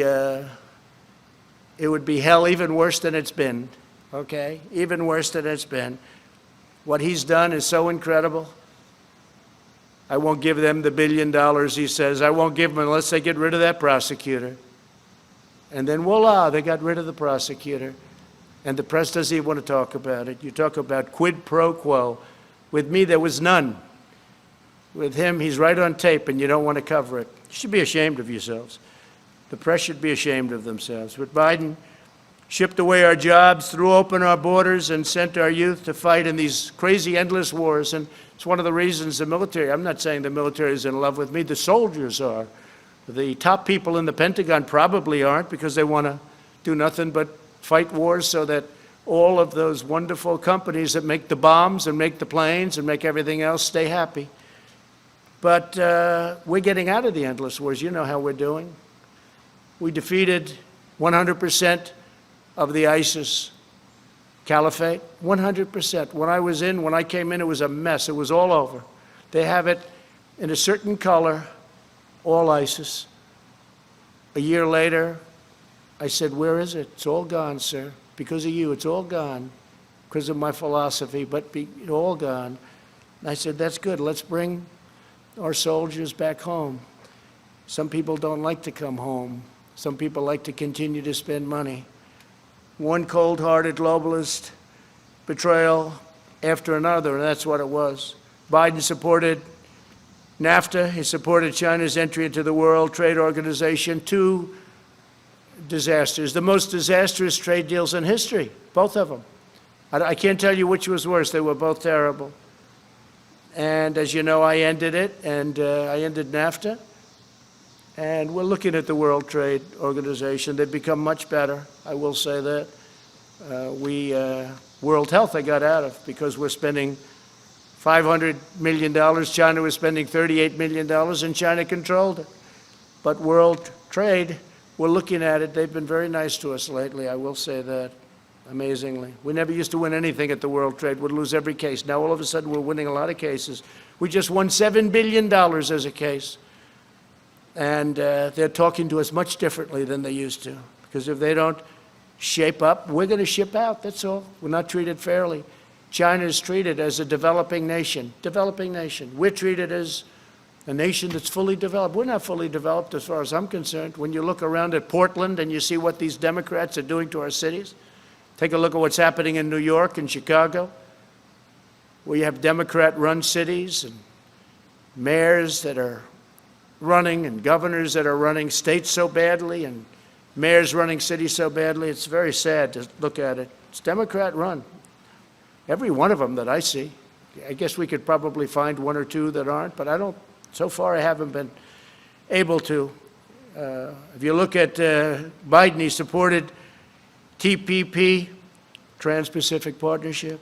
hell, even worse than it's been, okay? Even worse than it's been. What he's done is so incredible. I won't give them the $1 billion, he says. I won't give them unless they get rid of that prosecutor. And then voila, they got rid of the prosecutor. And the press doesn't even want to talk about it. You talk about quid pro quo. With me, there was none. With him, he's right on tape, and you don't want to cover it. You should be ashamed of yourselves. The press should be ashamed of themselves. With Biden, shipped away our jobs, threw open our borders, and sent our youth to fight in these crazy, endless wars. And it's one of the reasons the military, I'm not saying the military is in love with me, the soldiers are. The top people in the Pentagon probably aren't, because they want to do nothing but fight wars so that all of those wonderful companies that make the bombs and make the planes and make everything else stay happy. But we're getting out of the endless wars. You know how we're doing. We defeated 100% of the ISIS caliphate, 100%. When I came in, it was a mess. It was all over. They have it in a certain color, all ISIS. A year later, I said, where is it? It's all gone, sir. Because of you, it's all gone. Because of my philosophy, but it's all gone. And I said, that's good. Let's bring our soldiers back home. Some people don't like to come home. Some people like to continue to spend money. One cold-hearted globalist betrayal after another, and that's what it was. Biden supported NAFTA. He supported China's entry into the World Trade Organization. Two disasters, the most disastrous trade deals in history, both of them. I can't tell you which was worse. They were both terrible. And as you know, I ended it, and I ended NAFTA. And we're looking at the World Trade Organization. They've become much better, I will say that. World Health I got out of, because we're spending $500 million. China was spending $38 million, and China controlled it. But World Trade, we're looking at it. They've been very nice to us lately, I will say that, amazingly. We never used to win anything at the World Trade. We'd lose every case. Now all of a sudden we're winning a lot of cases. We just won $7 billion as a case. And they're talking to us much differently than they used to. Because if they don't shape up, we're going to ship out, that's all. We're not treated fairly. China is treated as a developing nation. Developing nation. We're treated as a nation that's fully developed. We're not fully developed as far as I'm concerned. When you look around at Portland and you see what these Democrats are doing to our cities, take a look at what's happening in New York and Chicago, where you have Democrat-run cities and mayors that are running and governors that are running states so badly and mayors running cities so badly. It's very sad to look at it. It's Democrat-run. Every one of them that I see. I guess we could probably find one or two that aren't, but so far I haven't been able to. If you look at Biden, he supported TPP, Trans-Pacific Partnership,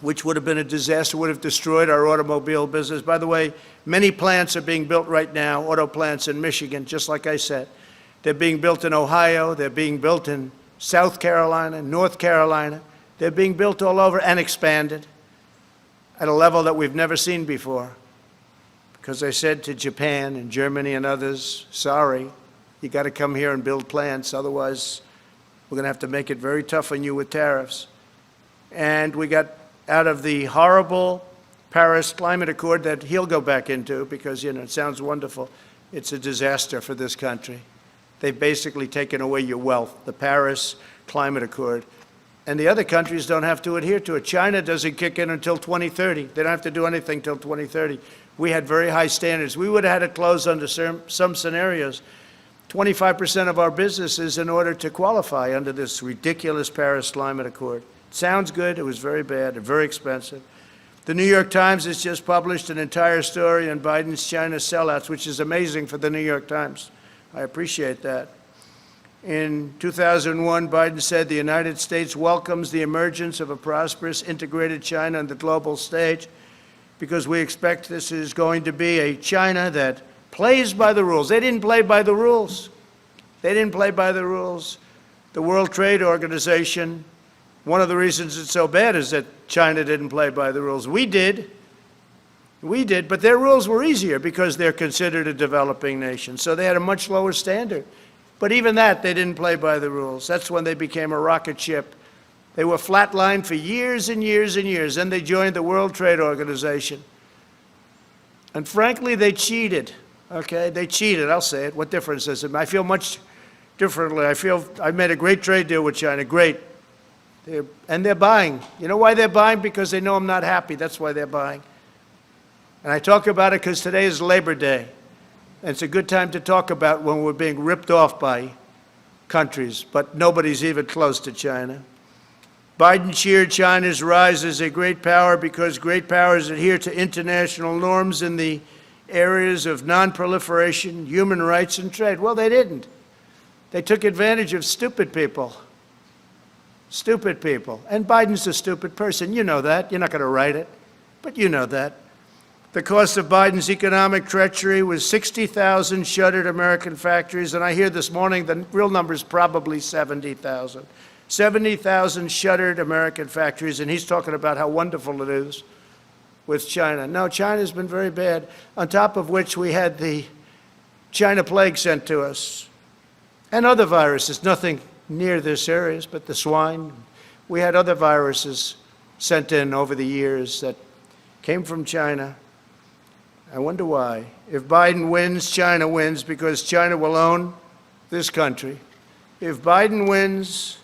which would have been a disaster, would have destroyed our automobile business. By the way, many plants are being built right now, auto plants in Michigan, just like I said. They're being built in Ohio, they're being built in South Carolina, North Carolina. They're being built all over and expanded at a level that we've never seen before. Because I said to Japan and Germany and others, sorry, you got to come here and build plants, otherwise we're going to have to make it very tough on you with tariffs. And we got out of the horrible Paris Climate Accord that he'll go back into because, it sounds wonderful. It's a disaster for this country. They've basically taken away your wealth, the Paris Climate Accord. And the other countries don't have to adhere to it. China doesn't kick in until 2030. They don't have to do anything until 2030. We had very high standards. We would have had to close under some scenarios 25% of our businesses in order to qualify under this ridiculous Paris Climate Accord. Sounds good. It was very bad and very expensive. The New York Times has just published an entire story on Biden's China sellouts, which is amazing for the New York Times. I appreciate that. In 2001, Biden said the United States welcomes the emergence of a prosperous, integrated China on the global stage because we expect this is going to be a China that plays by the rules. They didn't play by the rules. They didn't play by the rules. The World Trade Organization, one of the reasons it's so bad is that China didn't play by the rules. We did. We did, but their rules were easier because they're considered a developing nation. So they had a much lower standard. But even that, they didn't play by the rules. That's when they became a rocket ship. They were flatlined for years and years and years. Then they joined the World Trade Organization. And frankly, they cheated. Okay, they cheated, I'll say it. What difference does it make? I feel much differently. I feel I made a great trade deal with China, great. And they're buying. You know why they're buying? Because they know I'm not happy. That's why they're buying. And I talk about it because today is Labor Day. And it's a good time to talk about when we're being ripped off by countries, but nobody's even close to China. Biden cheered China's rise as a great power because great powers adhere to international norms in the areas of non-proliferation, human rights, and trade. Well, they didn't. They took advantage of stupid people. Stupid people. And Biden's a stupid person. You know that. You're not going to write it, but you know that. The cost of Biden's economic treachery was 60,000 shuttered American factories, and I hear this morning the real number is probably 70,000. 70,000 shuttered American factories, and he's talking about how wonderful it is with China. No, China's been very bad, on top of which we had the China plague sent to us, and other viruses, nothing near this serious, but the swine. We had other viruses sent in over the years that came from China. I wonder why. If Biden wins, China wins, because China will own this country. If Biden wins,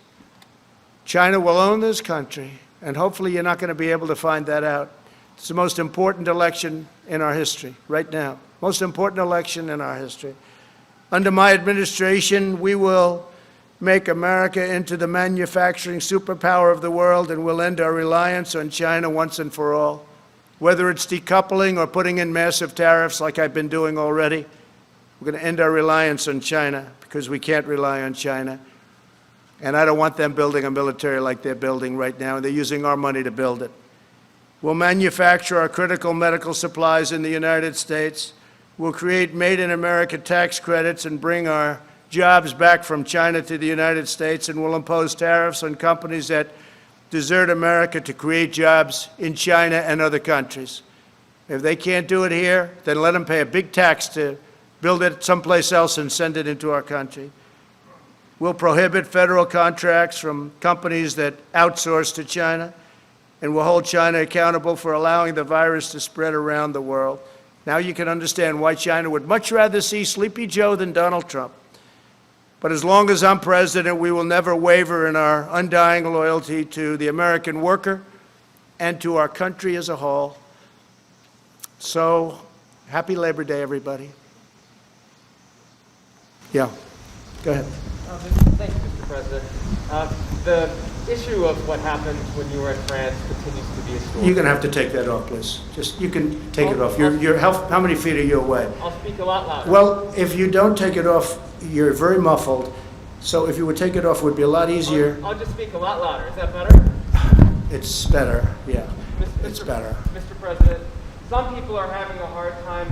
China will own this country, and hopefully you're not going to be able to find that out. It's the most important election in our history right now, most important election in our history. Under my administration, we will make America into the manufacturing superpower of the world, and we'll end our reliance on China once and for all. Whether it's decoupling or putting in massive tariffs like I've been doing already, we're going to end our reliance on China because we can't rely on China. And I don't want them building a military like they're building right now, and they're using our money to build it. We'll manufacture our critical medical supplies in the United States. We'll create Made in America tax credits and bring our jobs back from China to the United States, and we'll impose tariffs on companies that desert America to create jobs in China and other countries. If they can't do it here, then let them pay a big tax to build it someplace else and send it into our country. We'll prohibit federal contracts from companies that outsource to China, and we'll hold China accountable for allowing the virus to spread around the world. Now you can understand why China would much rather see Sleepy Joe than Donald Trump. But as long as I'm president, we will never waver in our undying loyalty to the American worker and to our country as a whole. So, happy Labor Day, everybody. Yeah, go ahead. Thank you, Mr. President. The issue of what happened when you were in France continues to be a story. You're going to have to take that off, please. Just, you can take it off. How many feet are you away? I'll speak a lot louder. Well, if you don't take it off, you're very muffled. So if you would take it off, it would be a lot easier. I'll just speak a lot louder. Is that better? It's better, yeah. It's better. Mr. President, some people are having a hard time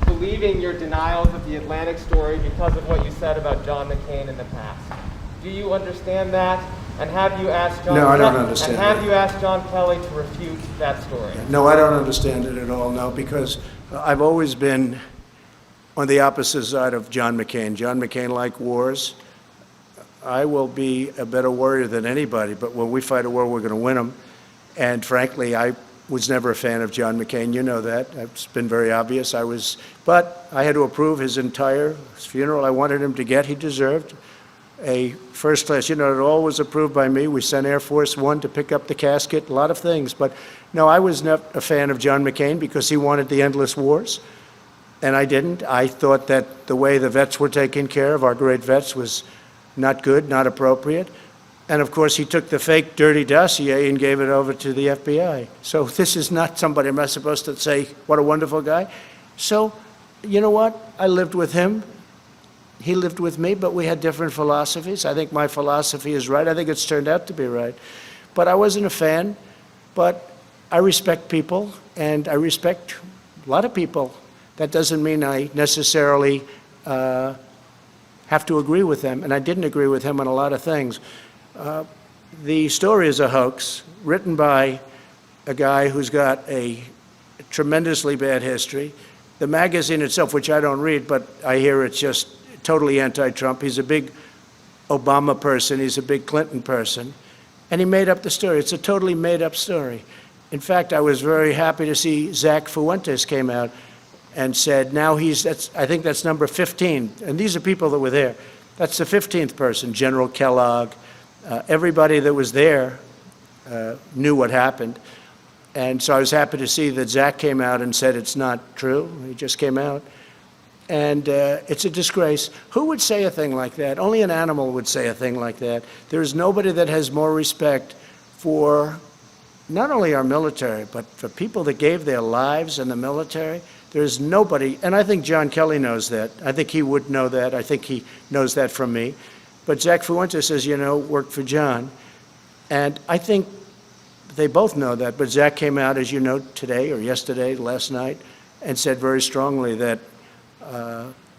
believing your denials of the Atlantic story because of what you said about John McCain in the past. Do you understand that? And have you asked John? No, I don't understand And have that. you asked John Kelly to refute that story? No, I don't understand it at all, no, because I've always been on the opposite side of John McCain. John McCain liked wars. I will be a better warrior than anybody, but when we fight a war, we're going to win them. And frankly, I was never a fan of John McCain. You know that. It's been very obvious. But I had to approve his entire funeral. I wanted him to get, he deserved a first class. You know, it all was approved by me. We sent Air Force One to pick up the casket, a lot of things. But no, I was not a fan of John McCain because he wanted the endless wars. And I didn't. I thought that the way the vets were taken care of, our great vets, was not good, not appropriate. And of course, he took the fake dirty dossier and gave it over to the FBI. So this is not somebody I'm not supposed to say, what a wonderful guy. So, you know what? I lived with him. He lived with me, but we had different philosophies. I think my philosophy is right. I think it's turned out to be right. But I wasn't a fan. But I respect people, and I respect a lot of people. That doesn't mean I necessarily have to agree with them, and I didn't agree with him on a lot of things. The story is a hoax written by a guy who's got a tremendously bad history. The magazine itself, which I don't read, but I hear it's just totally anti-Trump. He's a big Obama person. He's a big Clinton person. And he made up the story. It's a totally made-up story. In fact, I was very happy to see Zach Fuentes came out and said, now I think that's number 15. And these are people that were there. That's the 15th person, General Kellogg. Everybody that was there knew what happened. And so I was happy to see that Zach came out and said it's not true. He just came out. And it's a disgrace. Who would say a thing like that? Only an animal would say a thing like that. There's nobody that has more respect for not only our military, but for people that gave their lives in the military. There's nobody, and I think John Kelly knows that. I think he would know that. I think he knows that from me. But Zach Fuentes, as you know, worked for John. And I think they both know that. But Zach came out, as you know, today or yesterday, last night, and said very strongly that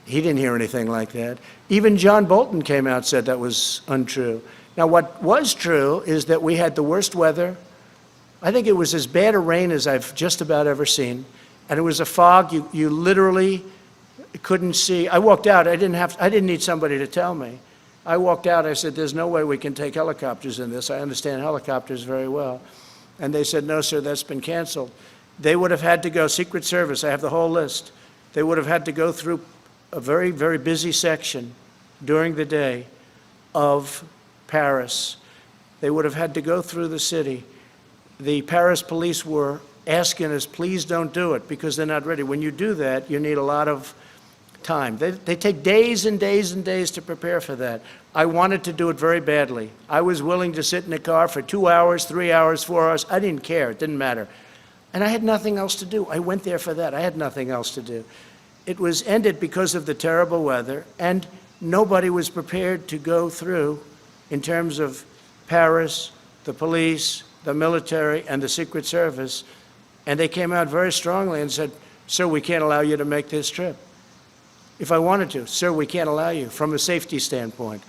he didn't hear anything like that. Even John Bolton came out and said that was untrue. Now, what was true is that we had the worst weather. I think it was as bad a rain as I've just about ever seen. And it was a fog. You literally couldn't see. I walked out. I didn't need somebody to tell me. I walked out. I said, there's no way we can take helicopters in this. I understand helicopters very well. And they said, no, sir, that's been canceled. They would have had to go, Secret Service, I have the whole list. They would have had to go through a very, very busy section during the day of Paris. They would have had to go through the city. The Paris police were asking us, please don't do it, because they're not ready. When you do that, you need a lot of time. They take days and days and days to prepare for that. I wanted to do it very badly. I was willing to sit in a car for 2 hours, 3 hours, 4 hours. I didn't care. It didn't matter. And I had nothing else to do. I went there for that. I had nothing else to do. It was ended because of the terrible weather, and nobody was prepared to go through, in terms of Paris, the police, the military, and the Secret Service. And they came out very strongly and said, sir, we can't allow you to make this trip. If I wanted to, sir, we can't allow you from a safety standpoint.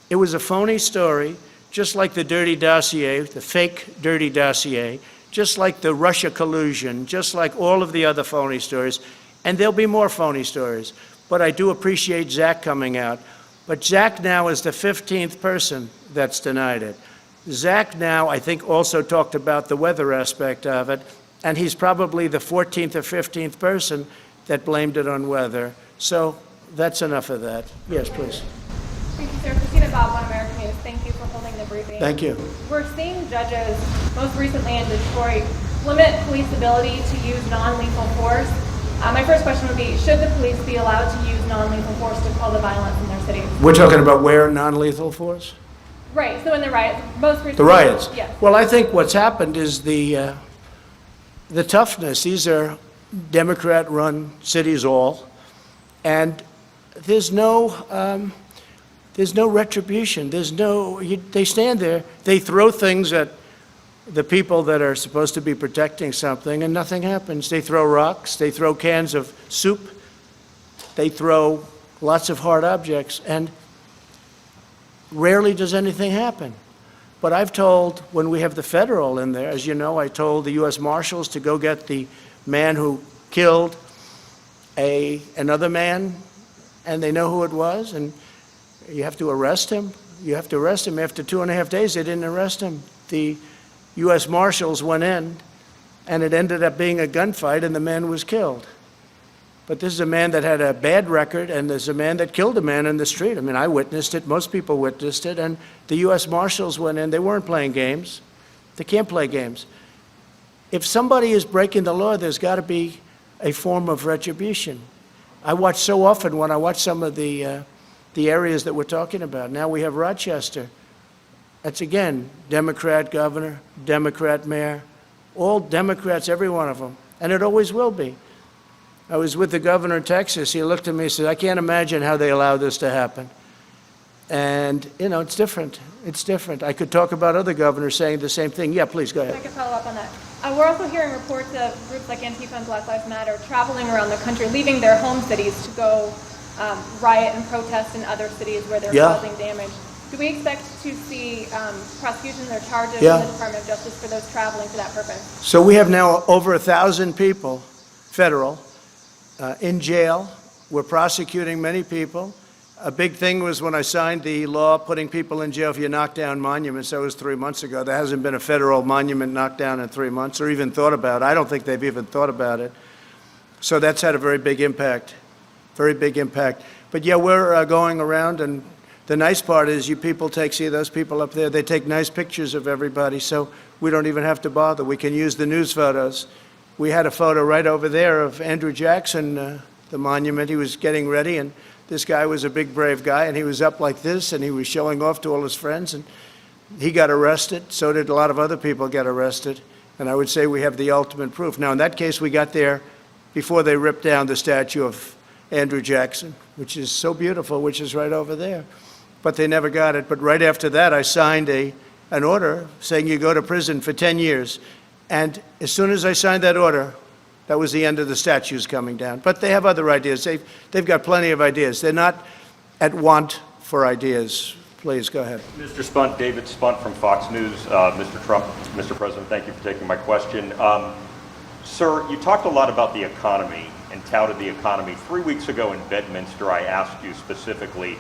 It was a phony story, just like the dirty dossier, the fake dirty dossier, just like the Russia collusion, just like all of the other phony stories. And there'll be more phony stories. But I do appreciate Zach coming out. But Zach now is the 15th person that's denied it. Zach now, I think, also talked about the weather aspect of it, and he's probably the 14th or 15th person that blamed it on weather. So that's enough of that. Yes, please. Thank you, sir. Christina Bob, One American News. Thank you for holding the briefing. Thank you. We're seeing judges, most recently in Detroit, limit police ability to use non-lethal force. My first question would be, should the police be allowed to use non-lethal force to quell the violence in their cities? We're talking about where non-lethal force? Right, so in the riots, most recently. The riots? Yes. Well, I think what's happened is the toughness. These are Democrat-run cities all, and there's no retribution. They stand there, they throw things at the people that are supposed to be protecting something, and nothing happens. They throw rocks, they throw cans of soup, they throw lots of hard objects, and rarely does anything happen. But I've told, when we have the federal in there, as you know, I told the U.S. Marshals to go get the man who killed another man, and they know who it was, and you have to arrest him. You have to arrest him. After 2.5 days, they didn't arrest him. The U.S. Marshals went in, and it ended up being a gunfight, and the man was killed. But this is a man that had a bad record, and there's a man that killed a man in the street. I mean, I witnessed it. Most people witnessed it. And the U.S. Marshals went in. They weren't playing games. They can't play games. If somebody is breaking the law, there's got to be a form of retribution. I watch so often when I watch some of the areas that we're talking about. Now we have Rochester. That's, again, Democrat governor, Democrat mayor, all Democrats, every one of them. And it always will be. I was with the governor of Texas. He looked at me and said, I can't imagine how they allow this to happen. And, you know, it's different. It's different. I could talk about other governors saying the same thing. Yeah, please, go ahead. I could follow up on that. We're also hearing reports of groups like Antifa and Black Lives Matter traveling around the country, leaving their home cities to go riot and protest in other cities where they're causing damage. Do we expect to see prosecutions or charges in the Department of Justice for those traveling for that purpose? So we have now over 1,000 people, federal, in jail. We're prosecuting many people. A big thing was when I signed the law putting people in jail if you knock down monuments. That was 3 months ago. There hasn't been a federal monument knocked down in 3 months or even thought about it. I don't think they've even thought about it. So that's had a very big impact, very big impact. But yeah, we're going around, and the nice part is you people see those people up there, they take nice pictures of everybody, so we don't even have to bother. We can use the news photos. We had a photo right over there of Andrew Jackson, the the monument. He was getting ready, and this guy was a big, brave guy, and he was up like this, and he was showing off to all his friends, and he got arrested. So did a lot of other people get arrested. And I would say we have the ultimate proof. Now, in that case, we got there before they ripped down the statue of Andrew Jackson, which is so beautiful, which is right over there. But they never got it. But right after that, I signed an order saying you go to prison for 10 years. And as soon as I signed that order, that was the end of the statues coming down. But they have other ideas. They've got plenty of ideas. They're not at want for ideas. Please, go ahead. Mr. Spunt, David Spunt from Fox News. Mr. Trump, Mr. President, thank you for taking my question. Sir, you talked a lot about the economy and touted the economy. 3 weeks ago in Bedminster, I asked you specifically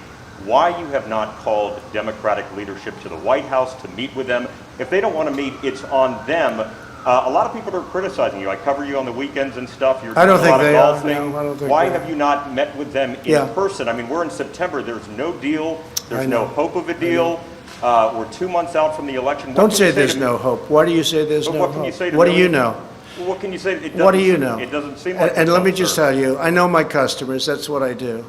why you have not called Democratic leadership to the White House to meet with them. If they don't want to meet, it's on them. A lot of people are criticizing you. I cover you on the weekends and stuff. You're I don't doing a think lot of they are. golfing. No, I don't think Why they are. have you not met with them in person? I mean, we're in September. There's no deal. There's no hope of a deal. We're 2 months out from the election. What Don't can say you there's to no me? hope. Why do you say there's But no what hope? can you say to What do me? you know? Well, what can you say? What do you know? It doesn't seem like And there's let me hope, just sir. tell you, I know my customers. That's what I do.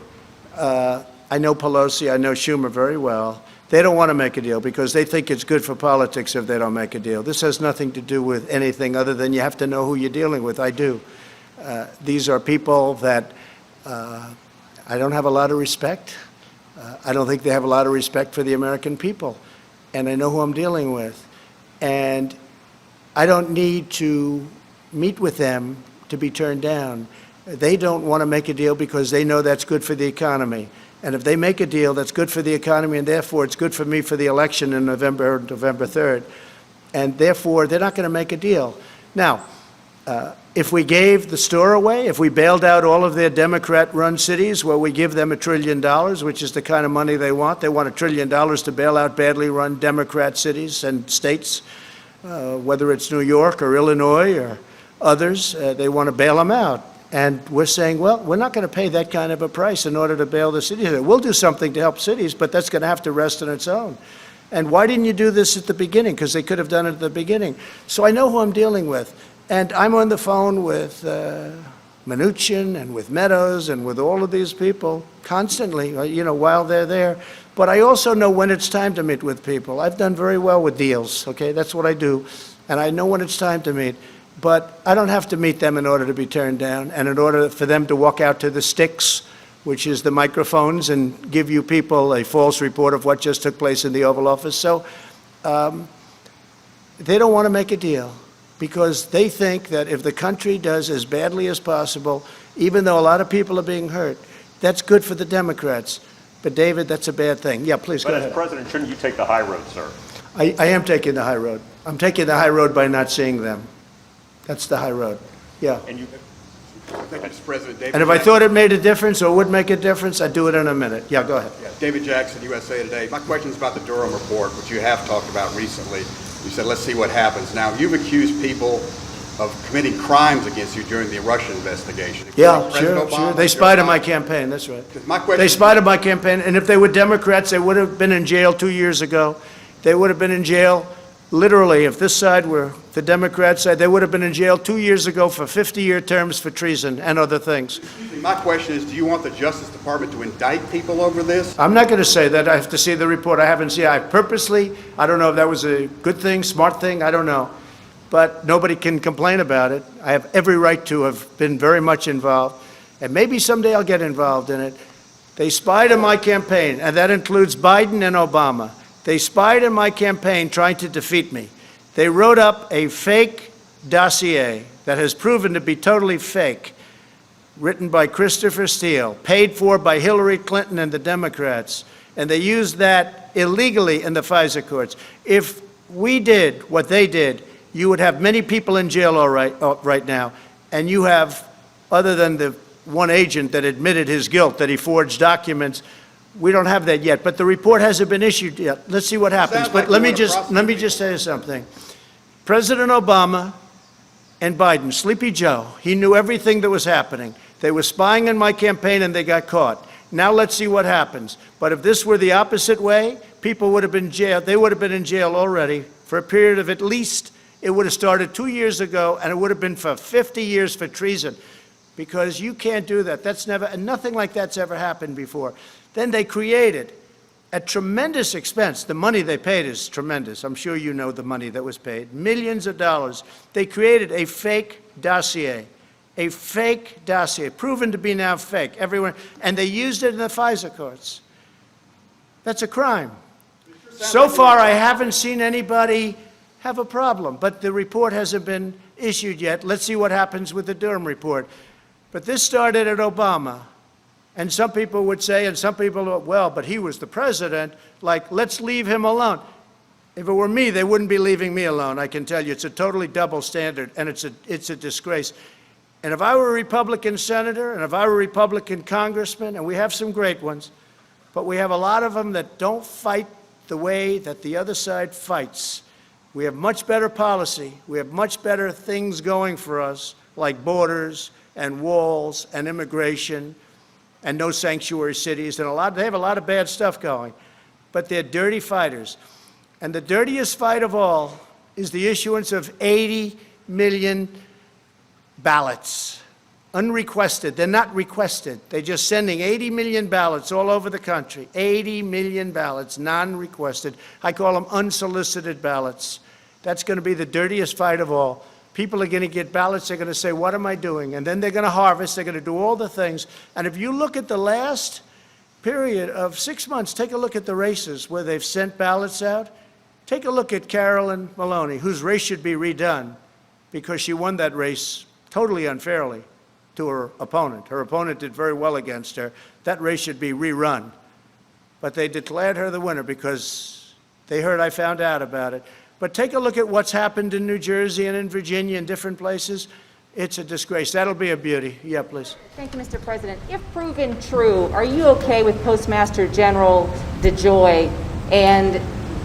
I know Pelosi. I know Schumer very well. They don't want to make a deal because they think it's good for politics if they don't make a deal. This has nothing to do with anything other than you have to know who you're dealing with. I do. These are people that I don't have a lot of respect. I don't think they have a lot of respect for the American people. And I know who I'm dealing with. And I don't need to meet with them to be turned down. They don't want to make a deal because they know that's good for the economy. And if they make a deal that's good for the economy, and therefore it's good for me for the election in November 3rd, and therefore they're not going to make a deal. Now, if we gave the store away, if we bailed out all of their Democrat-run cities where we give them $1 trillion, which is the kind of money they want $1 trillion to bail out badly run Democrat cities and states, whether it's New York or Illinois or others, they want to bail them out. And we're saying, well, we're not going to pay that kind of a price in order to bail the cities. We'll do something to help cities, but that's going to have to rest on its own. And why didn't you do this at the beginning? Because they could have done it at the beginning. So I know who I'm dealing with. And I'm on the phone with Mnuchin and with Meadows and with all of these people constantly, while they're there. But I also know when it's time to meet with people. I've done very well with deals, okay? That's what I do. And I know when it's time to meet. But I don't have to meet them in order to be turned down and in order for them to walk out to the sticks, which is the microphones, and give you people a false report of what just took place in the Oval Office. So they don't want to make a deal because they think that if the country does as badly as possible, even though a lot of people are being hurt, that's good for the Democrats. But, David, that's a bad thing. Yeah, please, go But ahead. as president, shouldn't you take the high road, sir? I am taking the high road. I'm taking the high road by not seeing them. That's the high road. Yeah. And you, Thank you, Mr. President. David And if I Jackson. thought it made a difference or would make a difference, I'd do it in a minute. Yeah, go ahead. Yeah, David Jackson, USA Today. My question is about the Durham report, which you have talked about recently. You said, let's see what happens. Now, you've accused people of committing crimes against you during the Russia investigation. Yeah, including President sure. Obama, They your spied on son. my campaign, that's right. My question They is- spied on my campaign, and if they were Democrats, they would have been in jail 2 years ago. They would have been in jail, literally, if this side were the Democrat side, they would have been in jail 2 years ago for 50-year terms for treason and other things. My question is, do you want the Justice Department to indict people over this? I'm not going to say that. I have to see the report. I haven't seen it. I purposely, I don't know if that was a good thing, smart thing, I don't know. But nobody can complain about it. I have every right to have been very much involved. And maybe someday I'll get involved in it. They spied on my campaign, and that includes Biden and Obama. They spied on my campaign trying to defeat me. They wrote up a fake dossier that has proven to be totally fake, written by Christopher Steele, paid for by Hillary Clinton and the Democrats, and they used that illegally in the FISA courts. If we did what they did, you would have many people in jail right now, and you have, other than the one agent that admitted his guilt, that he forged documents, we don't have that yet. But the report hasn't been issued yet. Let's see what happens. Sounds But like let you me wanna just prosecute tell you something. President Obama and Biden, Sleepy Joe, he knew everything that was happening. They were spying on my campaign and they got caught. Now let's see what happens. But if this were the opposite way, people would have been jailed. They would have been in jail already for a period of at least, it would have started 2 years ago, and it would have been for 50 years for treason. because you can't do that. That's never, and nothing like that's ever happened before. Then they created, at tremendous expense, the money they paid is tremendous. I'm sure you know the money that was paid, millions of dollars. They created a fake dossier, proven to be now fake, everyone, and they used it in the FISA courts. That's a crime. So far, I haven't seen anybody have a problem, but the report hasn't been issued yet. Let's see what happens with the Durham report. But this started at Obama, and some people would say, and some people, well, but he was the president, like, let's leave him alone. If it were me, they wouldn't be leaving me alone, I can tell you. It's a totally double standard, and it's a disgrace. And if I were a Republican senator, and if I were a Republican congressman, and we have some great ones, but we have a lot of them that don't fight the way that the other side fights. We have much better policy. We have much better things going for us, like borders and walls and immigration and no sanctuary cities, and they have a lot of bad stuff going. But they're dirty fighters. And the dirtiest fight of all is the issuance of 80 million ballots, unrequested. They're not requested. They're just sending 80 million ballots all over the country. 80 million ballots, non-requested. I call them unsolicited ballots. That's going to be the dirtiest fight of all. People are going to get ballots. They're going to say, what am I doing? And then they're going to harvest. They're going to do all the things. And if you look at the last period of 6 months, take a look at the races where they've sent ballots out. Take a look at Carolyn Maloney, whose race should be redone because she won that race totally unfairly to her opponent. Her opponent did very well against her. That race should be rerun. But they declared her the winner because they heard I found out about it. But take a look at what's happened in New Jersey and in Virginia and different places. It's a disgrace. That'll be a beauty. Yeah, please. Thank you, Mr. President. If proven true, are you okay with Postmaster General DeJoy and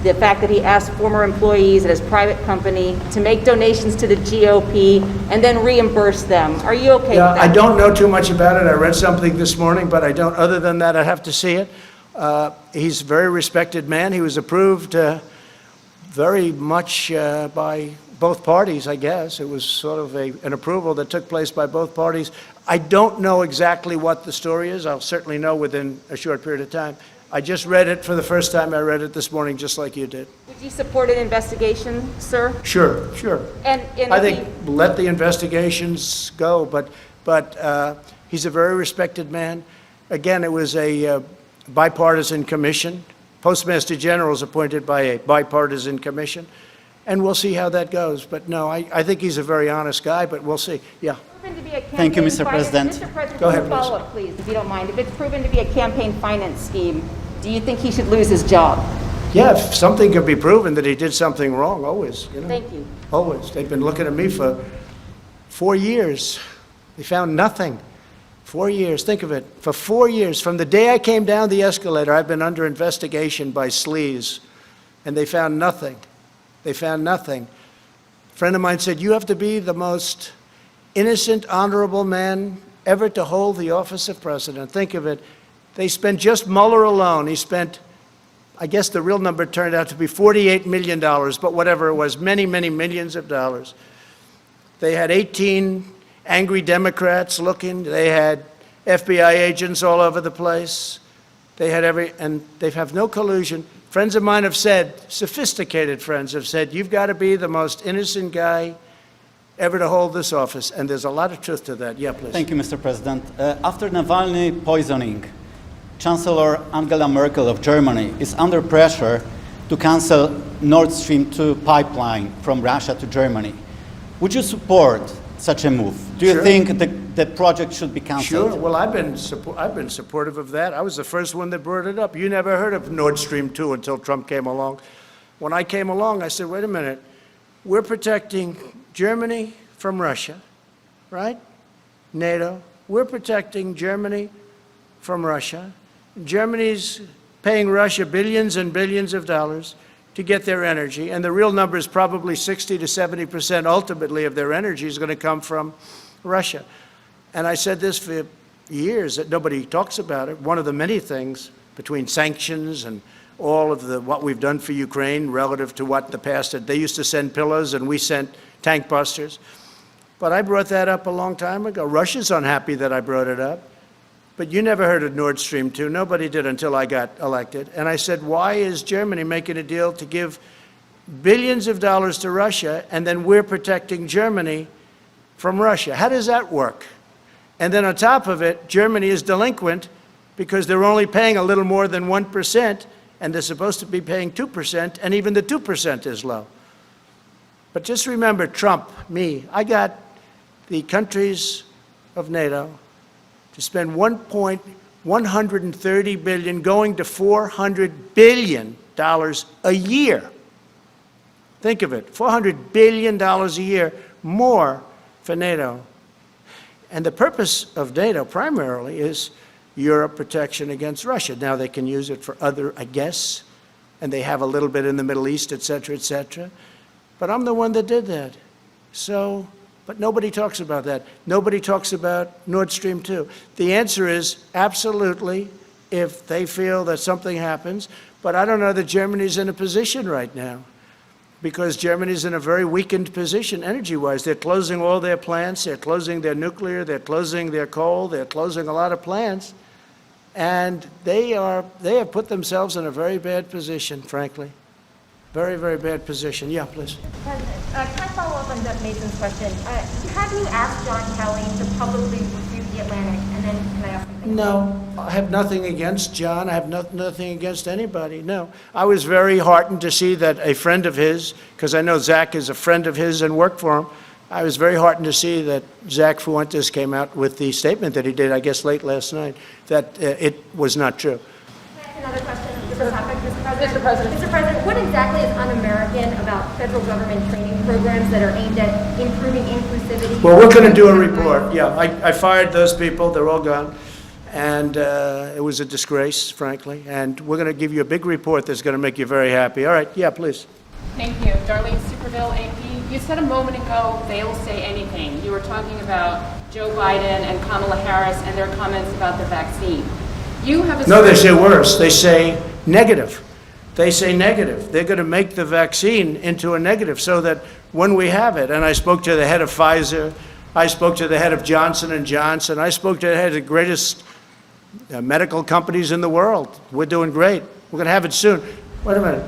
the fact that he asked former employees at his private company to make donations to the GOP and then reimburse them? Are you okay with that? I don't know too much about it. I read something this morning, but I don't. Other than that, I'd have to see it. He's a very respected man. He was approved very much by both parties, I guess. It was sort of an approval that took place by both parties. I don't know exactly what the story is. I'll certainly know within a short period of time. I just read it for the first time. I read it this morning just like you did. Would you support an investigation, sir? Sure. And I think let the investigations go, but he's a very respected man. Again, it was a bipartisan commission. Postmaster General is appointed by a bipartisan commission, and we'll see how that goes. But no, I think he's a very honest guy, but we'll see. Yeah. Thank you, Mr. President. Mr. President, Go ahead, follow up, please, if you don't mind. If it's proven to be a campaign finance scheme, do you think he should lose his job? Yeah, if something could be proven that he did something wrong, always. You know? Thank you. Always. They've been looking at me for 4 years. They found nothing. 4 years. Think of it. For 4 years, from the day I came down the escalator, I've been under investigation by sleaze, and they found nothing. They found nothing. A friend of mine said, you have to be the most innocent, honorable man ever to hold the office of president. Think of it. They spent just Mueller alone. He spent, I guess the real number turned out to be $48 million, but whatever it was, many, many millions of dollars. They had 18 angry Democrats looking. They had FBI agents all over the place. They had and they have no collusion. Friends of mine have said, sophisticated friends have said, you've got to be the most innocent guy ever to hold this office, and there's a lot of truth to that. Yeah, please. Thank you, Mr. President. After Navalny poisoning, Chancellor Angela Merkel of Germany is under pressure to cancel Nord Stream 2 pipeline from Russia to Germany. Would you support such a move? Do you think the project should be canceled? Sure. Well, I've been supportive of that. I was the first one that brought it up. You never heard of Nord Stream 2 until Trump came along. When I came along, I said, wait a minute. We're protecting Germany from Russia, right? NATO. We're protecting Germany from Russia. Germany's paying Russia billions and billions of dollars to get their energy, and the real number is probably 60 to 70% ultimately of their energy is going to come from Russia. And I said this for years, that nobody talks about it. One of the many things between sanctions and all of what we've done for Ukraine relative to what the past had. They used to send pillars and we sent tank busters. But I brought that up a long time ago. Russia's unhappy that I brought it up. But you never heard of Nord Stream 2. Nobody did until I got elected. And I said, why is Germany making a deal to give billions of dollars to Russia, and then we're protecting Germany from Russia? How does that work? And then on top of it, Germany is delinquent because they're only paying a little more than 1%, and they're supposed to be paying 2%, and even the 2% is low. But just remember, Trump, me, I got the countries of NATO to spend $130 billion, going to $400 billion a year. Think of it, $400 billion a year more for NATO. And the purpose of NATO primarily is Europe protection against Russia. Now they can use it for other, I guess, and they have a little bit in the Middle East, et cetera, et cetera. But I'm the one that did that. So, but nobody talks about that. Nobody talks about Nord Stream 2. The answer is absolutely, if they feel that something happens. But I don't know that Germany's in a position right now, because Germany's in a very weakened position energy-wise. They're closing all their plants. They're closing their nuclear. They're closing their coal. They're closing a lot of plants. And they have put themselves in a very bad position, frankly. Very, very bad position. Yeah, please. President, can I follow up on Doug Mason's question? Have you asked John Kelly to publicly refute the Atlantic? And then can I ask something? No, I have nothing against John. I have nothing against anybody, no. I was very heartened to see that a friend of his, because I know Zach is a friend of his and worked for him, I was very heartened to see that Zach Fuentes came out with the statement that he did, I guess, late last night, that it was not true. Another question on a different topic, Mr. President. Mr. President, what exactly is un-American about federal government training programs that are aimed at improving inclusivity? Well, we're going to do a report. Yeah, I fired those people. They're all gone. And it was a disgrace, frankly. And we're going to give you a big report that's going to make you very happy. All right. Yeah, please. Thank you. Darlene Superville, AP. You said a moment ago, they'll say anything. You were talking about Joe Biden and Kamala Harris and their comments about the vaccine. You have a No, they say worse. They say negative. They say negative. They're going to make the vaccine into a negative so that when we have it, and I spoke to the head of Pfizer, I spoke to the head of Johnson & Johnson, I spoke to the head of the greatest medical companies in the world. We're doing great. We're going to have it soon. Wait a minute.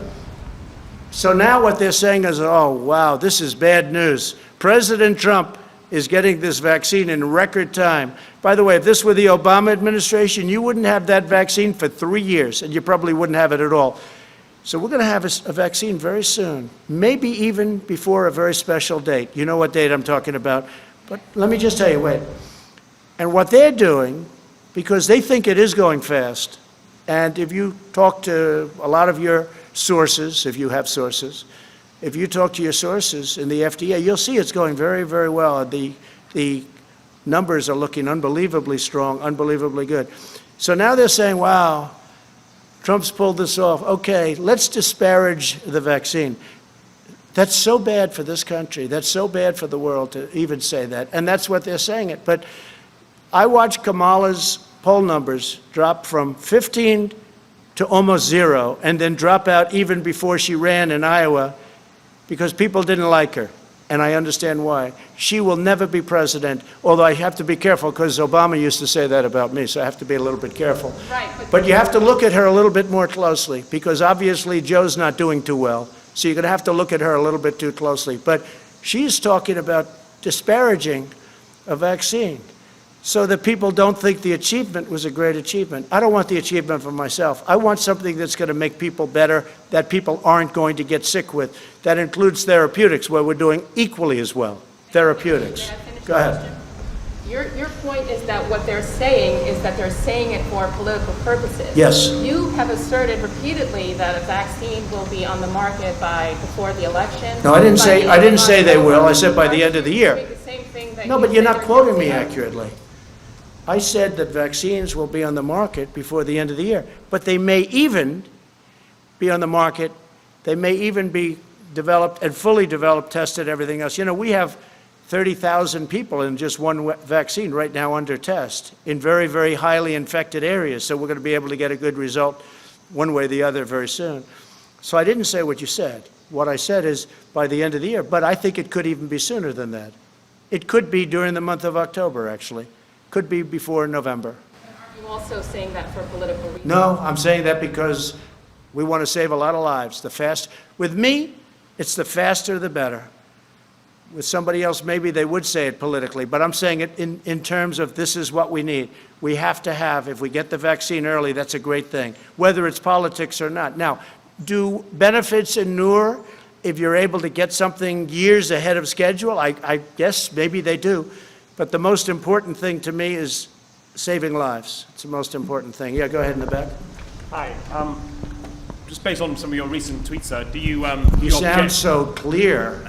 So now what they're saying is, oh, wow, this is bad news. President Trump is getting this vaccine in record time. By the way, if this were the Obama administration, you wouldn't have that vaccine for 3 years, and you probably wouldn't have it at all. So we're going to have a vaccine very soon, maybe even before a very special date. You know what date I'm talking about. But let me just tell you, wait. And what they're doing, because they think it is going fast, and if you talk to a lot of your sources, if you have sources, if you talk to your sources in the FDA, you'll see it's going very, very well. The numbers are looking unbelievably strong, unbelievably good. So now they're saying, wow, Trump's pulled this off. Okay, let's disparage the vaccine. That's so bad for this country. That's so bad for the world to even say that. And that's what they're saying it. But I watched Kamala's poll numbers drop from 15 to almost 0, and then drop out even before she ran in Iowa because people didn't like her. And I understand why. She will never be president, although I have to be careful because Obama used to say that about me, so I have to be a little bit careful. Right, but you have to look at her a little bit more closely because obviously Joe's not doing too well. So you're going to have to look at her a little bit too closely. But she's talking about disparaging a vaccine so that people don't think the achievement was a great achievement. I don't want the achievement for myself. I want something that's going to make people better, that people aren't going to get sick with. That includes therapeutics, where we're doing equally as well. Therapeutics. Go ahead. Your point is that what they're saying is that they're saying it for political purposes. Yes. You have asserted repeatedly that a vaccine will be on the market before the election. No, I didn't say they will. I said by the end of the year. No, but you're not quoting me accurately. I said that vaccines will be on the market before the end of the year, but they may even be on the market. They may even be developed and fully developed, tested, everything else. You know, we have 30,000 people in just one vaccine right now under test in very, very highly infected areas. So we're going to be able to get a good result one way or the other very soon. So I didn't say what you said. What I said is by the end of the year, but I think it could even be sooner than that. It could be during the month of October, actually. Could be before November. Are you also saying that for political reasons? No, I'm saying that because we want to save a lot of lives. With me, it's the faster the better. With somebody else, maybe they would say it politically, but I'm saying it in terms of this is what we need. We have to have, if we get the vaccine early, that's a great thing, whether it's politics or not. Now, do benefits inure if you're able to get something years ahead of schedule? I guess maybe they do. But the most important thing to me is saving lives. It's the most important thing. Yeah, go ahead in the back. Hi. Just based on some of your recent tweets, sir, do you... You sound so clear,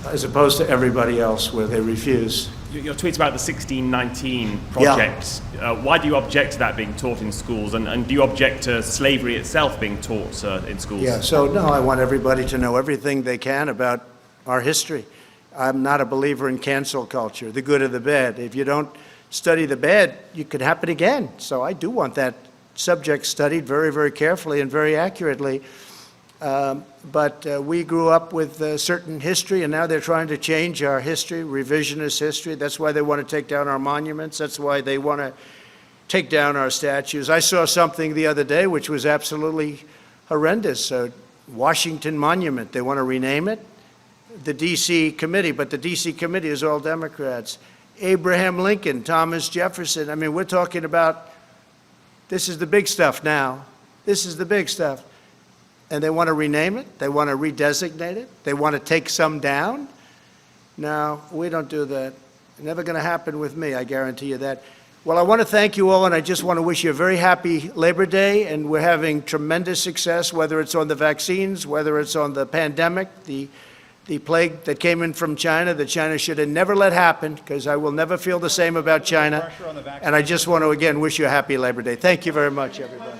as opposed to everybody else where they refuse. Your tweets about the 1619 project, why do you object to that being taught in schools? And do you object to slavery itself being taught in schools? Yeah, so no, I want everybody to know everything they can about our history. I'm not a believer in cancel culture, the good or the bad. If you don't study the bad, it could happen again. So I do want that subject studied very, very carefully and very accurately. But we grew up with certain history, and now they're trying to change our history, revisionist history. That's why they want to take down our monuments. That's why they want to take down our statues. I saw something the other day which was absolutely horrendous. Washington Monument, they want to rename it. The D.C. committee, but the D.C. committee is all Democrats. Abraham Lincoln, Thomas Jefferson. I mean, we're talking about, this is the big stuff now. This is the big stuff. And they want to rename it? They want to redesignate it? They want to take some down? No, we don't do that. Never going to happen with me, I guarantee you that. Well, I want to thank you all, and I just want to wish you a very happy Labor Day, and we're having tremendous success, whether it's on the vaccines, whether it's on the pandemic, the plague that came in from China that China should have never let happen, because I will never feel the same about China. And I just want to, again, wish you a happy Labor Day. Thank you very much, everybody.